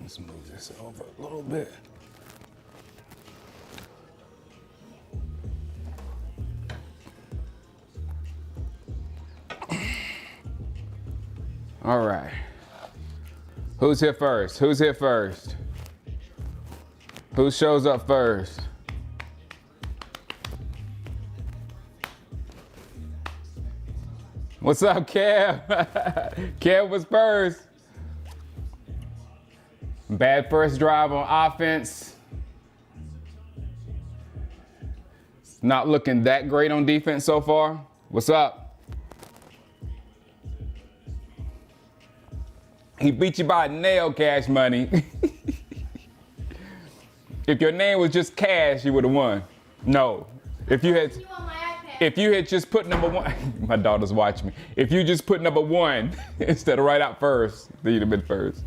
Let's move this over a little bit. All right. Who's here first? Who's here first? Who shows up first? What's up, Kev? Kev was first. Bad first drive on offense. It's not looking that great on defense so far. What's up? He beat you by a nail, Cash Money. If your name was just Cash, you would have won. No. If you had just put number one, my daughter's watching me. If you just put number one instead of right out first, then you'd have been first.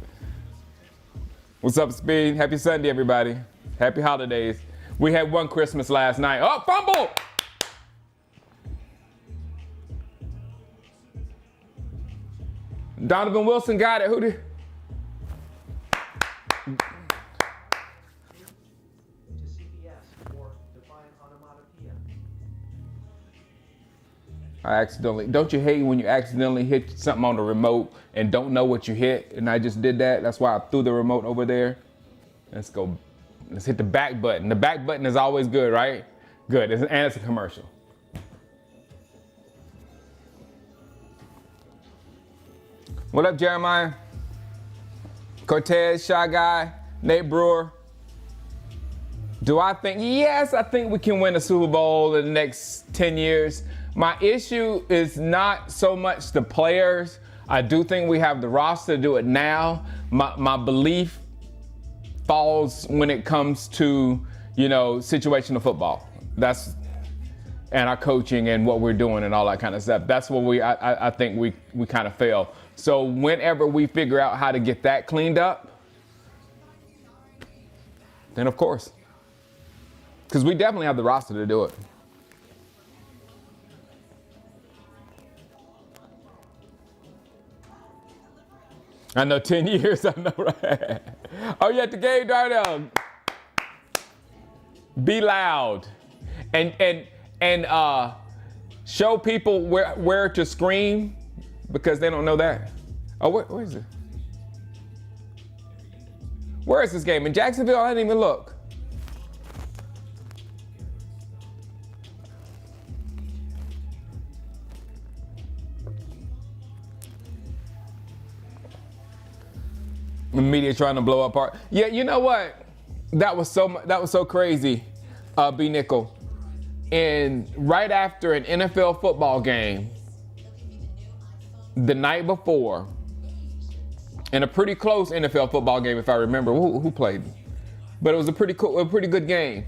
What's up, Speed? Happy Sunday, everybody. Happy holidays. We had one Christmas last night. Oh, fumble! Donovan Wilson got it. Who did? I accidentally, don't you hate when you accidentally hit something on the remote and don't know what you hit? And I just did that. That's why I threw the remote over there. Let's go. Let's hit the back button. The back button is always good, right? Good. And it's a commercial. What up, Jeremiah? Cortez, Shy Guy, Nate Brewer. Do I think? Yes, I think we can win a Super Bowl in the next 10 years. My issue is not so much the players. I do think we have the roster to do it now. My belief falls when it comes to, situational football. And our coaching and what we're doing and all that kind of stuff. That's where I think we kind of fail. So whenever we figure out how to get that cleaned up, then of course. Because we definitely have the roster to do it. I know, 10 years, I know, right? Oh, you at the game, Darnell? Be loud. And show people where to scream because they don't know that. Oh, where is it? Where is this game? In Jacksonville? I didn't even look. The media trying to blow up our. Yeah, you know what? That was so crazy, B Nickel. And right after an NFL football game, the night before, in a pretty close NFL football game, if I remember who played, but it was a pretty good game.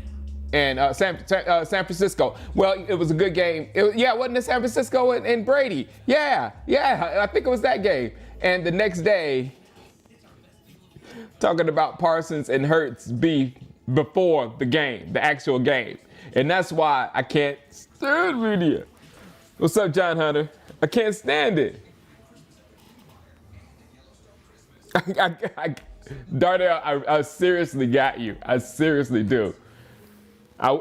And San Francisco. Well, it was a good game. Wasn't it San Francisco and Brady? Yeah, I think it was that game. And the next day, talking about Parsons and Hurts beef before the game, the actual game. And that's why I can't stand media. What's up, John Hunter? I can't stand it. Darnell, I seriously got you. I seriously do. I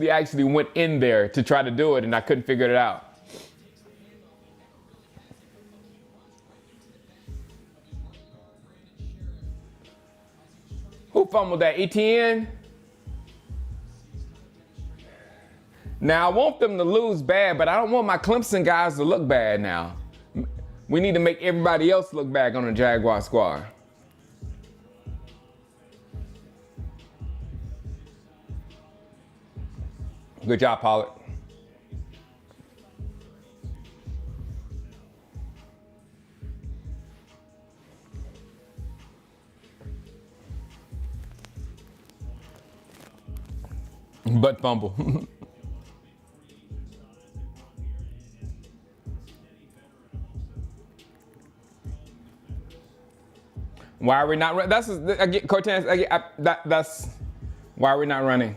actually went in there to try to do it and I couldn't figure it out. Who fumbled that? ETN? Now, I want them to lose bad, but I don't want my Clemson guys to look bad now. We need to make everybody else look bad on the Jaguar squad. Good job, Pollard. Butt fumble. Why are we not running? That's Cortez. That's why are we not running?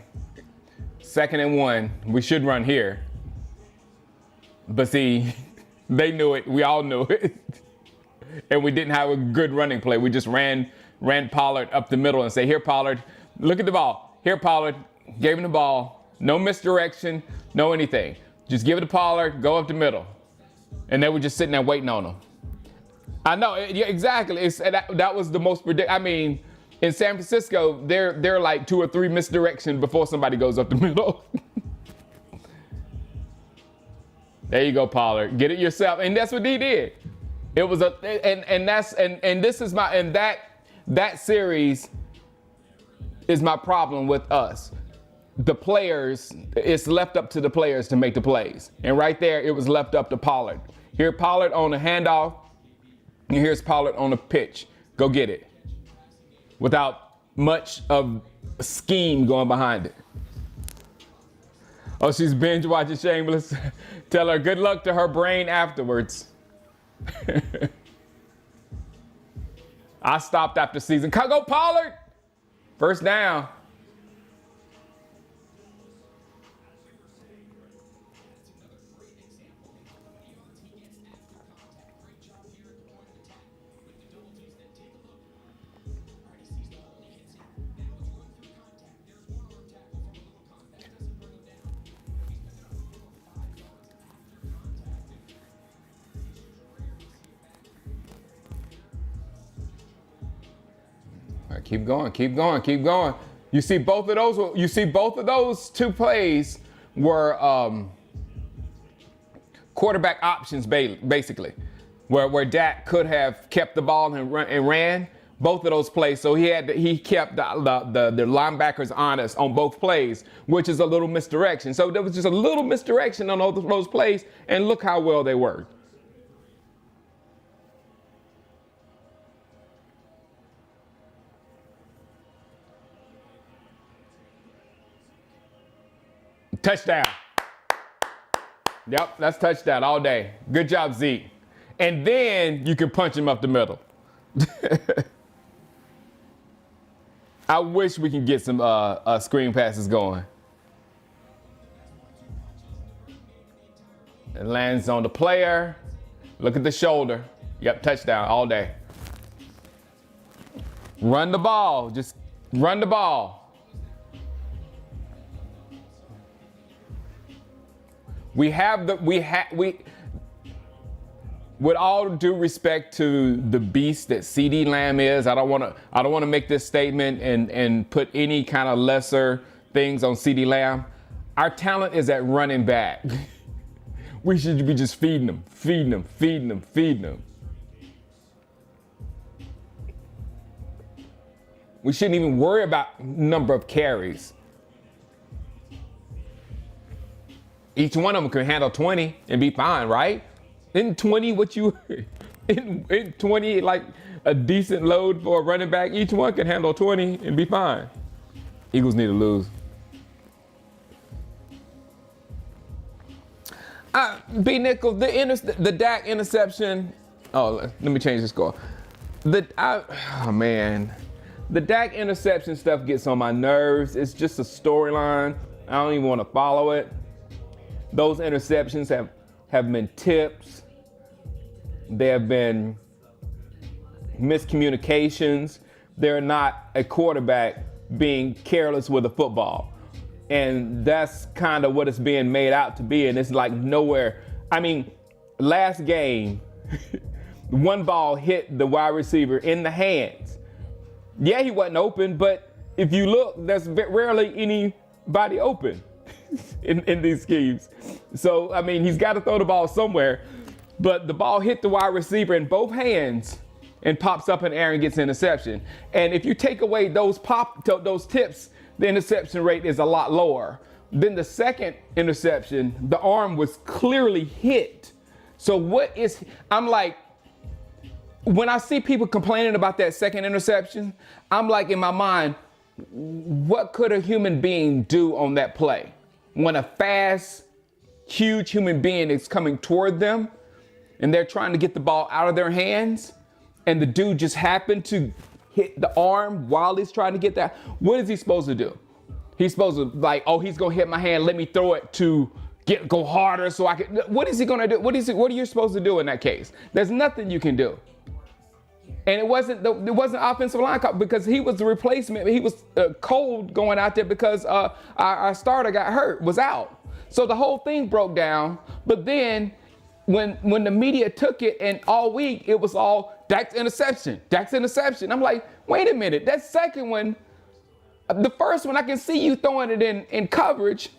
2nd and 1. We should run here. But see, they knew it. We all knew it. And we didn't have a good running play. We just ran ran Pollard up the middle and say, here, Pollard, look at the ball. Here, Pollard, gave him the ball. No misdirection, no anything. Just give it to Pollard, go up the middle. And they were just sitting there waiting on him. I know, yeah, exactly. That was the most I mean, in San Francisco, they're like 2 or 3 misdirection before somebody goes up the middle. There you go, Pollard. Get it yourself. And that's what he did. It was that series is my problem with us. The players, it's left up to the players to make the plays. And right there, it was left up to Pollard. Here, Pollard on the handoff, and here's Pollard on the pitch. Go get it. Without much of a scheme going behind it. Oh, she's binge watching Shameless. Tell her good luck to her brain afterwards. I stopped after season. Go Pollard! First down. All right, keep going, keep going, keep going. You see both of those 2 plays were quarterback options basically, where Dak could have kept the ball and ran both of those plays. So he kept the linebackers honest on both plays, which is a little misdirection. So there was just a little misdirection on all those plays, and look how well they worked. Touchdown. Yep, that's touchdown all day. Good job, Zeke. And then you can punch him up the middle. I wish we can get some screen passes going. It lands on the player. Look at the shoulder. Yep, touchdown all day. Run the ball. Just run the ball. With all due respect to the beast that CeeDee Lamb is, I don't want to make this statement and put any kind of lesser things on CeeDee Lamb. Our talent is at running back. We should be just feeding them. We shouldn't even worry about number of carries. Each one of them can handle 20 and be fine, right? Isn't 20 isn't 20 like a decent load for a running back? Each one can handle 20 and be fine. Eagles need to lose. B. Nickel, the Dak interception. Oh, let me change the score. The Dak interception stuff gets on my nerves. It's just a storyline. I don't even want to follow it. Those interceptions have been tips. There have been miscommunications. They're not a quarterback being careless with a football. And that's kind of what it's being made out to be. And it's like nowhere. I mean, last game, one ball hit the wide receiver in the hands. Yeah, he wasn't open, but if you look, there's rarely anybody open in these schemes. So, I mean, he's got to throw the ball somewhere. But the ball hit the wide receiver in both hands and pops up in the air and gets an interception. And if you take away those tips, the interception rate is a lot lower. Then the second interception, the arm was clearly hit. So I'm like, when I see people complaining about that second interception, I'm like in my mind, what could a human being do on that play? When a fast, huge human being is coming toward them and they're trying to get the ball out of their hands and the dude just happened to hit the arm while he's trying to get that. What is he supposed to do? He's supposed to he's going to hit my hand. Let me throw it to go harder so I can. What is he going to do? What are you supposed to do in that case? There's nothing you can do. And it wasn't offensive line because he was the replacement. He was cold going out there because our starter got hurt, was out. So the whole thing broke down. But then when the media took it, and all week it was all Dak's interception. I'm like, wait a minute, that second one, the first one I can see you throwing it in coverage.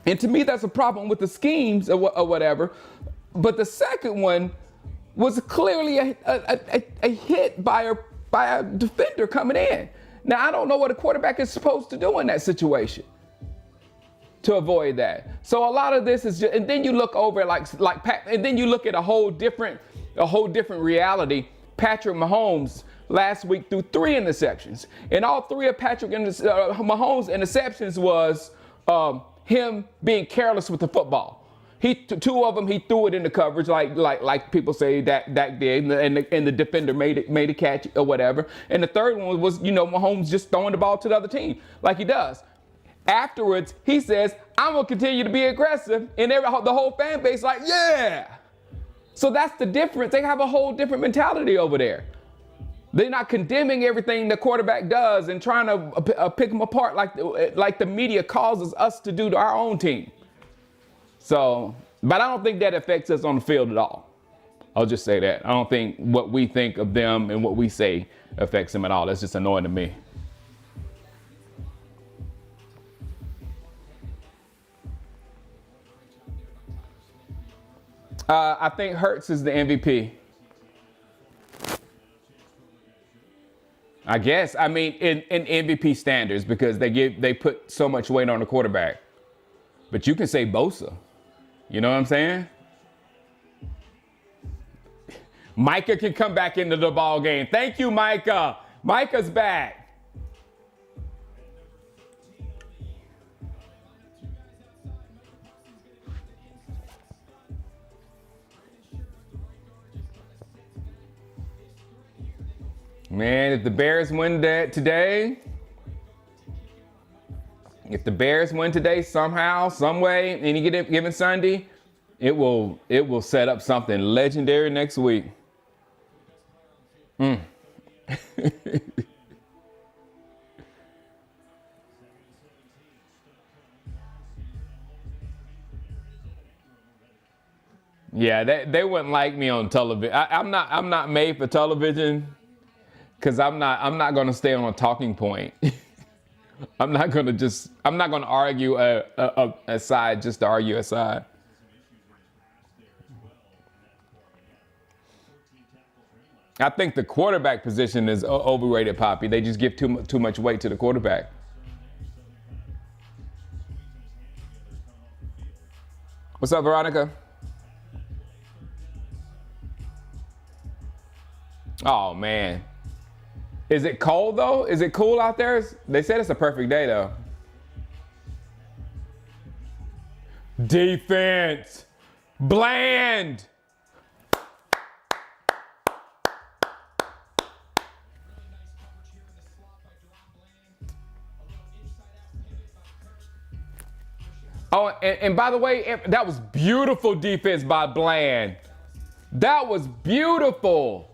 And to me, that's a problem with the schemes or whatever. But the second one was clearly a hit by a defender coming in. Now, I don't know what a quarterback is supposed to do in that situation to avoid that. So a lot of this is just, and then you look over and then you look at a whole different reality. Patrick Mahomes last week threw 3 interceptions, and all 3 of Patrick Mahomes' interceptions was him being careless with the football. 2 of them, he threw it into coverage, like people say Dak did, and the defender made a catch or whatever. And the third one was, Mahomes just throwing the ball to the other team like he does. Afterwards, he says, "I'm gonna continue to be aggressive," and the whole fan base like, yeah. So that's the difference. They have a whole different mentality over there. They're not condemning everything the quarterback does and trying to pick them apart like the media causes us to do to our own team. So, but I don't think that affects us on the field at all. I'll just say that. I don't think what we think of them and what we say affects them at all. That's just annoying to me. I think Hurts is the MVP. I guess. I mean, in MVP standards, because they put so much weight on the quarterback. But you can say Bosa. You know what I'm saying? Micah can come back into the ball game. Thank you, Micah. Micah's back. Man, if the Bears win today, somehow, some way, any given Sunday, it will set up something legendary next week. Yeah, they wouldn't like me on television. I'm not made for television, because I'm not gonna stay on a talking point. I'm not gonna argue a side just to argue a side. I think the quarterback position is overrated, Poppy. They just give too much weight to the quarterback. What's up, Veronica? Oh, man. Is it cold, though? Is it cool out there? They said it's a perfect day, though. Defense. Bland. Oh, and by the way, that was beautiful defense by Bland. That was beautiful.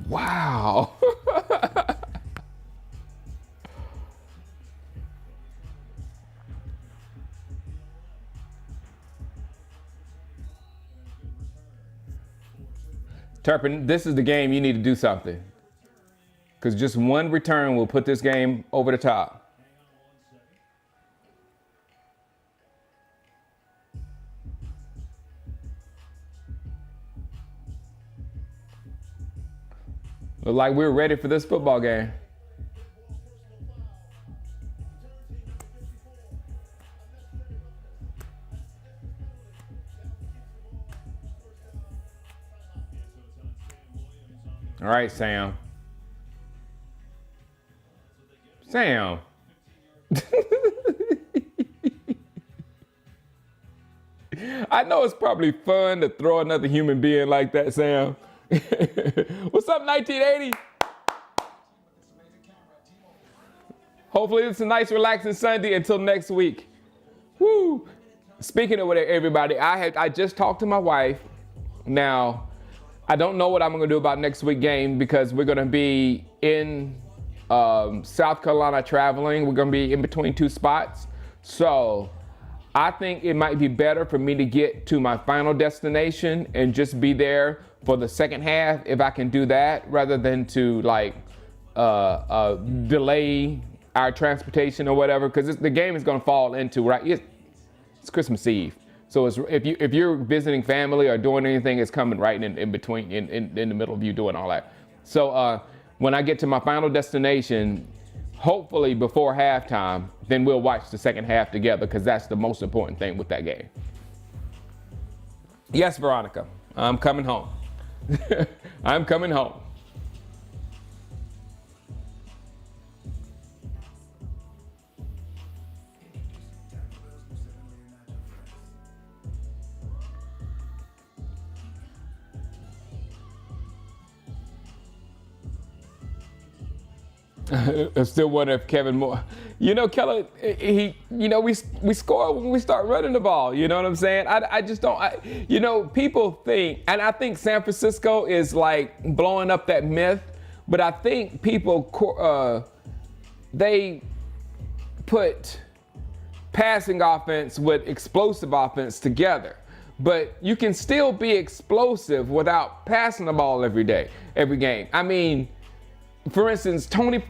Wow. Turpin, this is the game you need to do something. Because just one return will put this game over the top. Look like we're ready for this football game. All right, Sam. Sam. I know it's probably fun to throw another human being like that, Sam. What's up, 1980? Hopefully it's a nice, relaxing Sunday until next week. speaking of what everybody, I just talked to my wife. Now, I don't know what I'm gonna do about next week's game because we're gonna be in South Carolina traveling. We're gonna be in between two spots. So I think it might be better for me to get to my final destination and just be there for the second half if I can do that, rather than to like delay our transportation or whatever, because the game is going to fall into it's Christmas Eve. So if you're visiting family or doing anything, it's coming right in between, in the middle of you doing all that. So when I get to my final destination, hopefully before halftime, then we'll watch the second half together, because that's the most important thing with that game. Yes, Veronica, I'm coming home. I'm coming home. I still wonder if Kevin Moore, Keller, we score when we start running the ball. You know what I'm saying? I just don't, people think, and I think San Francisco is like blowing up that myth, but I think people, they put passing offense with explosive offense together. But you can still be explosive without passing the ball every game. I mean, for instance, Tony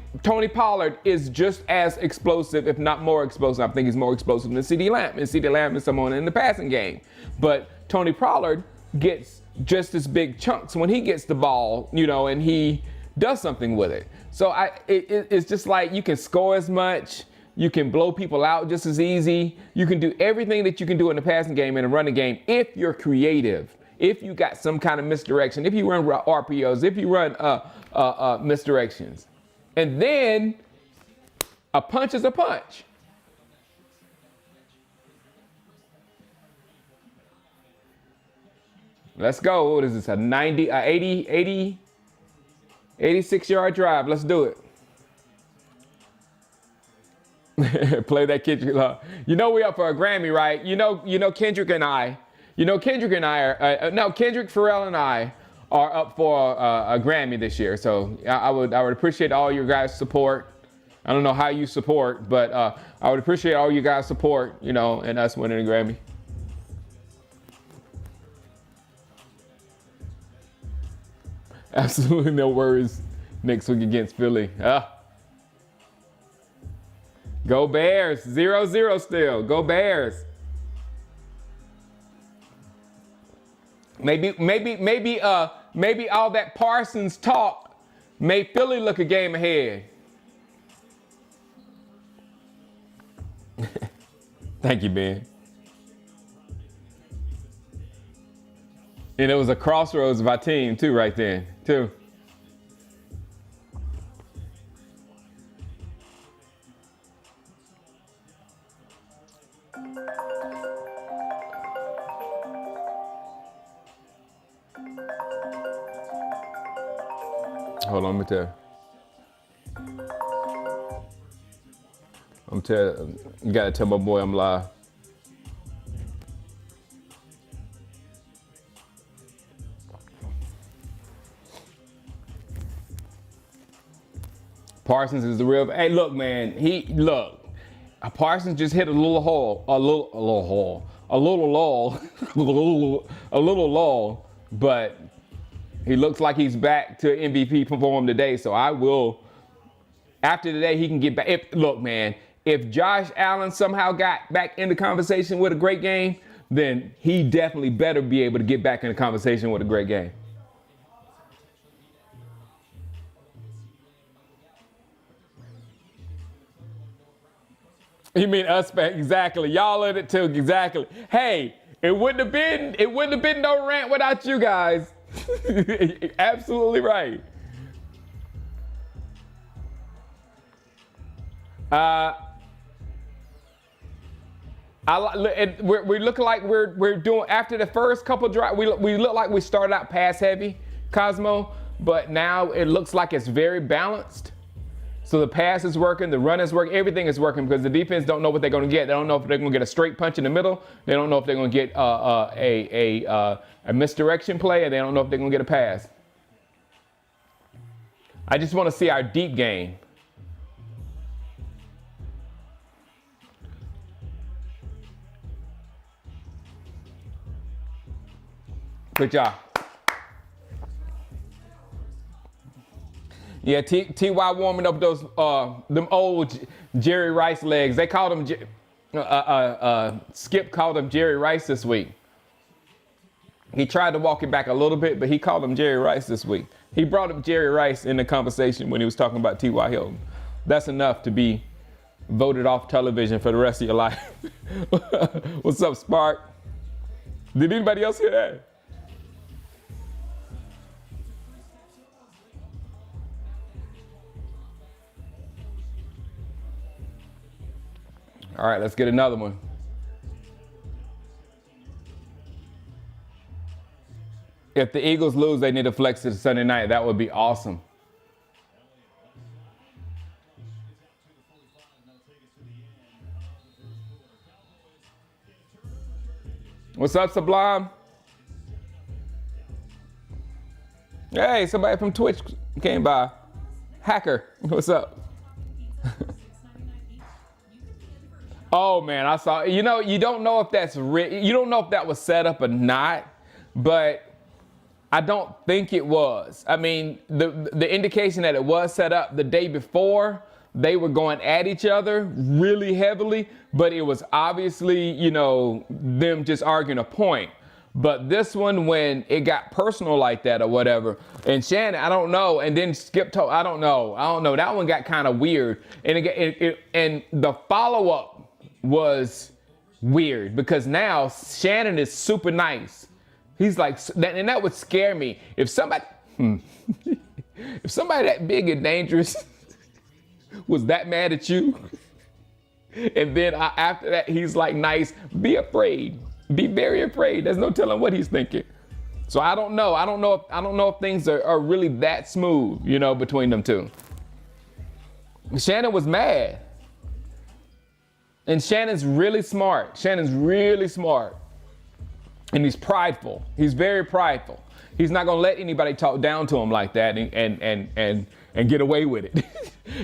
Pollard is just as explosive, if not more explosive. I think he's more explosive than CeeDee Lamb. And CeeDee Lamb is someone in the passing game. But Tony Pollard gets just as big chunks when he gets the ball, and he does something with it. So it's just like you can score as much. You can blow people out just as easy. You can do everything that you can do in the passing game and a running game if you're creative. If you got some kind of misdirection, if you run RPOs, if you run misdirections. And then a punch is a punch. Let's go. What is this? 86-yard drive. Let's do it. Play that Kendrick Lamar. We up for a Grammy, right? Kendrick and I. Kendrick, Pharrell and I are up for a Grammy this year. So I would appreciate all your guys' support. I don't know how you support, but I would appreciate all you guys' support, and us winning a Grammy. Absolutely no worries next week against Philly. Go Bears. 0-0 still. Go Bears. Maybe all that Parsons talk made Philly look a game ahead. Thank you, Ben. And it was a crossroads of our team too, right then, too. Hold on, let me tell. You gotta tell my boy I'm live. Parsons is the real. Hey, look, man. Parsons just hit a little lull, but he looks like he's back to MVP perform today. So I will. After today, he can get back. If Josh Allen somehow got back in the conversation with a great game, then he definitely better be able to get back in the conversation with a great game. You mean us, exactly. Y'all in it too, exactly. Hey, it wouldn't have been no rant without you guys. Absolutely right. We look like we're doing after the first couple drives. We look like we started out pass heavy, Cosmo, but now it looks like it's very balanced. So the pass is working, the run is working, everything is working because the defense don't know what they're going to get. They don't know if they're going to get a straight punch in the middle. They don't know if they're going to get a misdirection play, and they don't know if they're going to get a pass. I just want to see our deep game. Good job. Yeah, T.Y. warming up those them old Jerry Rice legs. They called him Skip called him Jerry Rice this week. He tried to walk it back a little bit, but he called him Jerry Rice this week. He brought up Jerry Rice in the conversation when he was talking about T.Y. Hilton. That's enough to be voted off television for the rest of your life. What's up, Spark? Did anybody else hear that? All right, let's get another one. If the Eagles lose, they need to flex to Sunday night. That would be awesome. What's up, Sublime? Hey, somebody from Twitch came by. Hacker, what's up? Oh man, I saw, you don't know if that's you don't know if that was set up or not, but I don't think it was. I mean, the indication that it was set up the day before, they were going at each other really heavily, but it was obviously, them just arguing a point. But this one, when it got personal like that or whatever, and Shannon, I don't know, and then Skip told, I don't know. That one got kind of weird. And and the follow-up was weird because now Shannon is super nice. He's like, and that would scare me. If somebody that big and dangerous was that mad at you, and then after that, he's like, nice, be afraid. Be very afraid. There's no telling what he's thinking. So I don't know. I don't know if things are really that smooth, between them two. Shannon was mad. And Shannon's really smart. And he's prideful. He's very prideful. He's not gonna let anybody talk down to him like that and get away with it.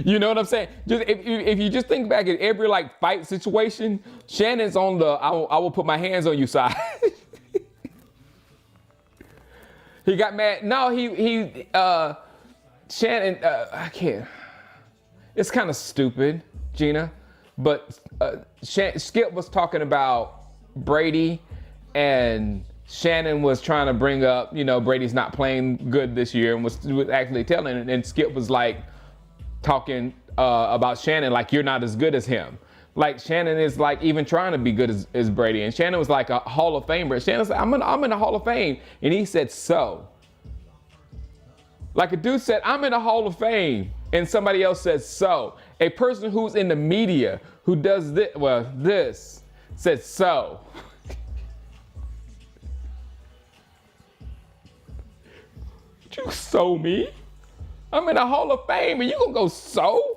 You know what I'm saying? Just if you just think back at every fight situation, Shannon's on the I will put my hands on you side. He got mad. No, Shannon, I can't. It's kind of stupid, Gina. But Skip was talking about Brady, and Shannon was trying to bring up, Brady's not playing good this year, and was actually telling it. And Skip was talking about Shannon like you're not as good as him. Like Shannon is even trying to be good as Brady. And Shannon was like a Hall of Famer. Shannon's like, I'm in the Hall of Fame. And he said, so. Like a dude said, I'm in the Hall of Fame. And somebody else said, so. A person who's in the media who does this said, so. You so me? I'm in the Hall of Fame and you gonna go so?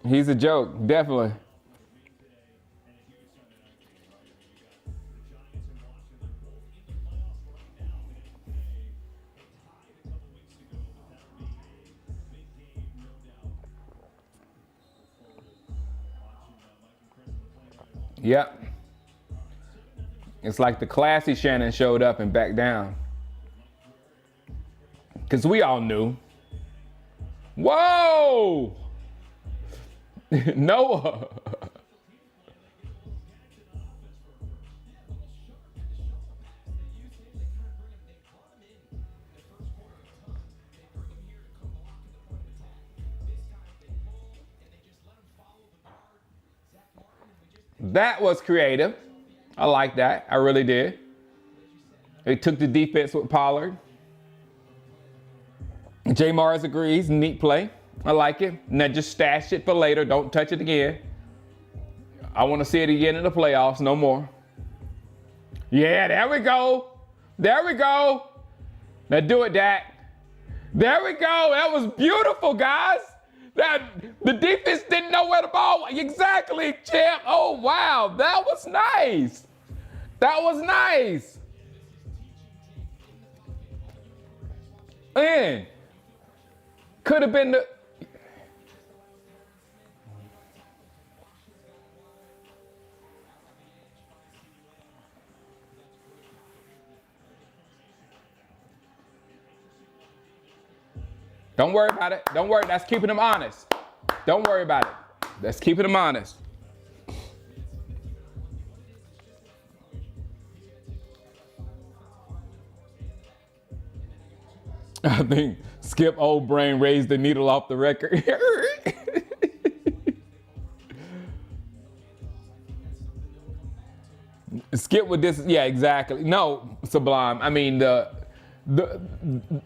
He's a joke, definitely. Yep. It's like the classy Shannon showed up and backed down. Because we all knew. Whoa! Noah. That was creative. I like that. I really did. They took the defense with Pollard. J. Mars agrees. Neat play. I like it. Now just stash it for later. Don't touch it again. I want to see it again in the playoffs. No more. Yeah, there we go. There we go. Now do it, Dak. There we go. That was beautiful, guys. The defense didn't know where the ball was. Exactly, champ. Oh, wow. That was nice. That was nice. Man, could have been the... Don't worry about it. Don't worry. That's keeping them honest. Don't worry about it. That's keeping them honest. I think Skip Old Brain raised the needle off the record. Skip with this. Yeah, exactly. No, Sublime. I mean,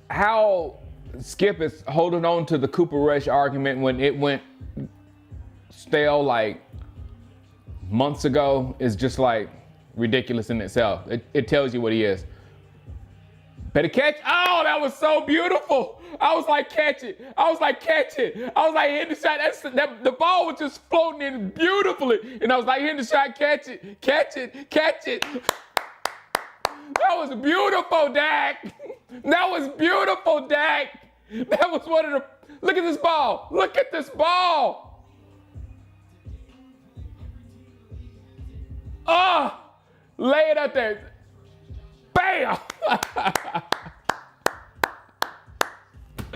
how Skip is holding on to the Cooper Rush argument when it went stale like months ago is just like ridiculous in itself. It tells you what he is. Better catch. Oh, that was so beautiful. I was like, catch it. I was like, catch it. I was like, hit the shot. The ball was just floating in beautifully. And I was like, hit the shot, catch it, catch it, catch it. That was beautiful, Dak. That was beautiful, Dak. That was one of the, look at this ball. Look at this ball. Oh, lay it up there. Bam.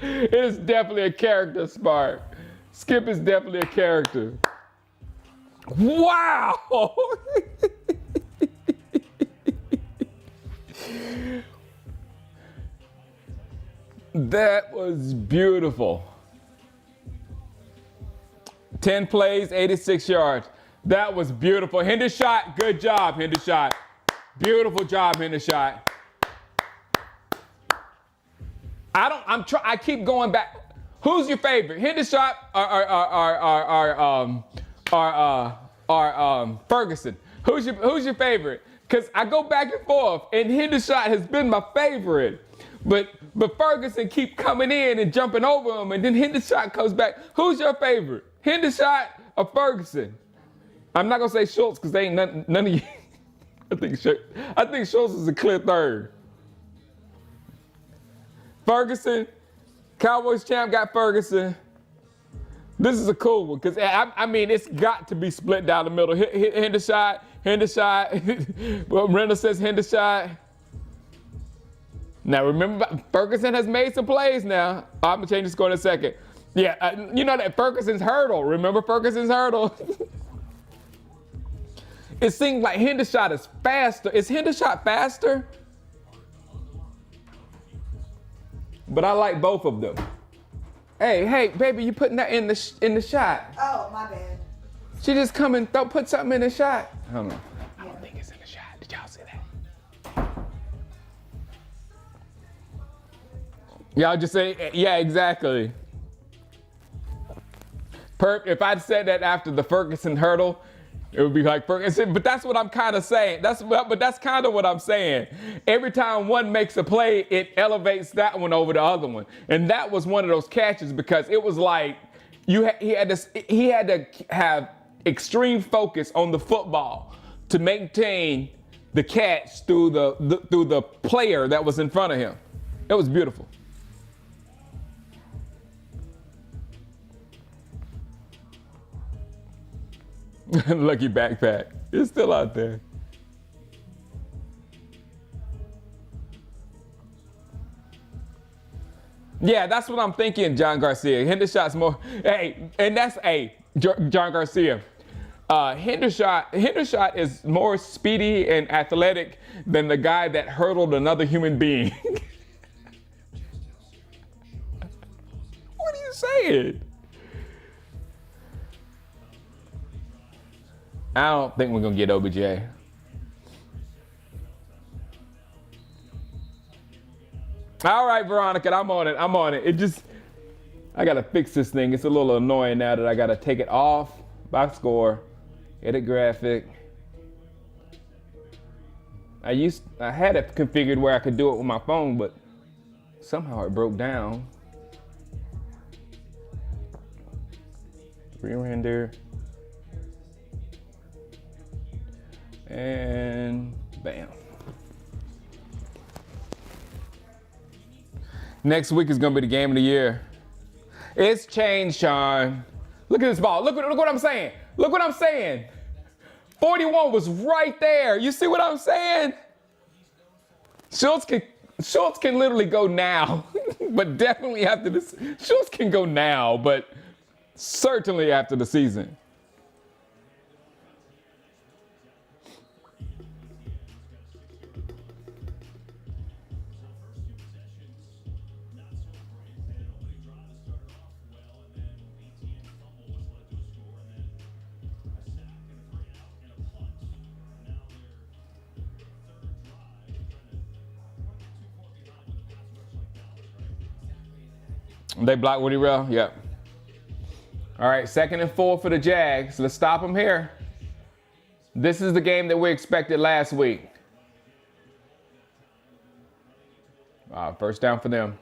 It is definitely a character, Smart. Skip is definitely a character. Wow. That was beautiful. 10 plays, 86 yards. That was beautiful. Hendershot, good job, Hendershot. Beautiful job, Hendershot. I keep going back. Who's your favorite? Hendershot or Ferguson? Who's your favorite? Because I go back and forth, and Hendershot has been my favorite. But Ferguson keep coming in and jumping over him, and then Hendershot comes back. Who's your favorite? Hendershot or Ferguson? I'm not gonna say Schultz because they ain't none of you. I think Schultz is a clear third. Ferguson, Cowboys champ got Ferguson. This is a cool one because I mean it's got to be split down the middle. Hendershot. Well, Renda says Hendershot. Now remember, Ferguson has made some plays now. I'm gonna change the score in a second. Yeah, you know that Ferguson's hurdle. Remember Ferguson's hurdle? It seems like Hendershot is faster. Is Hendershot faster? But I like both of them. Hey, baby, you putting that in the shot? Oh, my bad. She just come and put something in the shot. I don't know. I don't think it's in the shot. Did y'all see that? Y'all just say, yeah, exactly. If I'd said that after the Ferguson hurdle, it would be like Ferguson, but that's what I'm kind of saying. But that's kind of what I'm saying. Every time one makes a play, it elevates that one over the other one. And that was one of those catches because it was like he had to have extreme focus on the football to maintain the catch through the player that was in front of him. It was beautiful. Lucky backpack. It's still out there. Yeah, that's what I'm thinking, John Garcia. Hendershot's more. Hey, and that's John Garcia. Hendershot is more speedy and athletic than the guy that hurdled another human being. What are you saying? I don't think we're gonna get OBJ. All right, Veronica, I'm on it. I gotta fix this thing. It's a little annoying now that I gotta take it off by score Edit graphic. I had it configured where I could do it with my phone, but somehow it broke down. Re-render. And bam. Next week is gonna be the game of the year. It's changed, Sean. Look at this ball. Look what I'm saying. Look what I'm saying. 41 was right there. You see what I'm saying? Schultz can literally go now, but definitely after this. Schultz can go now, but certainly after the season. They blocked Woody Rell? Yep. All right, 2nd and 4 for the Jags. Let's stop them here. This is the game that we expected last week. First down for them.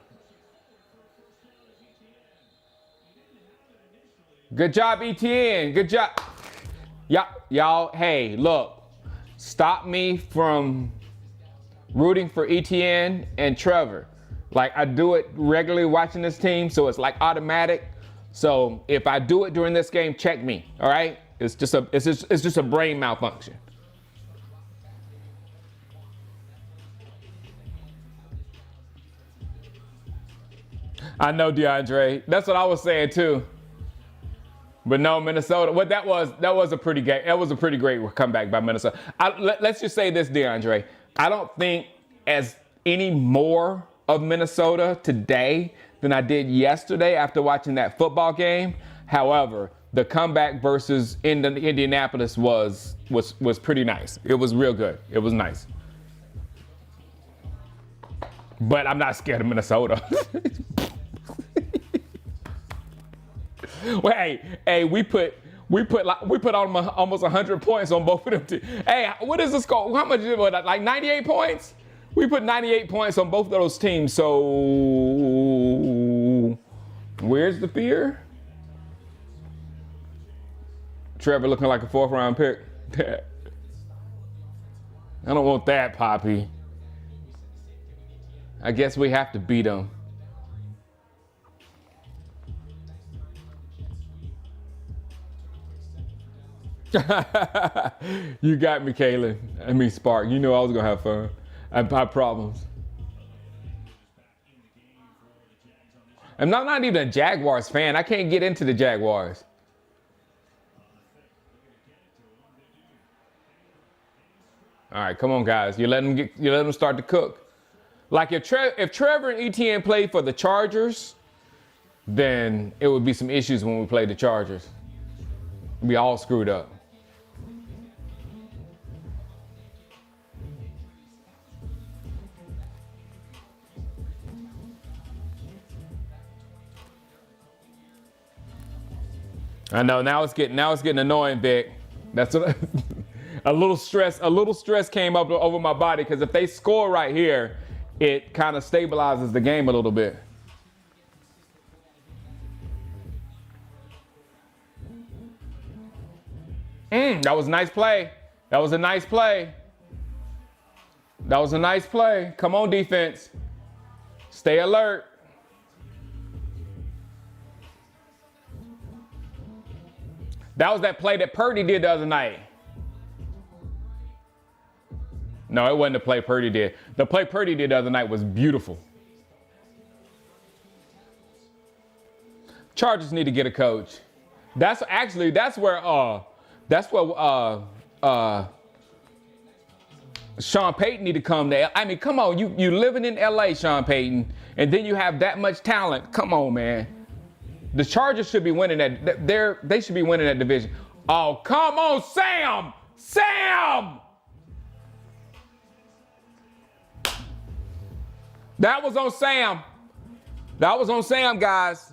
Good job, ETN. Good job. Y'all, hey, look. Stop me from rooting for ETN and Trevor. Like, I do it regularly watching this team, so it's like automatic. So if I do it during this game, check me, all right? It's just a brain malfunction. I know, DeAndre. That's what I was saying too. But no, Minnesota. What that was a pretty game. That was a pretty great comeback by Minnesota. Let's just say this, DeAndre. I don't think as any more of Minnesota today than I did yesterday after watching that football game. However, the comeback versus Indianapolis was pretty nice. It was real good. It was nice. But I'm not scared of Minnesota. Well, hey, we put almost 100 points on both of them teams. Hey, what is the score? How much is it? Like 98 points? We put 98 points on both of those teams. So where's the fear? Trevor looking like a 4th round pick. I don't want that, Poppy. I guess we have to beat them. You got me, Kaylin. I mean, Spark. You know I was going to have fun. I have problems. I'm not even a Jaguars fan. I can't get into the Jaguars. All right, come on, guys. You let them start to cook. Like if Trevor and ETN played for the Chargers, then it would be some issues when we played the Chargers. We'd be all screwed up. I know, now it's getting annoying, Vic. That's what a little stress came up over my body, because if they score right here, it kind of stabilizes the game a little bit. That was a nice play. That was a nice play. That was a nice play. Come on, defense. Stay alert. That was that play that Purdy did the other night. No, it wasn't the play Purdy did. The play Purdy did the other night was beautiful. Chargers need to get a coach. That's where Sean Payton need to come there. I mean, come on, you living in LA, Sean Payton, and then you have that much talent. Come on, man. The Chargers should be winning that. They should be winning that division. Oh, come on, Sam! Sam! That was on Sam. That was on Sam, guys.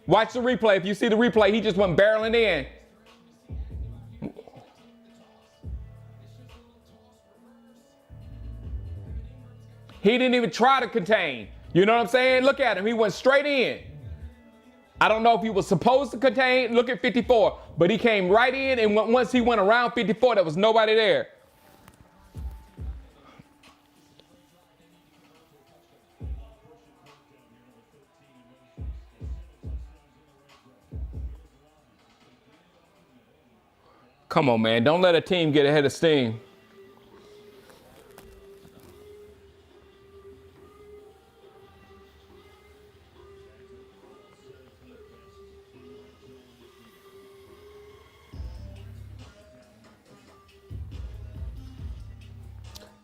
Watch the replay. If you see the replay, he just went barreling in. He didn't even try to contain. You know what I'm saying? Look at him. He went straight in. I don't know if he was supposed to contain. Look at 54. But he came right in, and once he went around 54, there was nobody there. Come on, man. Don't let a team get ahead of steam.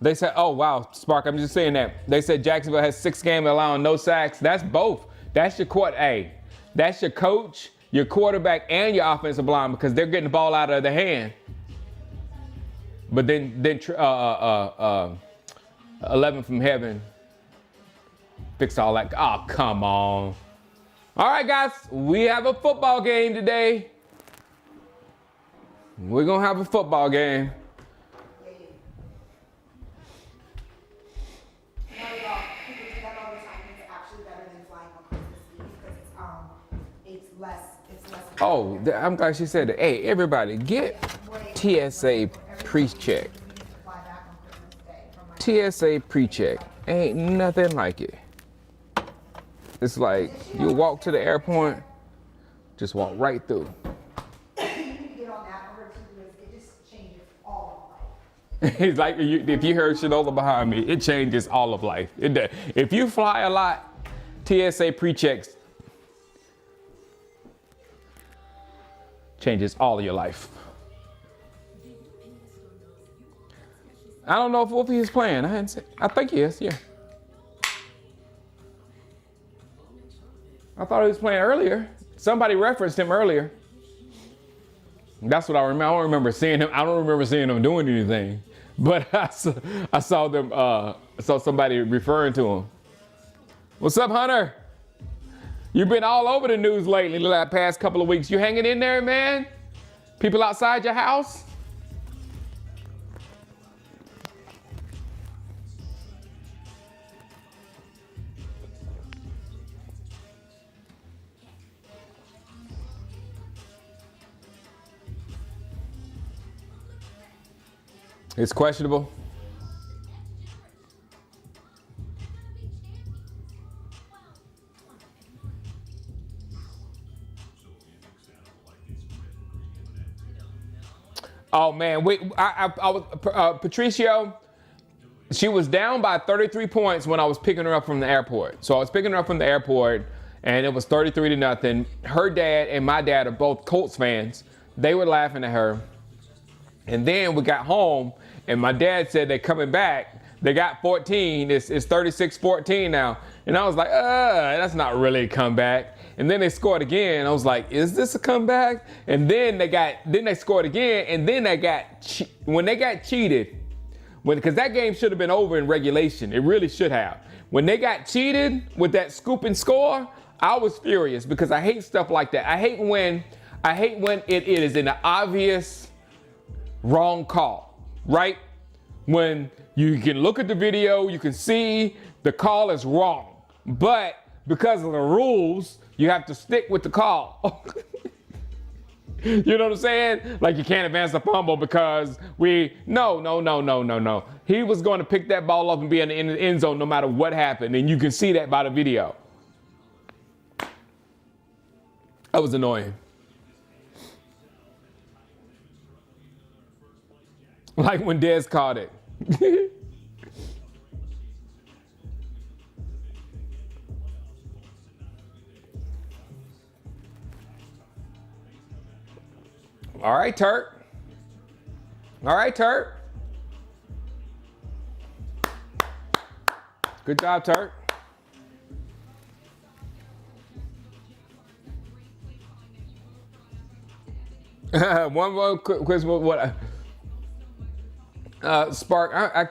They said, oh, wow, Spark, I'm just saying that. They said Jacksonville has 6 games allowing no sacks. That's both. That's your that's your coach, your quarterback, and your offensive line because they're getting the ball out of their hand. But then 11 from heaven fixed all that. Oh, come on. All right, guys, we have a football game today. We're going to have a football game. Oh, I'm glad she said that. Hey, everybody, get TSA pre-check. TSA pre-check. Ain't nothing like it. It's like you walk to the airport, just walk right through. It's like if you heard Shinola behind me, it changes all of life. If you fly a lot, TSA pre-checks changes all of your life. I don't know if Wolfie is playing. I think he is, yeah. I thought he was playing earlier. Somebody referenced him earlier. That's what I remember. I don't remember seeing him. I don't remember seeing him doing anything. But I saw them. I saw somebody referring to him. What's up, Hunter? You've been all over the news lately the past couple of weeks. You hanging in there, man? People outside your house? It's questionable. Oh man, I was Patricio. She was down by 33 points when I was picking her up from the airport. So I was picking her up from the airport, and it was 33-0. Her dad and my dad are both Colts fans. They were laughing at her, and then we got home, and my dad said they're coming back. They got 14. It's 36-14 now, and I was like, that's not really a comeback. And then they scored again. I was like, is this a comeback? And then they scored again. And then when they got cheated, because that game should have been over in regulation. It really should have. When they got cheated with that scoop and score, I was furious because I hate stuff like that. I hate when it is an obvious wrong call, right? When you can look at the video, you can see the call is wrong. But because of the rules, you have to stick with the call. You know what I'm saying? Like you can't advance the fumble because no. He was going to pick that ball up and be in the end zone no matter what happened. And you can see that by the video. That was annoying. Like when Dez caught it. All right, Turk. All right, Turk. Good job, Turk. One more quiz. What? Spark.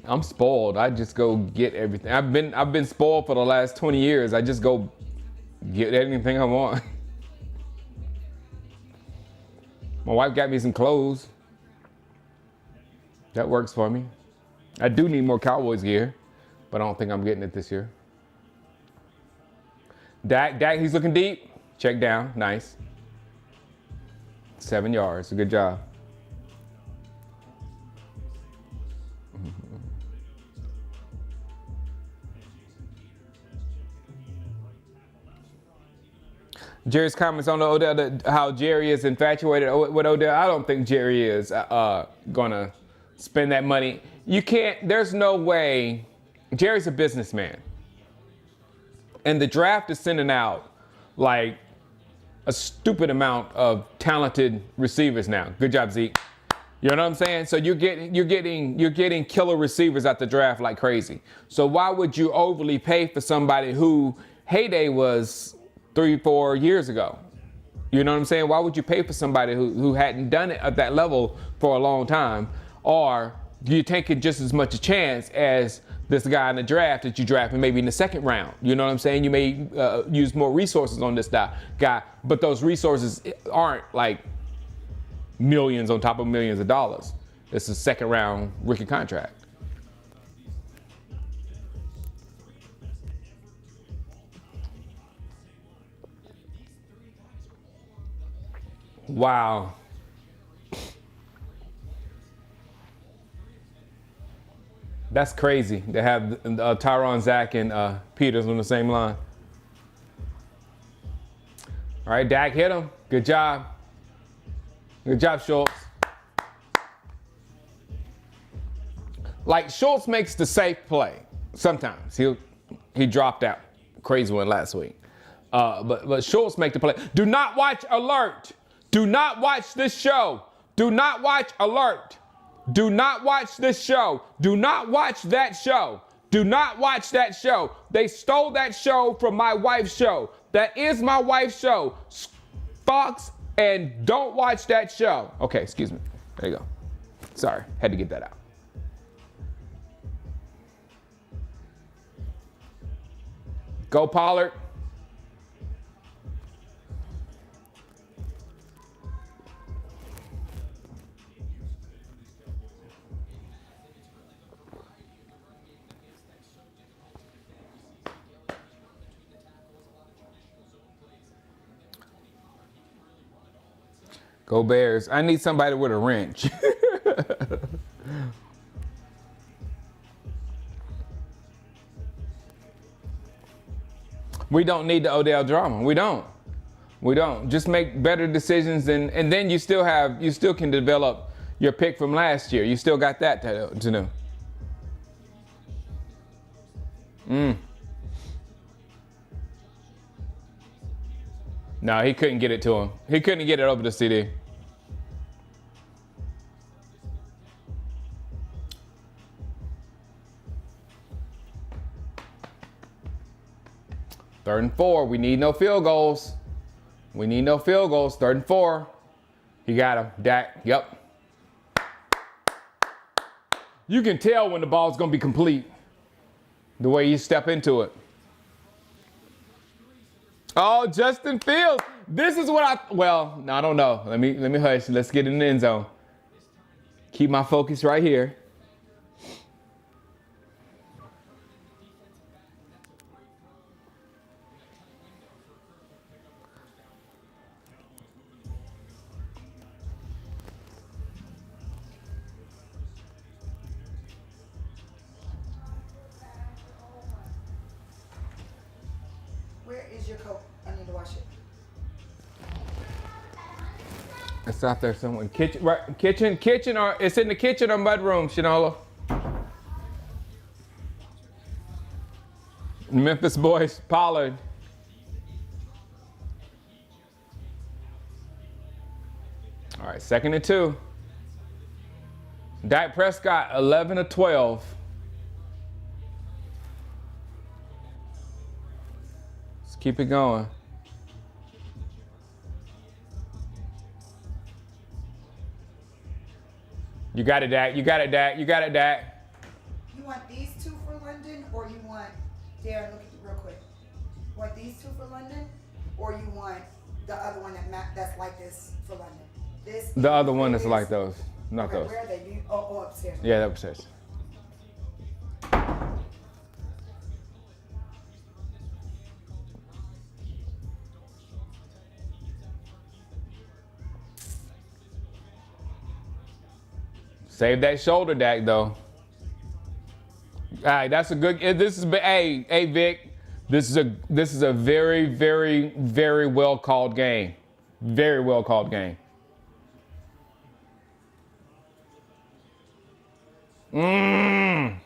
I'm spoiled. I just go get everything. I've been spoiled for the last 20 years. I just go get anything I want. My wife got me some clothes. That works for me. I do need more Cowboys gear, but I don't think I'm getting it this year. Dak, he's looking deep. Check down, nice. 7 yards, a good job. Jerry's comments on the Odell, how Jerry is infatuated with Odell. I don't think Jerry is gonna spend that money. You can't, there's no way. Jerry's a businessman. And the draft is sending out like a stupid amount of talented receivers now. Good job, Zeke. You know what I'm saying? So you're getting killer receivers at the draft like crazy. So why would you overly pay for somebody who heyday was 3-4 years ago? You know what I'm saying? Why would you pay for somebody who hadn't done it at that level for a long time? Or you're taking just as much a chance as this guy in the draft that you drafted maybe in the second round. You know what I'm saying? You may use more resources on this guy, but those resources aren't like millions on top of millions of dollars. It's a second round rookie contract. Wow. That's crazy to have Tyron, Zach, and Peters on the same line. All right, Dak hit him. Good job. Good job, Schultz. Like, Schultz makes the safe play. Sometimes. He dropped out. Crazy one last week. But Schultz make the play. Do not watch Alert. Do not watch this show. Do not watch Alert. Do not watch this show. Do not watch that show. Do not watch that show. They stole that show from my wife's show. That is my wife's show. Fox, and don't watch that show. Okay, excuse me. There you go. Sorry, had to get that out. Go Pollard. Go Bears. I need somebody with a wrench. We don't need the Odell drama. We don't. Just make better decisions, and then you still can develop your pick from last year. You still got that to do. No, he couldn't get it to him. He couldn't get it over to CD. Third and 4. We need no field goals. We need no field goals. 3rd and 4. He got him. Dak. Yep. You can tell when the ball's going to be complete. The way you step into it. Oh, Justin Fields. This is what I don't know. Let me hush. Let's get in the end zone. Keep my focus right here. Where is your coat? I need to wash it. It's out there somewhere. Kitchen, or it's in the kitchen or mudroom, Shanola. Memphis boys, Pollard. All right, 2nd and 2. Dak Prescott, 11 of 12. Let's keep it going. You got it, Dak. You got it, Dak. You got it, Dak. You want these 2 for London, or you want, Darren, look at it real quick. You want these 2 for London, or you want the other one that's like this for London? This. The other one that's like those, not okay, those. Where are they? Upstairs. Yeah, upstairs. Save that shoulder, Dak, though. All right, that's a good. This is hey Vic. This is a very, very, very well called game. Very well called game. And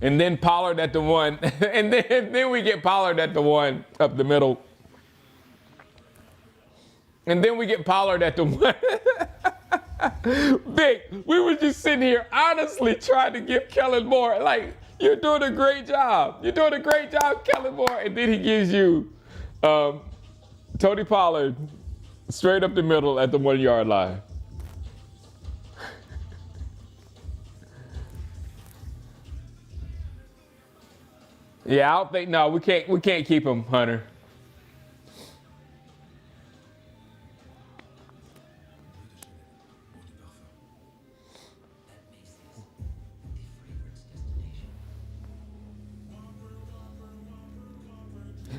then Pollard at the one, and then we get Pollard at the one up the middle. And then we get Pollard at the one. Vic, we were just sitting here honestly trying to give Kellen Moore, like, you're doing a great job. You're doing a great job, Kellen Moore. And then he gives you Tony Pollard straight up the middle at the 1 yard line. Yeah, I don't think, no, we can't keep him, Hunter.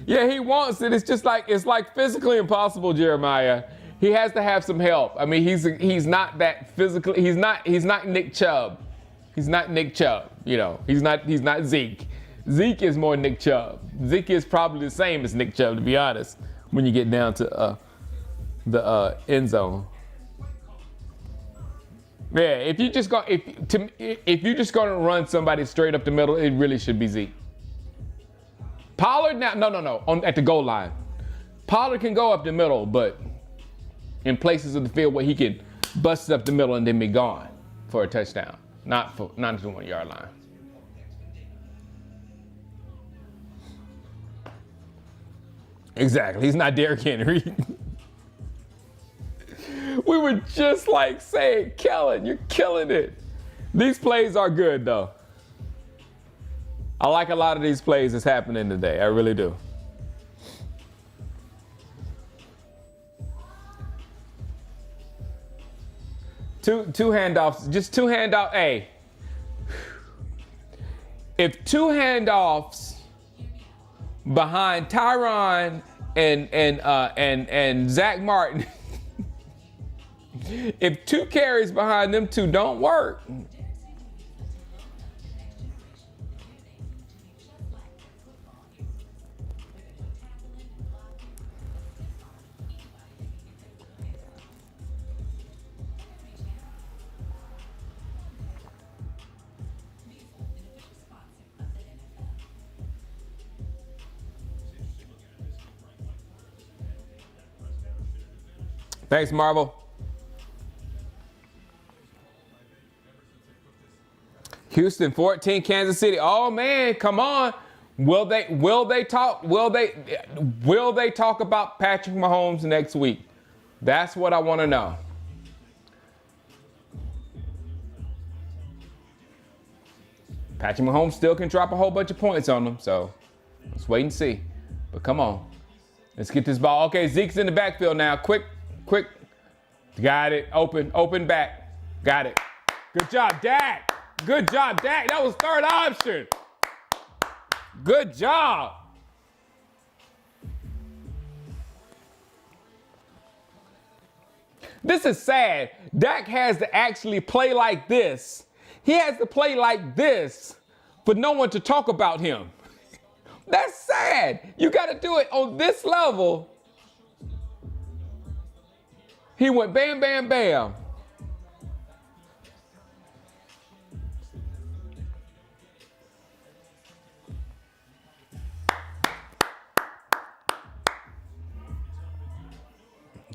Yeah, he wants it. It's just like, it's like physically impossible, Jeremiah. He has to have some help. I mean, he's not that physically, he's not Nick Chubb. He's not Nick Chubb, you know. He's not Zeke. Zeke is more Nick Chubb. Zeke is probably the same as Nick Chubb, to be honest, when you get down to the end zone. Yeah, if you're just gonna run somebody straight up the middle, it really should be Zeke. Pollard now, no, at the goal line. Pollard can go up the middle, but in places of the field where he can bust up the middle and then be gone for a touchdown, not at the 1 yard line. Exactly, he's not Derrick Henry. We were just like saying, Kellen, you're killing it. These plays are good though. I like a lot of these plays that's happening today. I really do. Two handoffs, just two handoffs. Hey, if two handoffs behind Tyron and Zach Martin, if two carries behind them two don't work, thanks, Marvel. Houston 14, Kansas City. Oh man, come on. Will they talk about Patrick Mahomes next week? That's what I want to know. Patrick Mahomes still can drop a whole bunch of points on them, so let's wait and see. But come on. Let's get this ball. Okay, Zeke's in the backfield now. Quick. Got it. Open back. Got it. Good job, Dak. Good job, Dak. That was third option. Good job. This is sad. Dak has to actually play like this. He has to play like this for no one to talk about him. That's sad. You got to do it on this level. He went bam, bam, bam.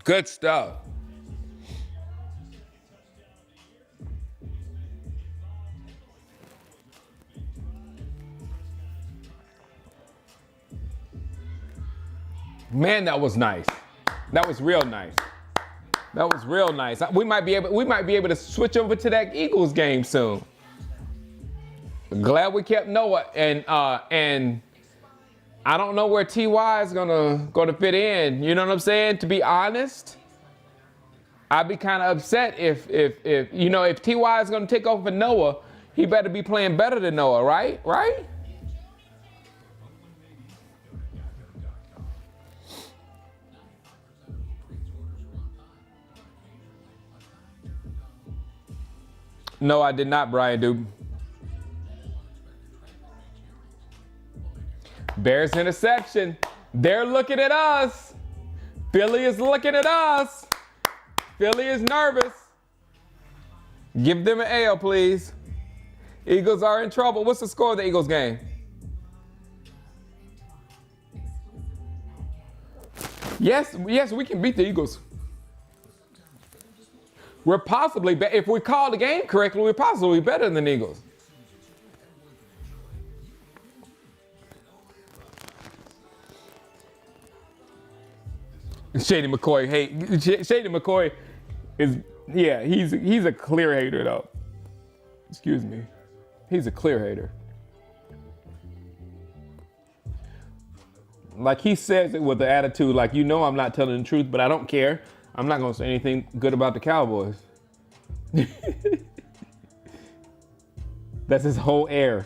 Good stuff. Man, that was nice. That was real nice. That was real nice. We might be able to switch over to that Eagles game soon. Glad we kept Noah, and I don't know where T.Y. is gonna fit in. You know what I'm saying? To be honest, I'd be kind of upset if T.Y. is gonna take over for Noah, he better be playing better than Noah, right? Right? No, I did not, Brian Duke. Bears interception. They're looking at us. Philly is looking at us. Philly is nervous. Give them an L, please. Eagles are in trouble. What's the score of the Eagles game? Yes, we can beat the Eagles. We're possibly, if we call the game correctly, we're possibly better than the Eagles. Shady McCoy, Shady McCoy is, yeah, he's a clear hater though. Excuse me. He's a clear hater. Like he says it with the attitude, like, you know I'm not telling the truth, but I don't care. I'm not gonna say anything good about the Cowboys. That's his whole air.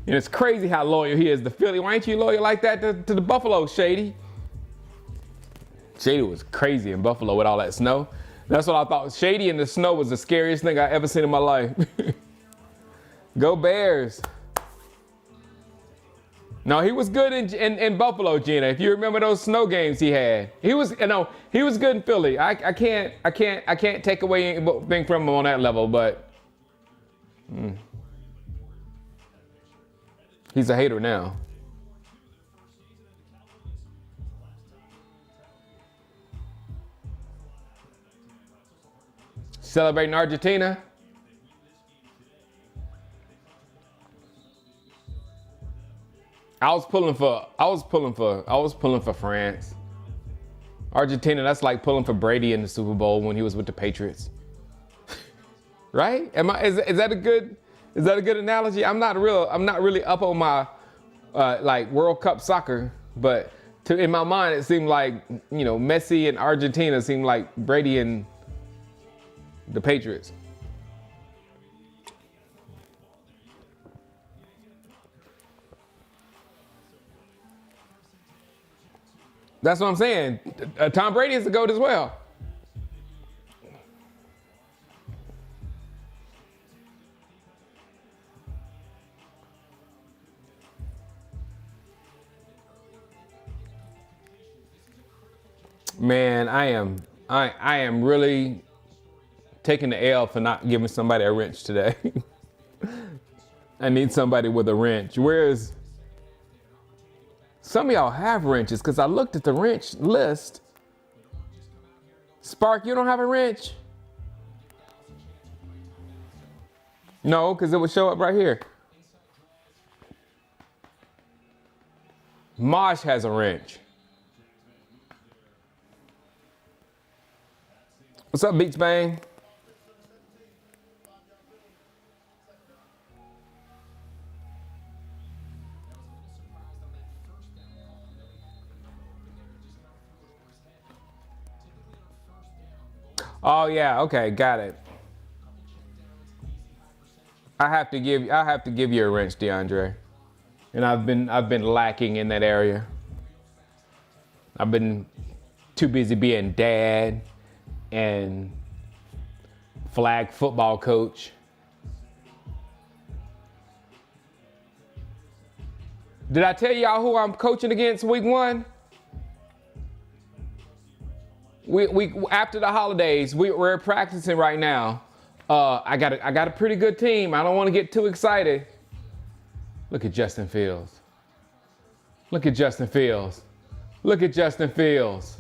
And it's crazy how loyal he is to Philly. Why ain't you loyal like that to the Buffalo, Shady? Shady was crazy in Buffalo with all that snow. That's what I thought. Shady in the snow was the scariest thing I ever seen in my life. Go Bears. No, he was good in Buffalo, Gina. If you remember those snow games he had, he was good in Philly. I can't take away anything from him on that level, but he's a hater now. Celebrating Argentina. I was pulling for France. Argentina, that's like pulling for Brady in the Super Bowl when he was with the Patriots. Right? Is that a good analogy? I'm not really up on my like World Cup soccer, but in my mind it seemed like, you know, Messi and Argentina seemed like Brady and the Patriots. That's what I'm saying. Tom Brady is the GOAT as well. Man, I am really taking the L for not giving somebody a wrench today. I need somebody with a wrench. Whereas some of y'all have wrenches, because I looked at the wrench list. Spark, you don't have a wrench? No, because it would show up right here. Mosh has a wrench. What's up, Beach Bang? Oh yeah, okay, got it. I have to give you a wrench, DeAndre. And I've been lacking in that area. I've been too busy being dad and flag football coach. Did I tell y'all who I'm coaching against week 1? We after the holidays, we're practicing right now. I got a pretty good team. I don't want to get too excited. Look at Justin Fields. Look at Justin Fields. Look at Justin Fields.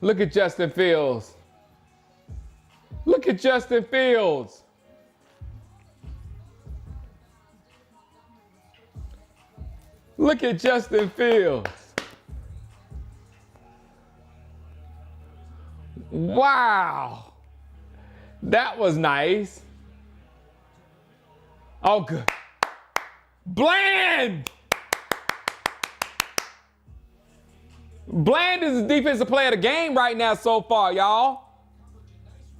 Look at Justin Fields. Look at Justin Fields. Look at Justin Fields. Wow. That was nice. Oh, good. Bland! Bland is the defensive player of the game right now so far, y'all.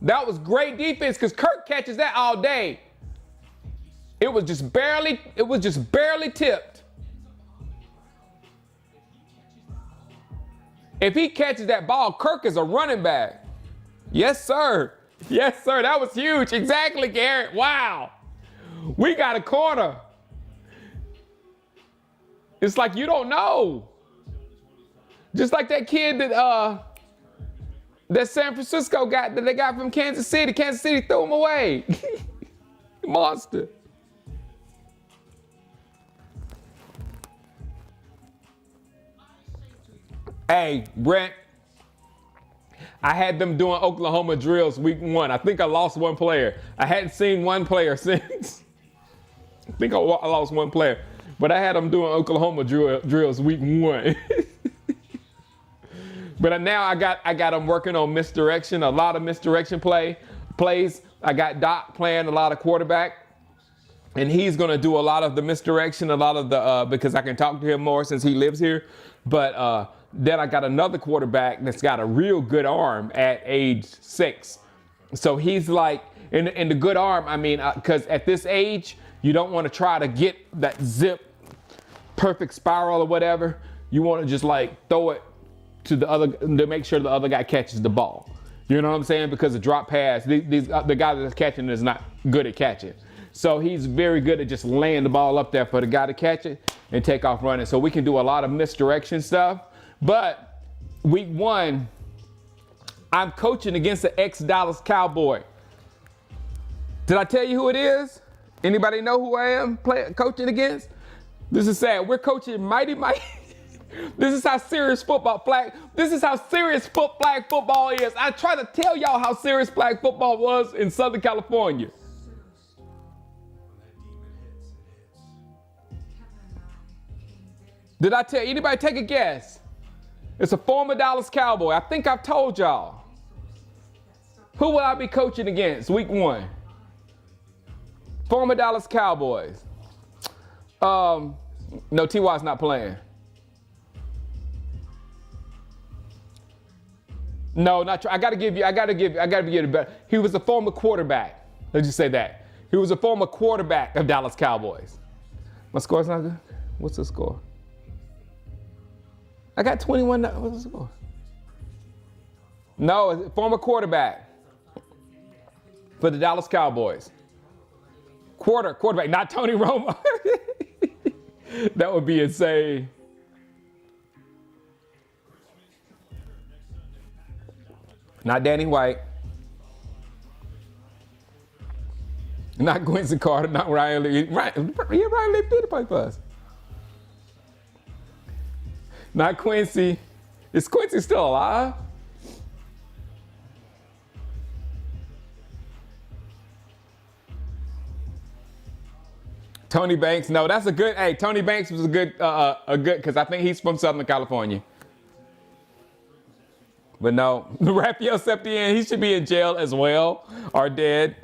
That was great defense because Kirk catches that all day. It was just barely tipped. If he catches that ball, Kirk is a running back. Yes, sir. Yes, sir. That was huge. Exactly, Garrett. Wow. We got a corner. It's like you don't know. Just like that kid that San Francisco got that they got from Kansas City. Kansas City threw him away. Monster. Hey, Brent, I had them doing Oklahoma drills week 1. I think I lost one player. I hadn't seen one player since. I think I lost one player. But I had them doing Oklahoma drills week 1. But now I got them working on misdirection, a lot of misdirection plays. I got Doc playing a lot of quarterback. And he's going to do a lot of the misdirection, a lot of the, because I can talk to him more since he lives here. But then I got another quarterback that's got a real good arm at age 6. So he's like, in the good arm, I mean, because at this age, you don't want to try to get that zip perfect spiral or whatever. You want to just like throw it to the other, to make sure the other guy catches the ball. You know what I'm saying? Because the drop pass, the guy that's catching is not good at catching. So he's very good at just laying the ball up there for the guy to catch it and take off running. So we can do a lot of misdirection stuff. But week 1, I'm coaching against the ex-Dallas Cowboy. Did I tell you who it is? Anybody know who I am coaching against? This is sad. We're coaching Mighty. This is how serious flag football is. I try to tell y'all how serious flag football was in Southern California. Did I tell anybody? Take a guess. It's a former Dallas Cowboy. I think I've told y'all. Who will I be coaching against week 1? Former Dallas Cowboys. No, T.Y.'s not playing. No, not true. I gotta give you it better. He was a former quarterback. Let's just say that. He was a former quarterback of Dallas Cowboys. My score's not good? What's the score? I got 21. What's the score? No, former quarterback for the Dallas Cowboys. Quarterback, not Tony Romo. That would be insane. Not Danny White. Not Quincy Carter. Not Ryan Lee. Ryan Lee did play for us. Not Quincy. Is Quincy still alive? Tony Banks. No, that's a good. Hey, Tony Banks was a good, because I think he's from Southern California. But no, Raphael Septien, he should be in jail as well, or dead.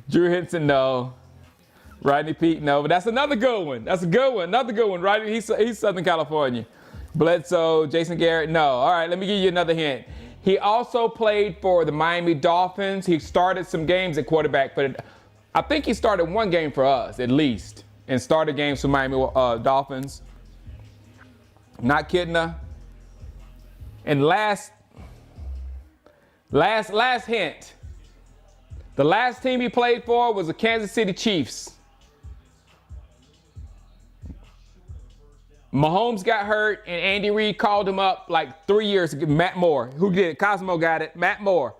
Drew Henson, no. Rodney Peete, no. But that's another good one. That's a good one. Another good one. Rodney, he's Southern California. Bledsoe, Jason Garrett, no. All right, let me give you another hint. He also played for the Miami Dolphins. He started some games at quarterback, but I think he started one game for us, at least, and started games for Miami Dolphins. Not Kidna. And last hint. The last team he played for was the Kansas City Chiefs. Mahomes got hurt, and Andy Reid called him up like 3 years ago. Matt Moore. Who did it? Cosmo got it. Matt Moore.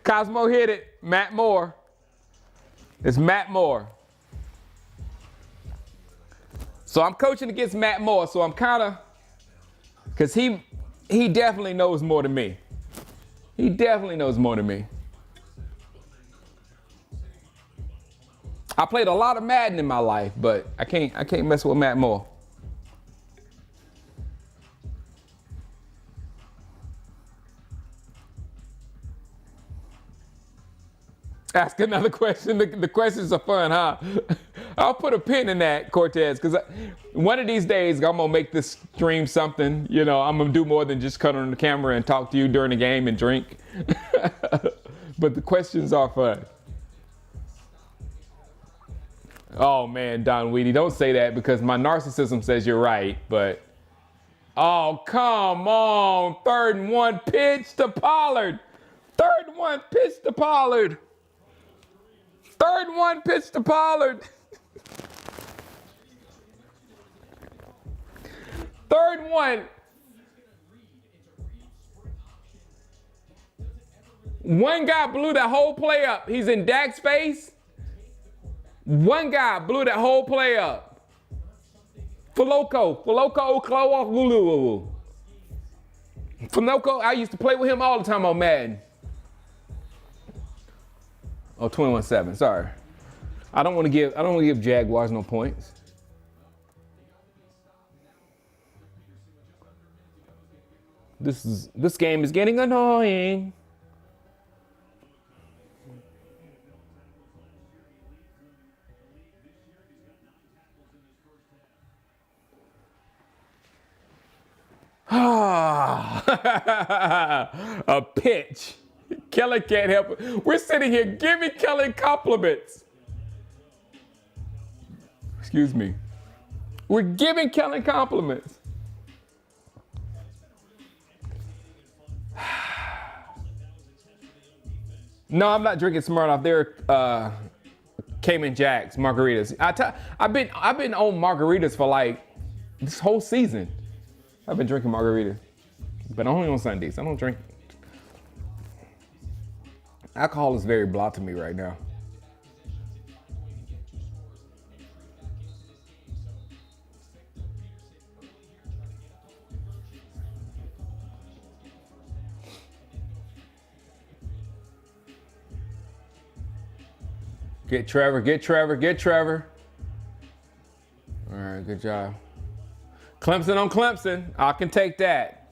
Cosmo hit it. Matt Moore. It's Matt Moore. So I'm coaching against Matt Moore, so I'm kind of, because he definitely knows more than me. He definitely knows more than me. I played a lot of Madden in my life, but I can't mess with Matt Moore. Ask another question. The questions are fun, huh? I'll put a pin in that, Cortez, because one of these days I'm gonna make this stream something. You know, I'm gonna do more than just cut on the camera and talk to you during the game and drink. But the questions are fun. Oh man, Don Weedy, don't say that because my narcissism says you're right, but Oh, come on. 3rd and 1, pitch to Pollard. 3rd and 1, pitch to Pollard. 3rd and 1, pitch to Pollard. 3rd and 1. One guy blew that whole play up. He's in Dak's face. One guy blew that whole play up. Faloko, I used to play with him all the time on Madden. Oh, 21-7, sorry. I don't want to give Jaguars no points. This game is getting annoying. A pitch. Kelly can't help it. We're sitting here giving Kelly compliments. Excuse me. We're giving Kelly compliments. No, I'm not drinking Smirnoff. They're Cayman Jacks margaritas. I've been on margaritas for like this whole season. I've been drinking margaritas, but only on Sundays. I don't drink. Alcohol is very blah to me right now. Get Trevor. All right, good job. Clemson on Clemson. I can take that.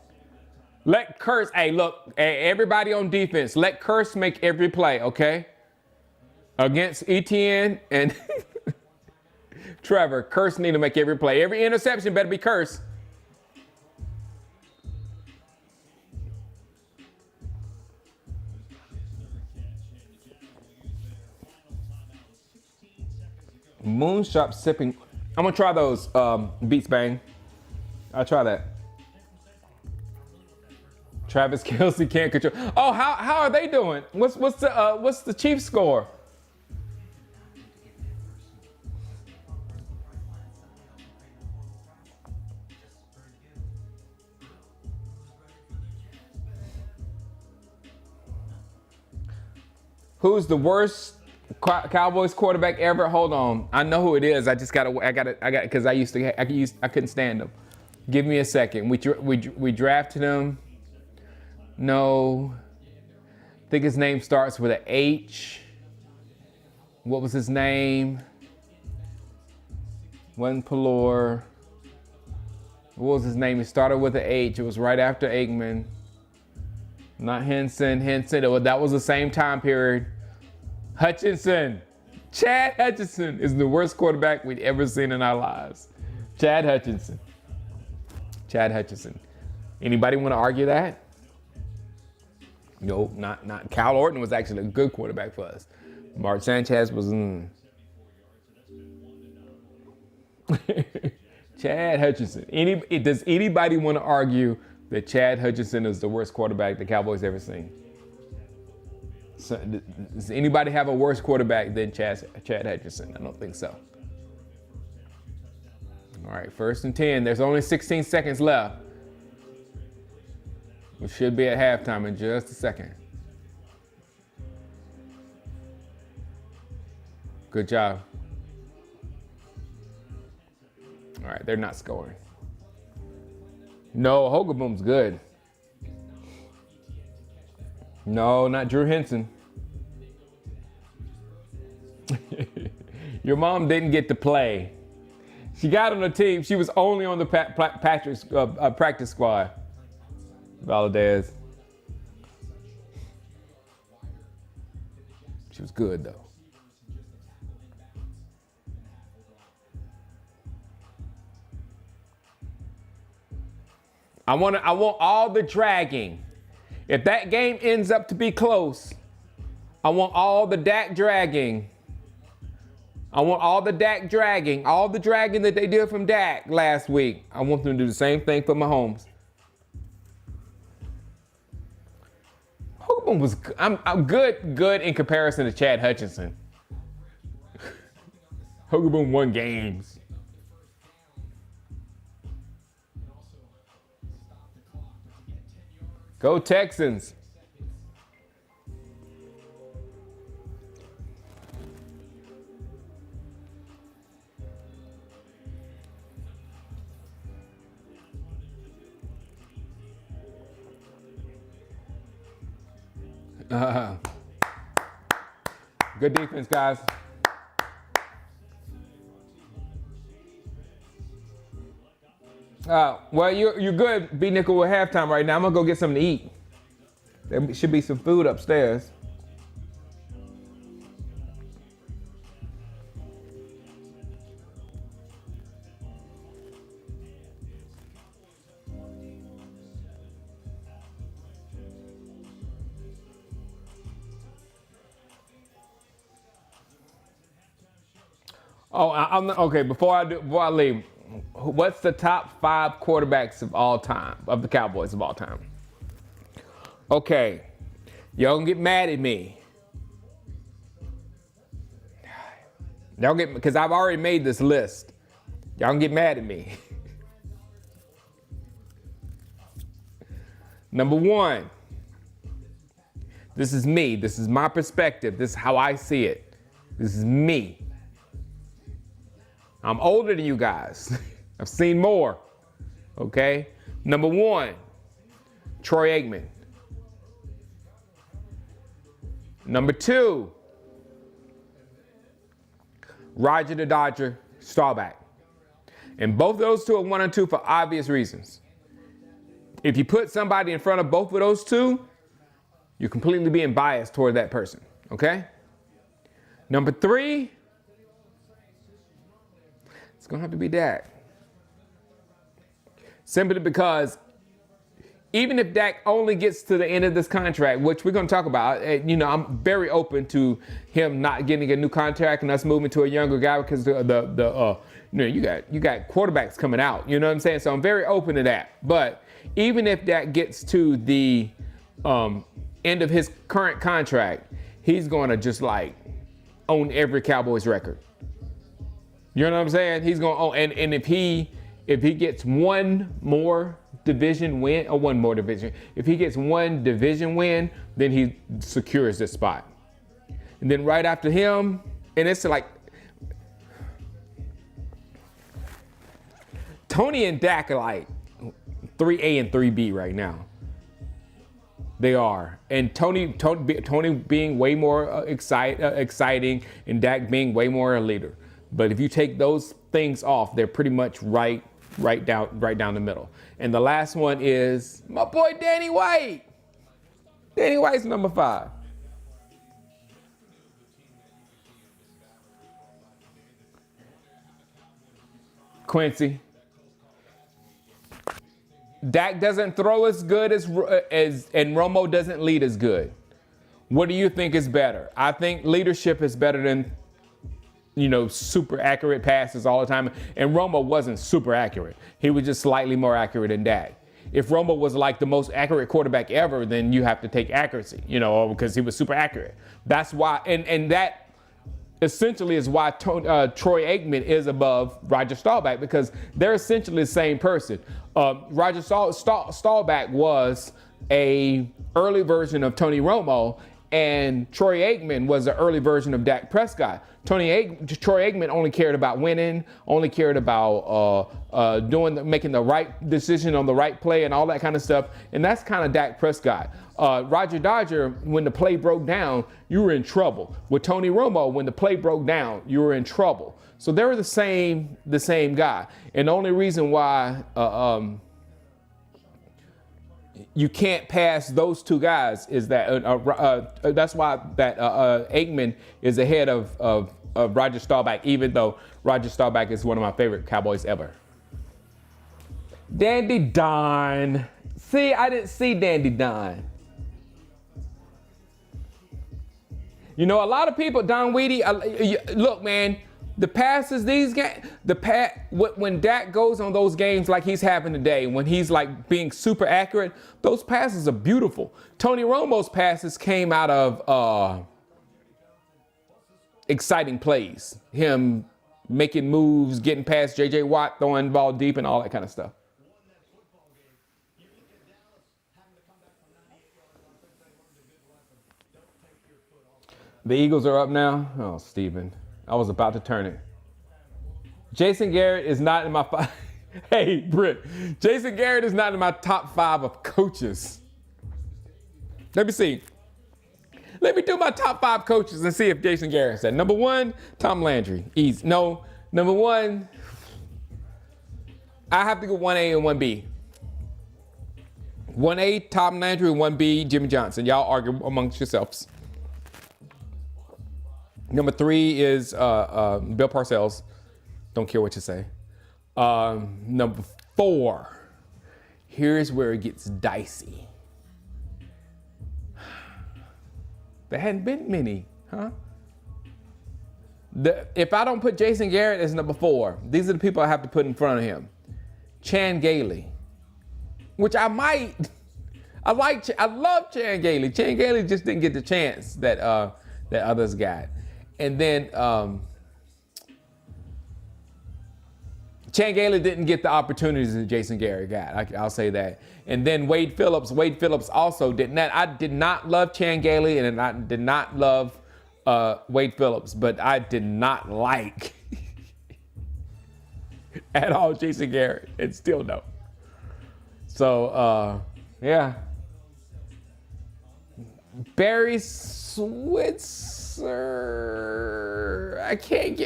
Let Curse, hey, look, everybody on defense, let Curse make every play, okay? Against ETN and Trevor, Curse need to make every play. Every interception better be Curse. Moonshot sipping. I'm gonna try those Beats Bang. I'll try that. Travis Kelce can't control. Oh, how are they doing? What's the Chiefs score? Who's the worst Cowboys quarterback ever? Hold on, I know who it is. I got because I couldn't stand him. Give me a second. We drafted him. No, I think his name starts with an H. What was his name? Wasn't Pelor. What was his name? It started with an H. It was right after Aikman. Not Henson. That was the same time period. Hutchinson. Chad Hutchinson is the worst quarterback we've ever seen in our lives. Chad Hutchinson. Anybody want to argue that? Nope, not. Kyle Orton was actually a good quarterback for us. Mark Sanchez was. Chad Hutchinson. Does anybody want to argue that Chad Hutchinson is the worst quarterback the Cowboys ever seen? So, does anybody have a worse quarterback than Chad Hutchinson? I don't think so. All right, 1st and 10. There's only 16 seconds left. We should be at halftime in just a second. Good job. All right, they're not scoring. No, Hogaboom's good. No, not Drew Henson. Your mom didn't get to play. She got on the team. She was only on the practice squad. Valadez. She was good though. I want all the dragging. If that game ends up to be close, I want all the Dak dragging. I want all the Dak dragging, all the dragging that they did from Dak last week. I want them to do the same thing for Mahomes. Hogan was, I'm good in comparison to Chad Hutchinson. Hogan won games. Go Texans. Good defense, guys. Well, you're good, B Nickel, with halftime right now. I'm gonna go get something to eat. There should be some food upstairs. Oh, I'm okay. Before I leave, what's the top 5 quarterbacks of all time, of the Cowboys of all time? Okay, y'all gonna get mad at me. Y'all get, because I've already made this list. Y'all gonna get mad at me. Number 1. This is me. This is my perspective. This is how I see it. This is me. I'm older than you guys. I've seen more. Okay? Number 1, Troy Aikman. Number 2, Roger the Dodger Staubach. And both of those two are 1 and 2 for obvious reasons. If you put somebody in front of both of those two, you're completely being biased toward that person. Okay? Number 3, it's going to have to be Dak. Simply because even if Dak only gets to the end of this contract, which we're going to talk about, I'm very open to him not getting a new contract and us moving to a younger guy because you got quarterbacks coming out. You know what I'm saying? So I'm very open to that. But even if Dak gets to the end of his current contract, he's going to just like own every Cowboys record. You know what I'm saying? He's going to own, and if he gets one more division win, if he gets one division win, then he secures this spot. And then right after him, and it's like Tony and Dak are like 3A and 3B right now. They are. And Tony being way more exciting and Dak being way more a leader. But if you take those things off, they're pretty much right down the middle. And the last one is my boy Danny White. Danny White's number 5. Quincy. Dak doesn't throw as good as and Romo doesn't lead as good. What do you think is better? I think leadership is better than super accurate passes all the time. And Romo wasn't super accurate. He was just slightly more accurate than Dak. If Romo was like the most accurate quarterback ever, then you have to take accuracy, because he was super accurate. That's why, and that essentially is why Troy Aikman is above Roger Staubach, because they're essentially the same person. Roger Staubach was a early version of Tony Romo, and Troy Aikman was an early version of Dak Prescott. Troy Aikman only cared about winning, only cared about making the right decision on the right play and all that kind of stuff. And that's kind of Dak Prescott. Roger Dodger, when the play broke down, you were in trouble. With Tony Romo, when the play broke down, you were in trouble. So they were the same guy. And the only reason why you can't pass those two guys is that that's why that Aikman is ahead of Roger Staubach, even though Roger Staubach is one of my favorite Cowboys ever. Dandy Don. See, I didn't see Dandy Don. A lot of people, Don Weedy, look, man, The passes, when Dak goes on those games like he's having today, when he's like being super accurate, those passes are beautiful. Tony Romo's passes came out of exciting plays. Him making moves, getting past J.J. Watt, throwing the ball deep and all that kind of stuff. The Eagles are up now. Oh, Steven. I was about to turn it. Jason Garrett is not in my five. Hey, Britt. Jason Garrett is not in my top 5 of coaches. Let me see. Let me do my top 5 coaches and see if Jason Garrett's that. Number 1, Tom Landry. Easy. No. Number 1, I have to go 1A and 1B. 1A, Tom Landry, and 1B, Jimmy Johnson. Y'all argue amongst yourselves. Number 3 is Bill Parcells. Don't care what you say. Number 4, here's where it gets dicey. There hadn't been many, huh? If I don't put Jason Garrett as number 4, these are the people I have to put in front of him. Chan Gailey, which I might. I love Chan Gailey. Chan Gailey just didn't get the chance that others got. And then Chan Gailey didn't get the opportunities that Jason Garrett got. I'll say that. And then Wade Phillips. Wade Phillips also did not. I did not love Chan Gailey, and I did not love Wade Phillips, but I did not like at all Jason Garrett, and still don't. So yeah. Barry Switzer. I can't.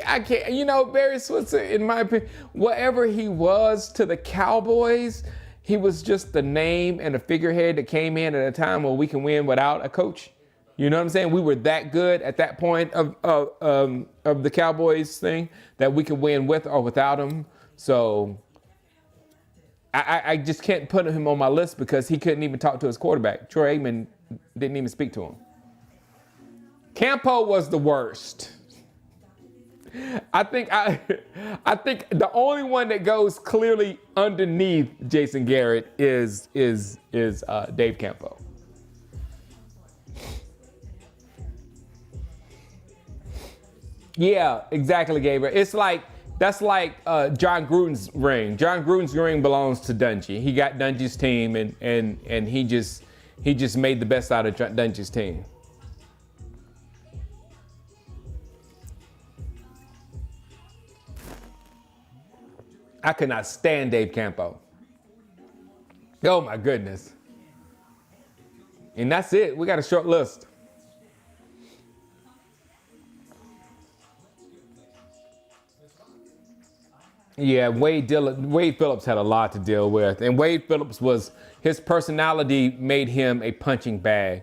You know, Barry Switzer, in my opinion, whatever he was to the Cowboys, he was just the name and a figurehead that came in at a time where we can win without a coach. You know what I'm saying? We were that good at that point of the Cowboys thing that we could win with or without him. So I just can't put him on my list because he couldn't even talk to his quarterback. Troy Aikman didn't even speak to him. Campo was the worst. I think the only one that goes clearly underneath Jason Garrett is Dave Campo. Yeah, exactly, Gabriel. That's like John Gruden's ring. John Gruden's ring belongs to Dungy. He got Dungy's team, and he just made the best out of Dungy's team. I could not stand Dave Campo. Oh my goodness. And that's it. We got a short list. Yeah, Wade Phillips had a lot to deal with. And Wade Phillips his personality made him a punching bag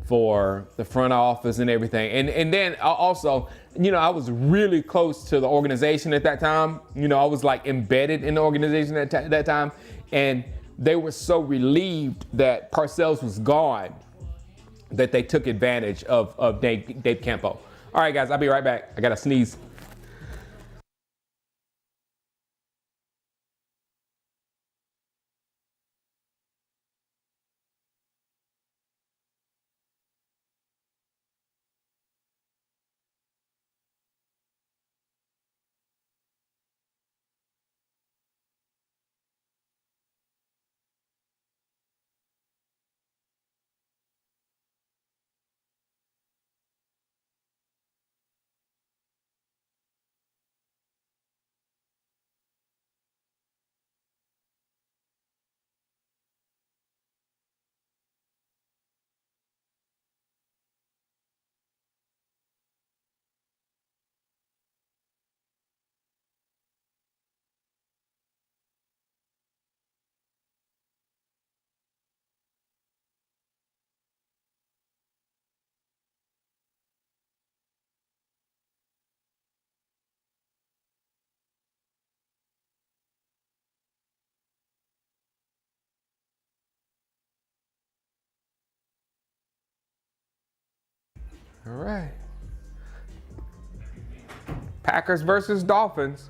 for the front office and everything. And then also, you know, I was really close to the organization at that time. You know, I was like embedded in the organization at that time. And they were so relieved that Parcells was gone that they took advantage of Dave Campo. All right, guys, I'll be right back. I got to sneeze. All right. Packers versus Dolphins.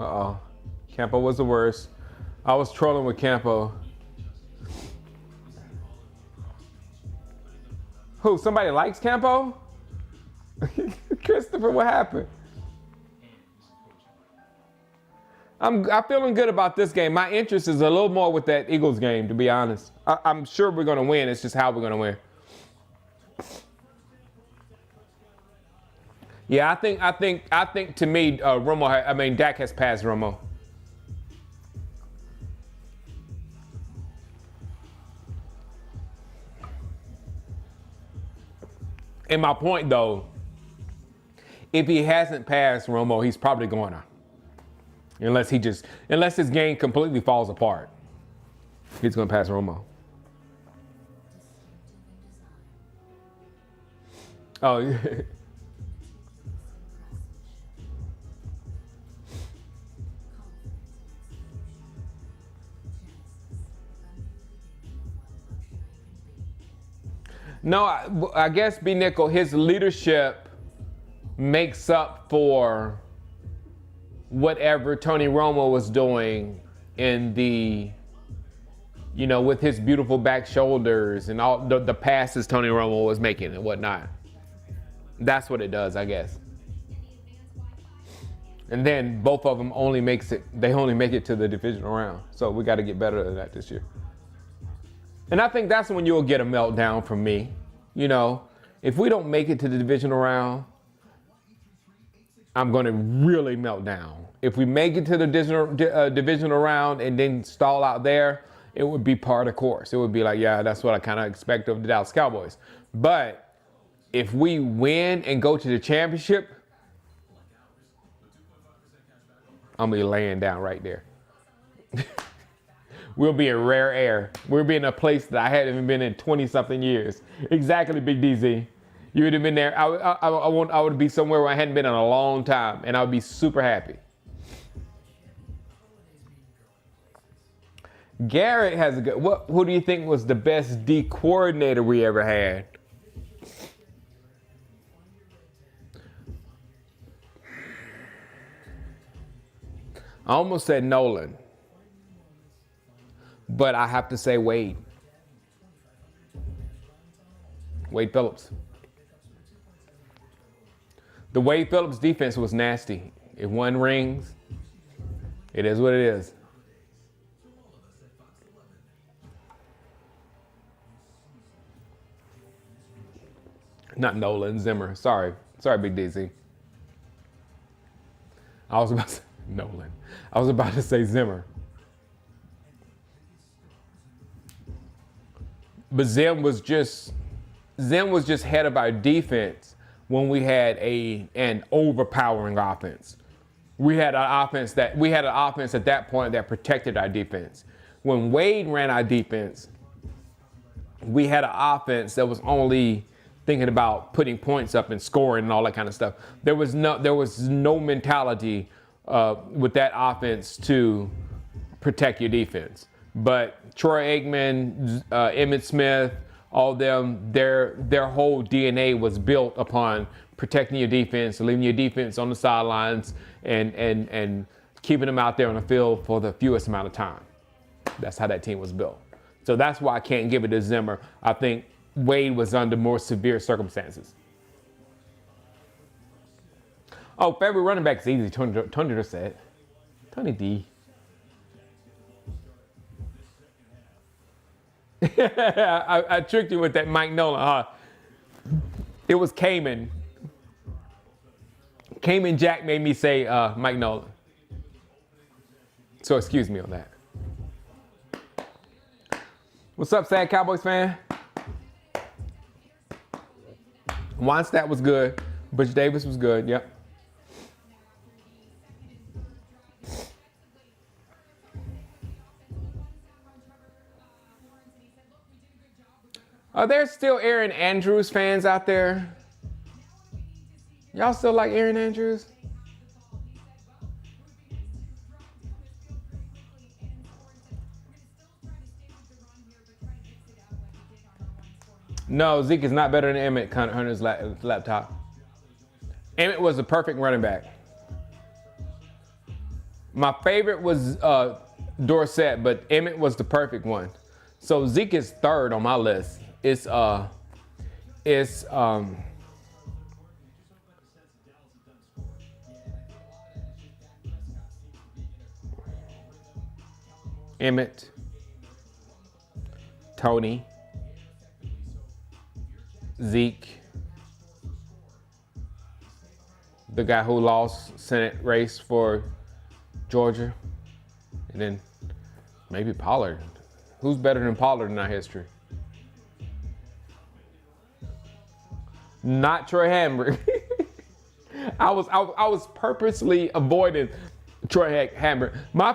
Uh-oh. Campo was the worst. I was trolling with Campo. Who? Somebody likes Campo? Christopher, what happened? I'm feeling good about this game. My interest is a little more with that Eagles game, to be honest. I'm sure we're going to win. It's just how we're going to win. Yeah, I think to me, Dak has passed Romo. And my point, though, if he hasn't passed Romo, he's probably going to. Unless his game completely falls apart. He's going to pass Romo. Oh, no, I guess B. Nickel, his leadership makes up for whatever Tony Romo was doing in the, with his beautiful back shoulders and all the passes Tony Romo was making and whatnot. That's what it does, I guess. And then both of them only make it to the divisional round. So we got to get better than that this year. And I think that's when you'll get a meltdown from me. If we don't make it to the divisional round, I'm going to really melt down. If we make it to the divisional round and then stall out there, it would be part of the course. It would be like, yeah, that's what I kind of expect of the Dallas Cowboys. But if we win and go to the championship, I'm going to be laying down right there. We'll be in rare air. We'll be in a place that I haven't been in 20-something years. Exactly, Big DZ. You would have been there. I would be somewhere where I hadn't been in a long time, and I would be super happy. Garrett has a good. Who do you think was the best D coordinator we ever had? I almost said Nolan, but I have to say Wade. Wade Phillips. The Wade Phillips defense was nasty. It won rings. It is what it is. Not Nolan, Zimmer. Sorry, Big DZ. I was about to say Nolan. I was about to say Zimmer. But Zim was just head of our defense when we had an overpowering offense. We had an offense at that point that protected our defense. When Wade ran our defense, we had an offense that was only thinking about putting points up and scoring and all that kind of stuff. There was no mentality with that offense to protect your defense. But Troy Aikman, Emmitt Smith, all of them, their whole DNA was built upon protecting your defense, leaving your defense on the sidelines, and keeping them out there on the field for the fewest amount of time. That's how that team was built. So that's why I can't give it to Zimmer. I think Wade was under more severe circumstances. Oh, favorite running back is easy. Tony just said. Tony D. I tricked you with that Mike Nolan, huh? It was Cayman. Cayman Jack made me say Mike Nolan. So excuse me on that. What's up, Sad Cowboys fan? Weinstein was good. Butch Davis was good, yep. Are there still Aaron Andrews fans out there? Y'all still like Aaron Andrews? No, Zeke is not better than Emmett Hunter's laptop. Emmett was the perfect running back. My favorite was Dorsett, but Emmett was the perfect one. So Zeke is third on my list. It's Emmett, Tony, Zeke, the guy who lost Senate race for Georgia, and then maybe Pollard. Who's better than Pollard in our history? Not Troy Hambrick. I was purposely avoiding Troy Hambrick. My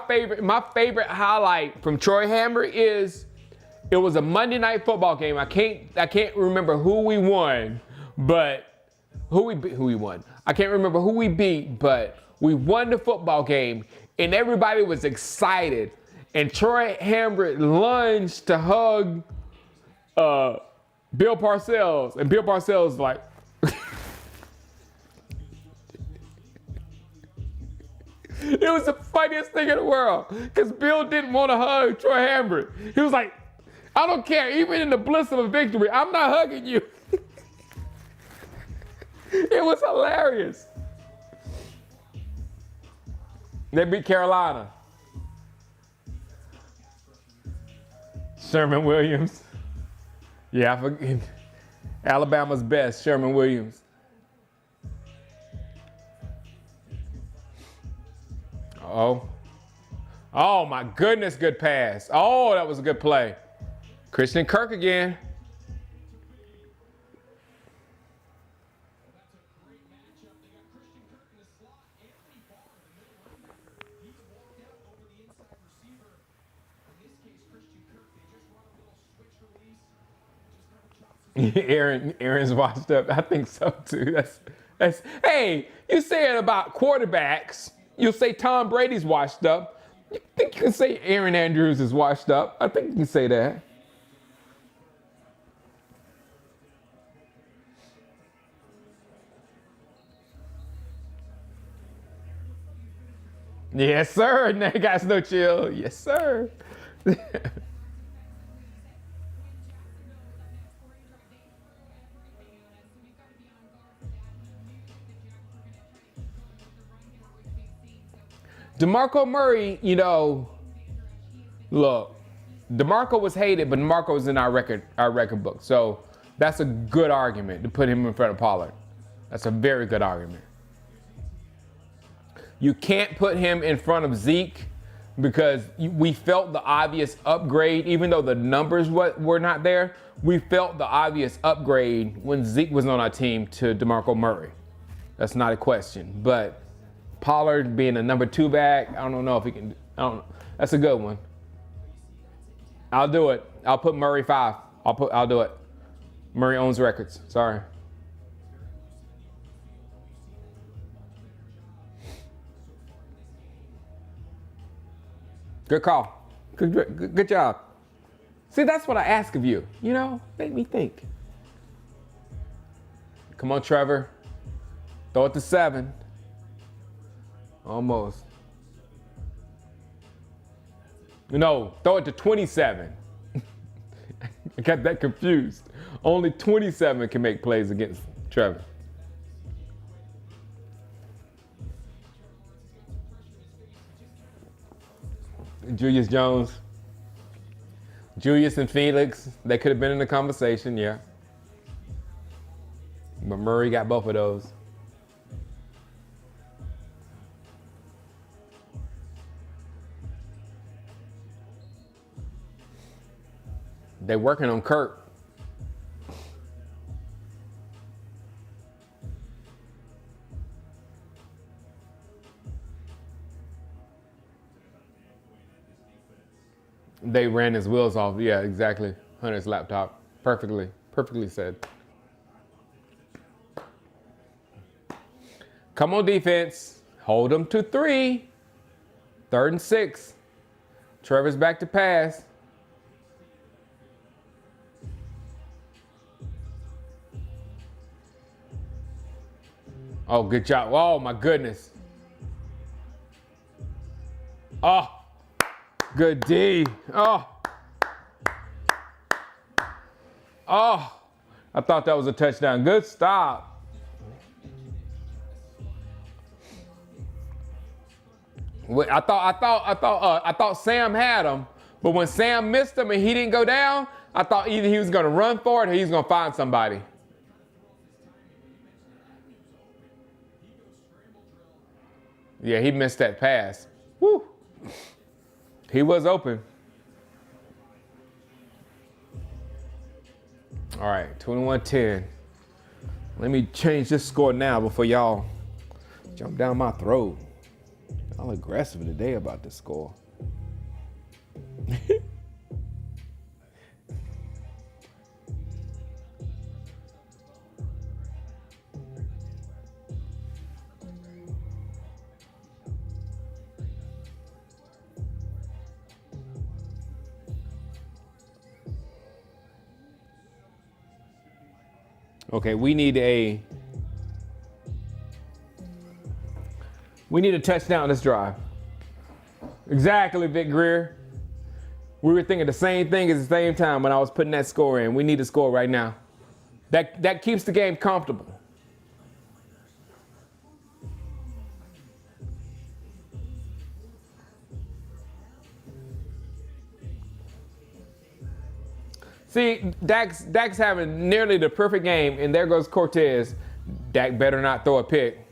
favorite highlight from Troy Hambrick is it was a Monday Night Football game. I can't remember who we won, but who we won. I can't remember who we beat, but we won the football game, and everybody was excited. And Troy Hambrick lunged to hug Bill Parcells, and Bill Parcells like. It was the funniest thing in the world because Bill didn't want to hug Troy Hambrick. He was like, I don't care, even in the bliss of a victory, I'm not hugging you. It was hilarious. They beat Carolina. Sherman Williams. Yeah, I forget. Alabama's best, Sherman Williams. Oh my goodness, good pass. Oh, that was a good play. Christian Kirk again. Aaron's washed up. I think so too. That's hey, you say it about quarterbacks. You'll say Tom Brady's washed up. You think you can say Aaron Andrews is washed up? I think you can say that. Yes, sir. Now you guys no chill. Yes, sir. DeMarco Murray, look, DeMarco was hated, but DeMarco was in our record book. So that's a good argument to put him in front of Pollard. That's a very good argument. You can't put him in front of Zeke because we felt the obvious upgrade, even though the numbers were not there. We felt the obvious upgrade when Zeke was on our team to DeMarco Murray. That's not a question, but Pollard being a number 2 back, I don't know if he can. I don't know. That's a good one. I'll do it. I'll put Murray 5. I'll do it. Murray owns records. Sorry. Good call. Good job. See, that's what I ask of you. Make me think. Come on, Trevor. Throw it to 7. Almost. No, throw it to 27. I got that confused. Only 27 can make plays against Trevor. Julius Jones. Julius and Felix, they could have been in the conversation, yeah. But Murray got both of those. They're working on Kirk. They ran his wheels off. Yeah, exactly. Hunter's laptop. Perfectly said. Come on, defense. Hold them to 3. 3rd and 6. Trevor's back to pass. Oh, good job. Oh, my goodness. Oh, good D. Oh. Oh, I thought that was a touchdown. Good stop. I thought Sam had him, but when Sam missed him and he didn't go down, I thought either he was going to run for it or he was going to find somebody. Yeah, he missed that pass. Woo. He was open. All right, 21-10. Let me change this score now before y'all jump down my throat. Y'all aggressive today about this score. Okay, we need a touchdown this drive. Exactly, Vic Greer. We were thinking the same thing at the same time when I was putting that score in. We need a score right now. That keeps the game comfortable. See, Dak's having nearly the perfect game, and there goes Cortez. Dak better not throw a pick.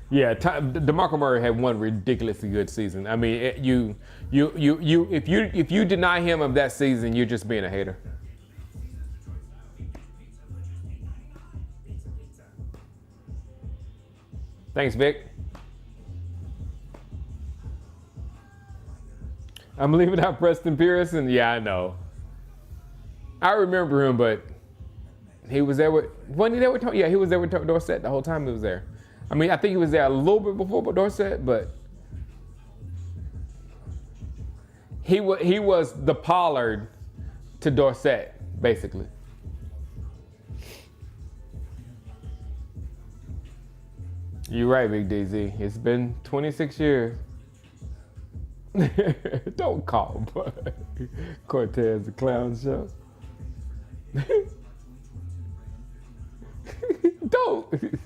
Yeah, DeMarco Murray had one ridiculously good season. I mean, if you deny him of that season, you're just being a hater. Thanks, Vic. I'm leaving out Preston Pearson. Yeah, I know. I remember him, but he was there with. Wasn't he there with? Yeah, he was there with Dorsett the whole time he was there. I mean, I think he was there a little bit before Dorsett, but he was the Pollard to Dorsett, basically. You're right, Big DZ. It's been 26 years. Don't call Cortez the clown show. Don't.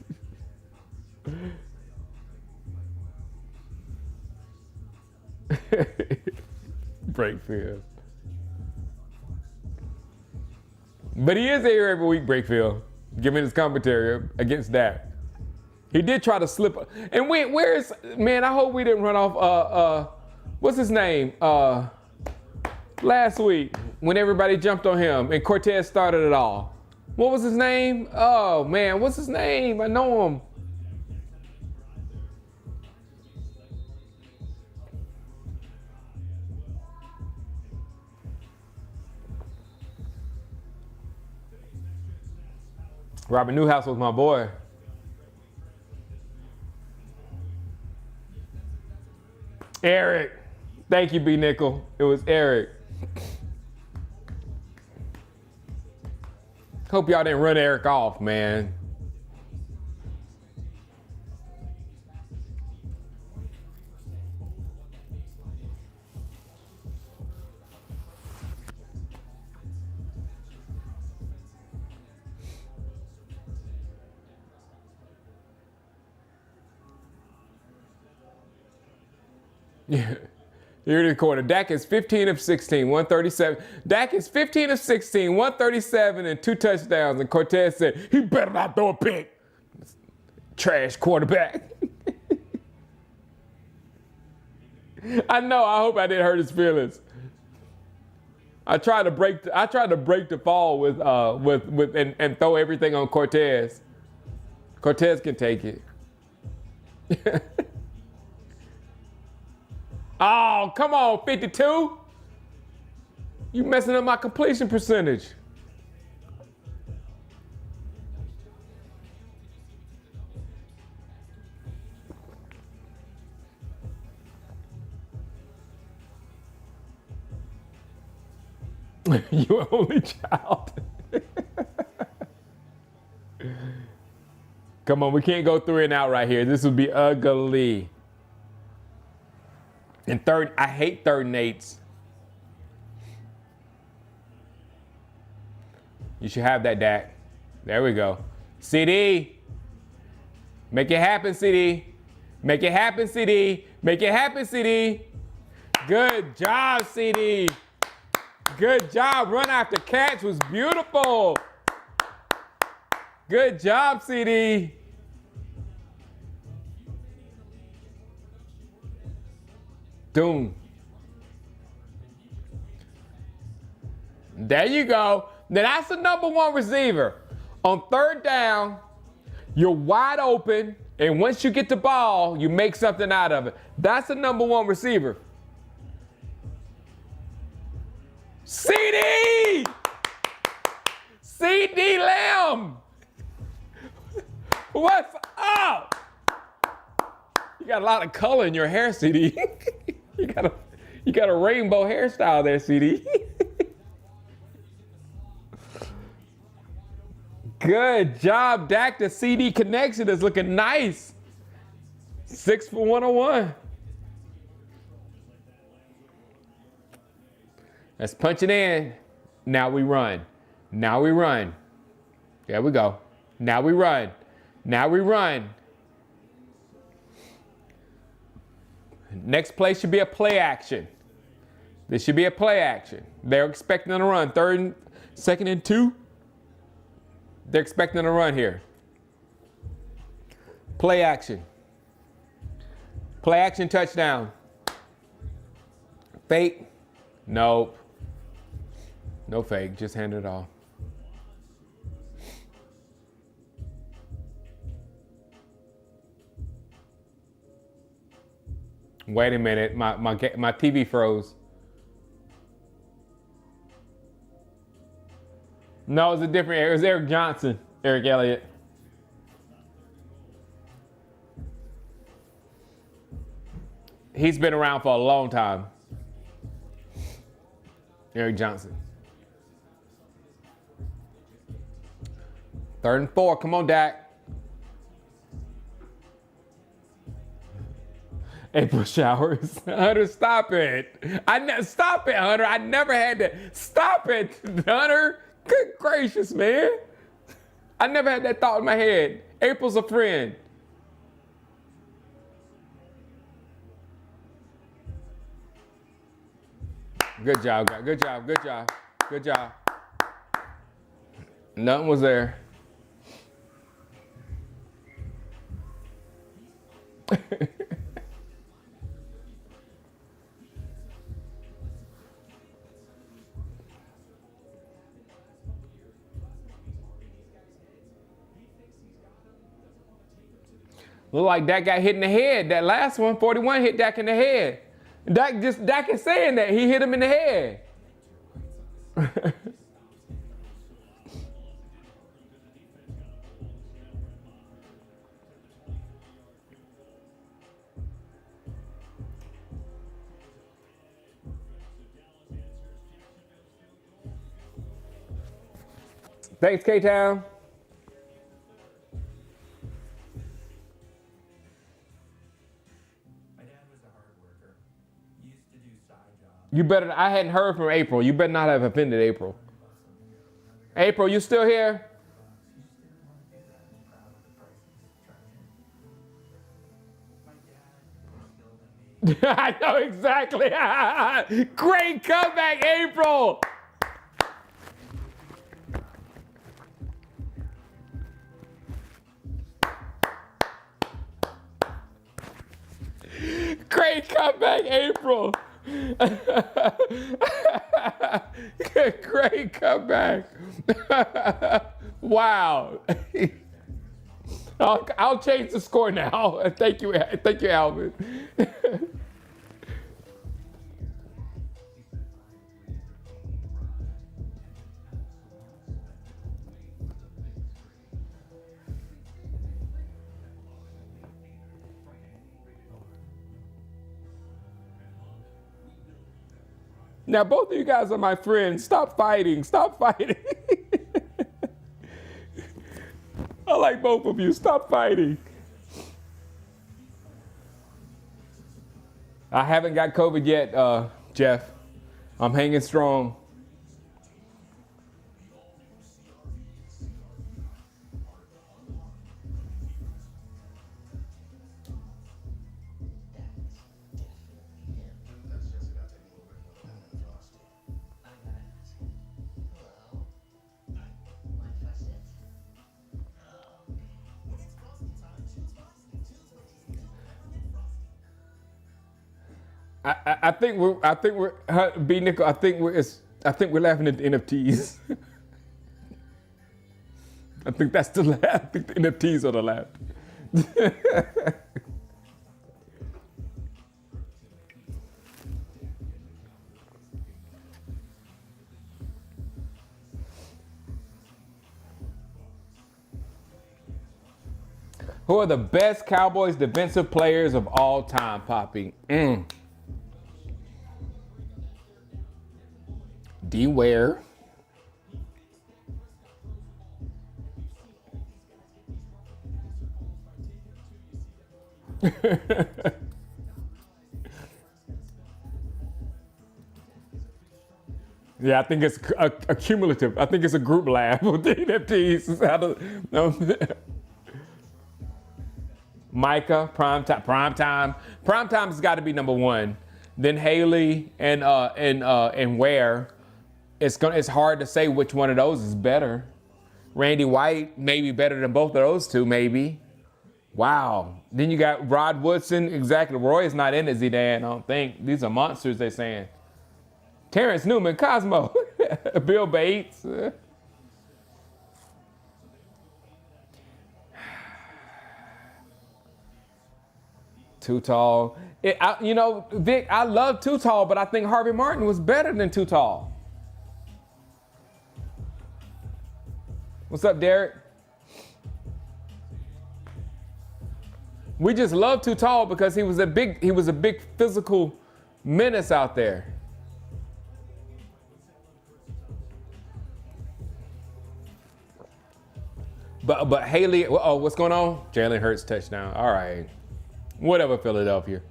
Breakfield. But he is here every week, Breakfield, giving his commentary against that. He did try to slip. And where's, man, I hope we didn't run off, what's his name? Last week when everybody jumped on him and Cortez started it all. What was his name? Oh, man, what's his name? I know him. Robert Newhouse was my boy. Eric. Thank you, B. Nickel. It was Eric. Hope y'all didn't run Eric off, man. Yeah. Here in the corner. Dak is 15 of 16, 137. Dak is 15 of 16, 137, and 2 touchdowns. And Cortez said, he better not throw a pick. Trash quarterback. I know. I hope I didn't hurt his feelings. I tried to break the fall with and throw everything on Cortez. Cortez can take it. Oh, come on, 52. You messing up my completion percentage. You're only child. Come on, we can't go 3 and out right here. This would be ugly. And third, I hate 3rd and 8s. You should have that, Dak. There we go. CD. Make it happen, CD. Make it happen, CD. Make it happen, CD. Good job, CD. Good job. Run after catch was beautiful. Good job, CD. Doom. There you go. Now that's the number 1 receiver. On 3rd down, you're wide open, and once you get the ball, you make something out of it. That's the number 1 receiver. CD! CD Lamb! What's up? You got a lot of color in your hair, CD. you got a rainbow hairstyle there, CD. Good job, Dak. The CD connection is looking nice. 6 for 101. Let's punch it in. Now we run. Now we run. There we go. Now we run. Now we run. Next play should be a play action. This should be a play action. They're expecting to run. 2nd and 2. They're expecting a run here. Play action. Play action touchdown. Fake. Nope. No fake. Just hand it off. Wait a minute. My TV froze. No, it was a different. It was Eric Johnson. Eric Elliott. He's been around for a long time. Eric Johnson. 3rd and 4. Come on, Dak. April showers. Hunter, stop it. Stop it, Hunter. I never had to. Stop it, Hunter. Good gracious, man. I never had that thought in my head. April's a friend. Good job, guys. Good job. Good job. Good job. Nothing was there. Look like Dak got hit in the head. That last one, 41, hit Dak in the head. Dak is saying that. He hit him in the head. Thanks, K-Town. You better, I hadn't heard from April. You better not have offended April. April, you still here? I know exactly. Great comeback, April. Great comeback, April. Great comeback. Wow. I'll change the score now. Thank you, Alvin. Now, both of you guys are my friends. Stop fighting. Stop fighting. I like both of you. Stop fighting. I haven't got COVID yet, Jeff. I'm hanging strong. I think we're B Nickel. I think we're laughing at the NFTs. I think that's the laugh. I think the NFTs are the laugh. Who are the best Cowboys defensive players of all time, Poppy? D. Ware. Yeah, I think it's a cumulative. I think it's a group laugh with the NFTs. Micah, prime time has got to be number one. Then Haley and Ware. It's hard to say which one of those is better. Randy White maybe better than both of those two, maybe. Wow. Then you got Rod Woodson. Exactly. Roy is not in it, Zidane. I don't think. These are monsters, they're saying. Terrence Newman, Cosmo, Bill Bates. Too Tall. Vic, I love Too Tall, but I think Harvey Martin was better than Too Tall. What's up, Derek? We just love Too Tall because he was a big physical menace out there. But Haley, what's going on? Jalen Hurts touchdown. All right. Whatever, Philadelphia.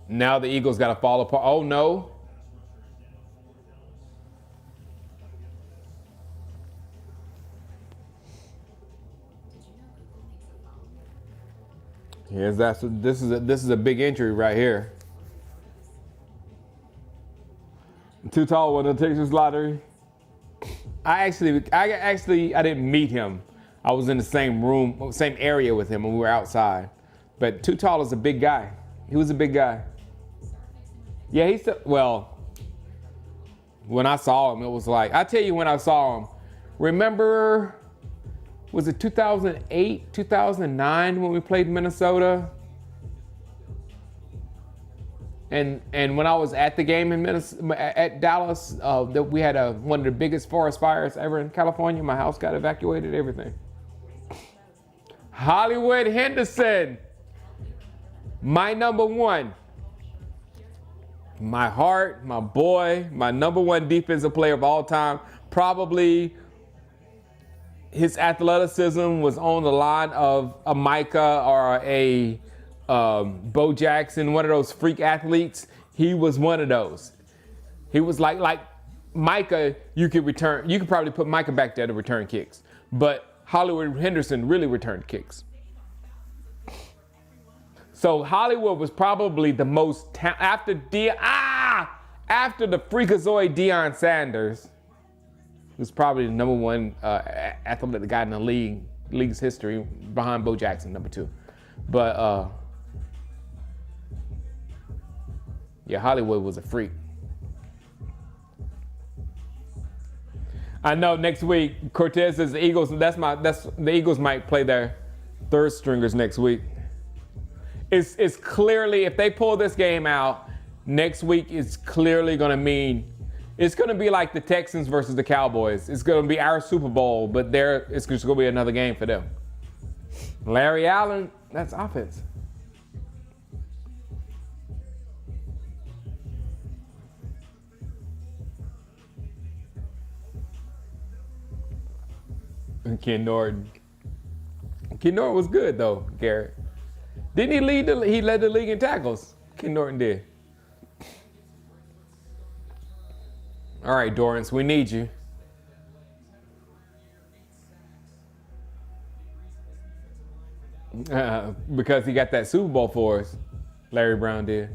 Now the Eagles got to fall apart. Oh, no. Yes, this is a big injury right here. Too Tall won the Texas lottery. I didn't meet him. I was in the same room, same area with him when we were outside. But Too Tall is a big guy. He was a big guy. Yeah, when I saw him, it was like, I tell you when I saw him, remember, was it 2008, 2009 when we played Minnesota? And when I was at the game in at Dallas, we had one of the biggest forest fires ever in California. My house got evacuated, everything. Hollywood Henderson, my number one. My heart, my boy, my number one defensive player of all time. Probably his athleticism was on the line of a Micah or a Bo Jackson, one of those freak athletes. He was one of those. He was like Micah. You could probably put Micah back there to return kicks, but Hollywood Henderson really returned kicks. So Hollywood was probably the most after the freakazoid Deion Sanders, who's probably the number one athletic guy in the league's history, behind Bo Jackson, number two. But yeah, Hollywood was a freak. I know next week Cortez says the Eagles. The Eagles might play their third stringers next week. It's clearly, if they pull this game out next week, it's clearly going to mean it's going to be like the Texans versus the Cowboys. It's going to be our Super Bowl, but it's just going to be another game for them. Larry Allen, that's offense. And Ken Norton. Ken Norton was good though, Garrett. Didn't he lead he led the league in tackles? Ken Norton did. All right, Dorrance, we need you. Because he got that Super Bowl for us. Larry Brown did.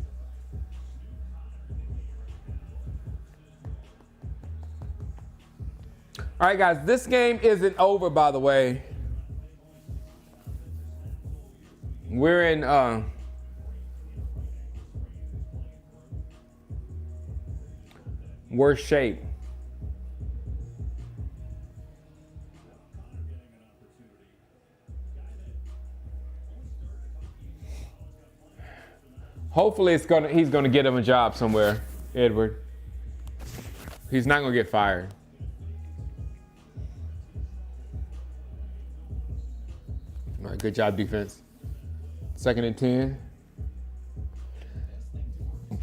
All right, guys, this game isn't over, by the way. We're in worse shape. Hopefully he's gonna get him a job somewhere, Edward. He's not gonna get fired. All right, good job, defense. 2nd and 10.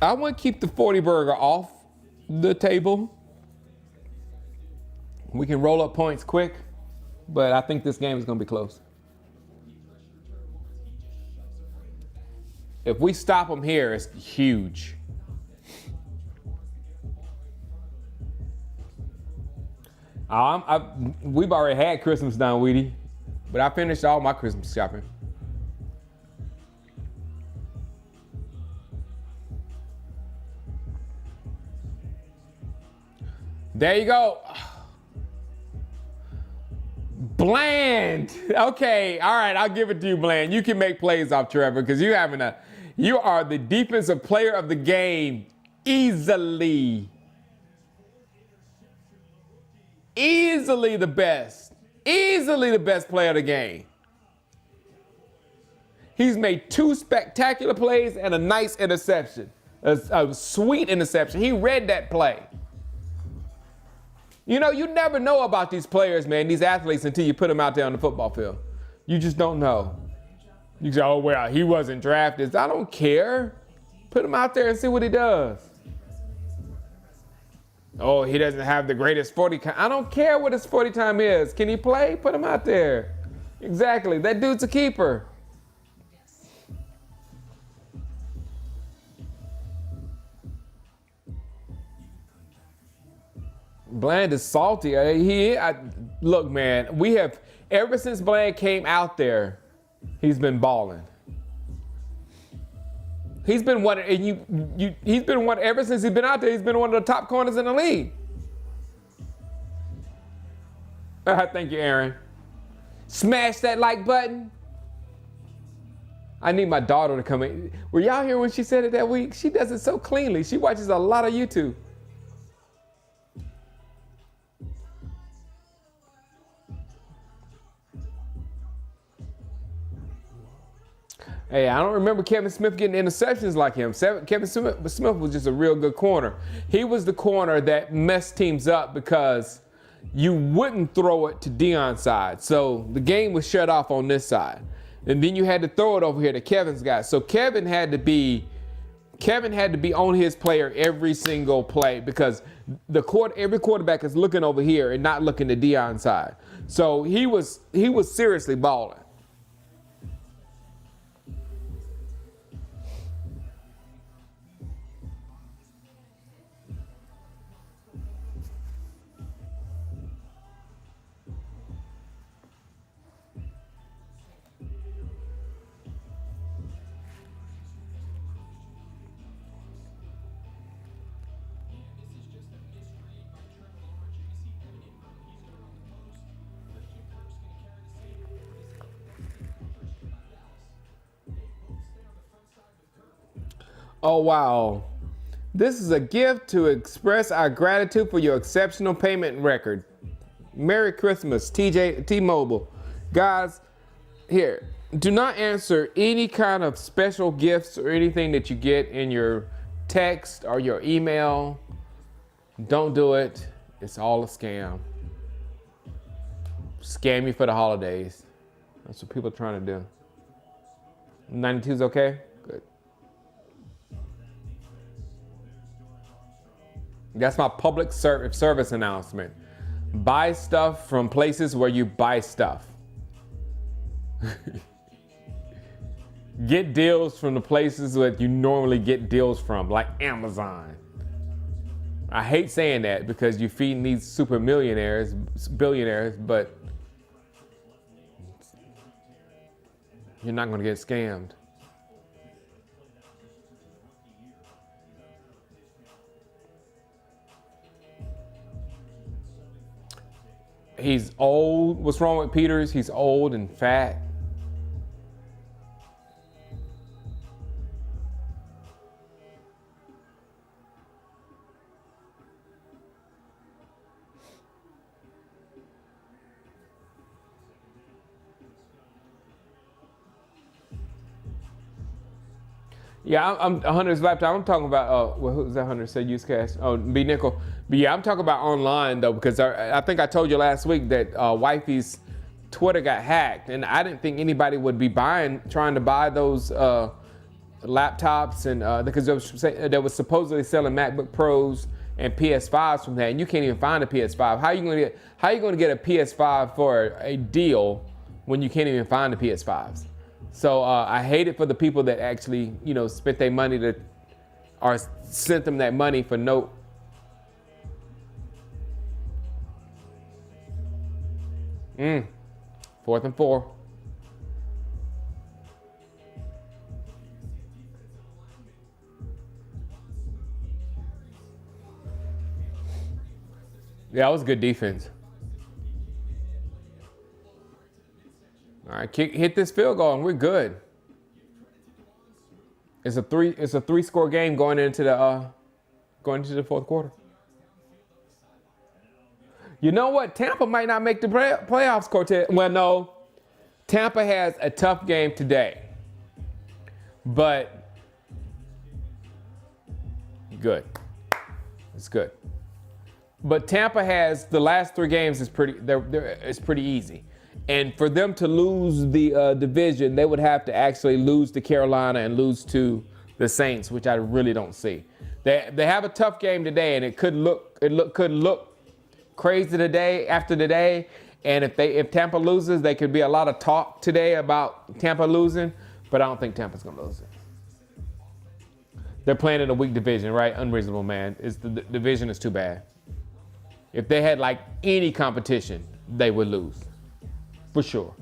I want to keep the 40 burger off the table. We can roll up points quick, but I think this game is going to be close. If we stop them here, it's huge. We've already had Christmas done, Weedy, but I finished all my Christmas shopping. There you go. Bland. Okay, all right, I'll give it to you, Bland. You can make plays off Trevor because you are the defensive player of the game easily. Easily the best. Easily the best player of the game. He's made 2 spectacular plays and a nice interception. A sweet interception. He read that play. You know, you never know about these players, man, these athletes, until you put them out there on the football field. You just don't know. You say, oh, well, he wasn't drafted. I don't care. Put him out there and see what he does. Oh, he doesn't have the greatest 40 time. I don't care what his 40 time is. Can he play? Put him out there. Exactly. That dude's a keeper. Bland is salty. Look, man, we have, ever since Bland came out there, he's been balling. He's been one, and he's been one, ever since he's been out there, he's been one of the top corners in the league. Thank you, Aaron. Smash that like button. I need my daughter to come in. Were y'all here when she said it that week? She does it so cleanly. She watches a lot of YouTube. Hey, I don't remember Kevin Smith getting interceptions like him. Kevin Smith was just a real good corner. He was the corner that messed teams up because you wouldn't throw it to Deion's side. So the game was shut off on this side. And then you had to throw it over here to Kevin's guy. So Kevin had to be on his player every single play because every quarterback is looking over here and not looking to Deion's side. So he was seriously balling. Oh, wow. This is a gift to express our gratitude for your exceptional payment record. Merry Christmas, T-Mobile. Guys, here, do not answer any kind of special gifts or anything that you get in your text or your email. Don't do it. It's all a scam. Scam you for the holidays. That's what people are trying to do. 92's okay? Good. That's my public service announcement. Buy stuff from places where you buy stuff. Get deals from the places that you normally get deals from, like Amazon. I hate saying that because you're feeding these super millionaires, billionaires, but you're not going to get scammed. He's old. What's wrong with Peters? He's old and fat. Yeah, I'm Hunter's laptop. I'm talking about, who's that Hunter said use cash? Oh, B Nickel. But yeah, I'm talking about online though, because I think I told you last week that wifey's Twitter got hacked, and I didn't think anybody would be trying to buy those laptops, and because they was supposedly selling MacBook Pros and PS5s from that, and you can't even find a PS5. How are you going to get a PS5 for a deal when you can't even find the PS5s? So I hate it for the people that actually, spent their money or sent them that money for no. Fourth and 4. Yeah, that was good defense. All right, hit this field goal and we're good. It's a 3-score game going into the fourth quarter. You know what? Tampa might not make the playoffs, Cortez. Well, no. Tampa has a tough game today. But good. It's good. But Tampa has the last 3 games is pretty easy. And for them to lose the division, they would have to actually lose to Carolina and lose to the Saints, which I really don't see. They have a tough game today, and it could look crazy after today. And if Tampa loses, there could be a lot of talk today about Tampa losing, but I don't think Tampa's gonna lose it. They're playing in a weak division, right? Unreasonable, man. The division is too bad. If they had like any competition, they would lose. For sure.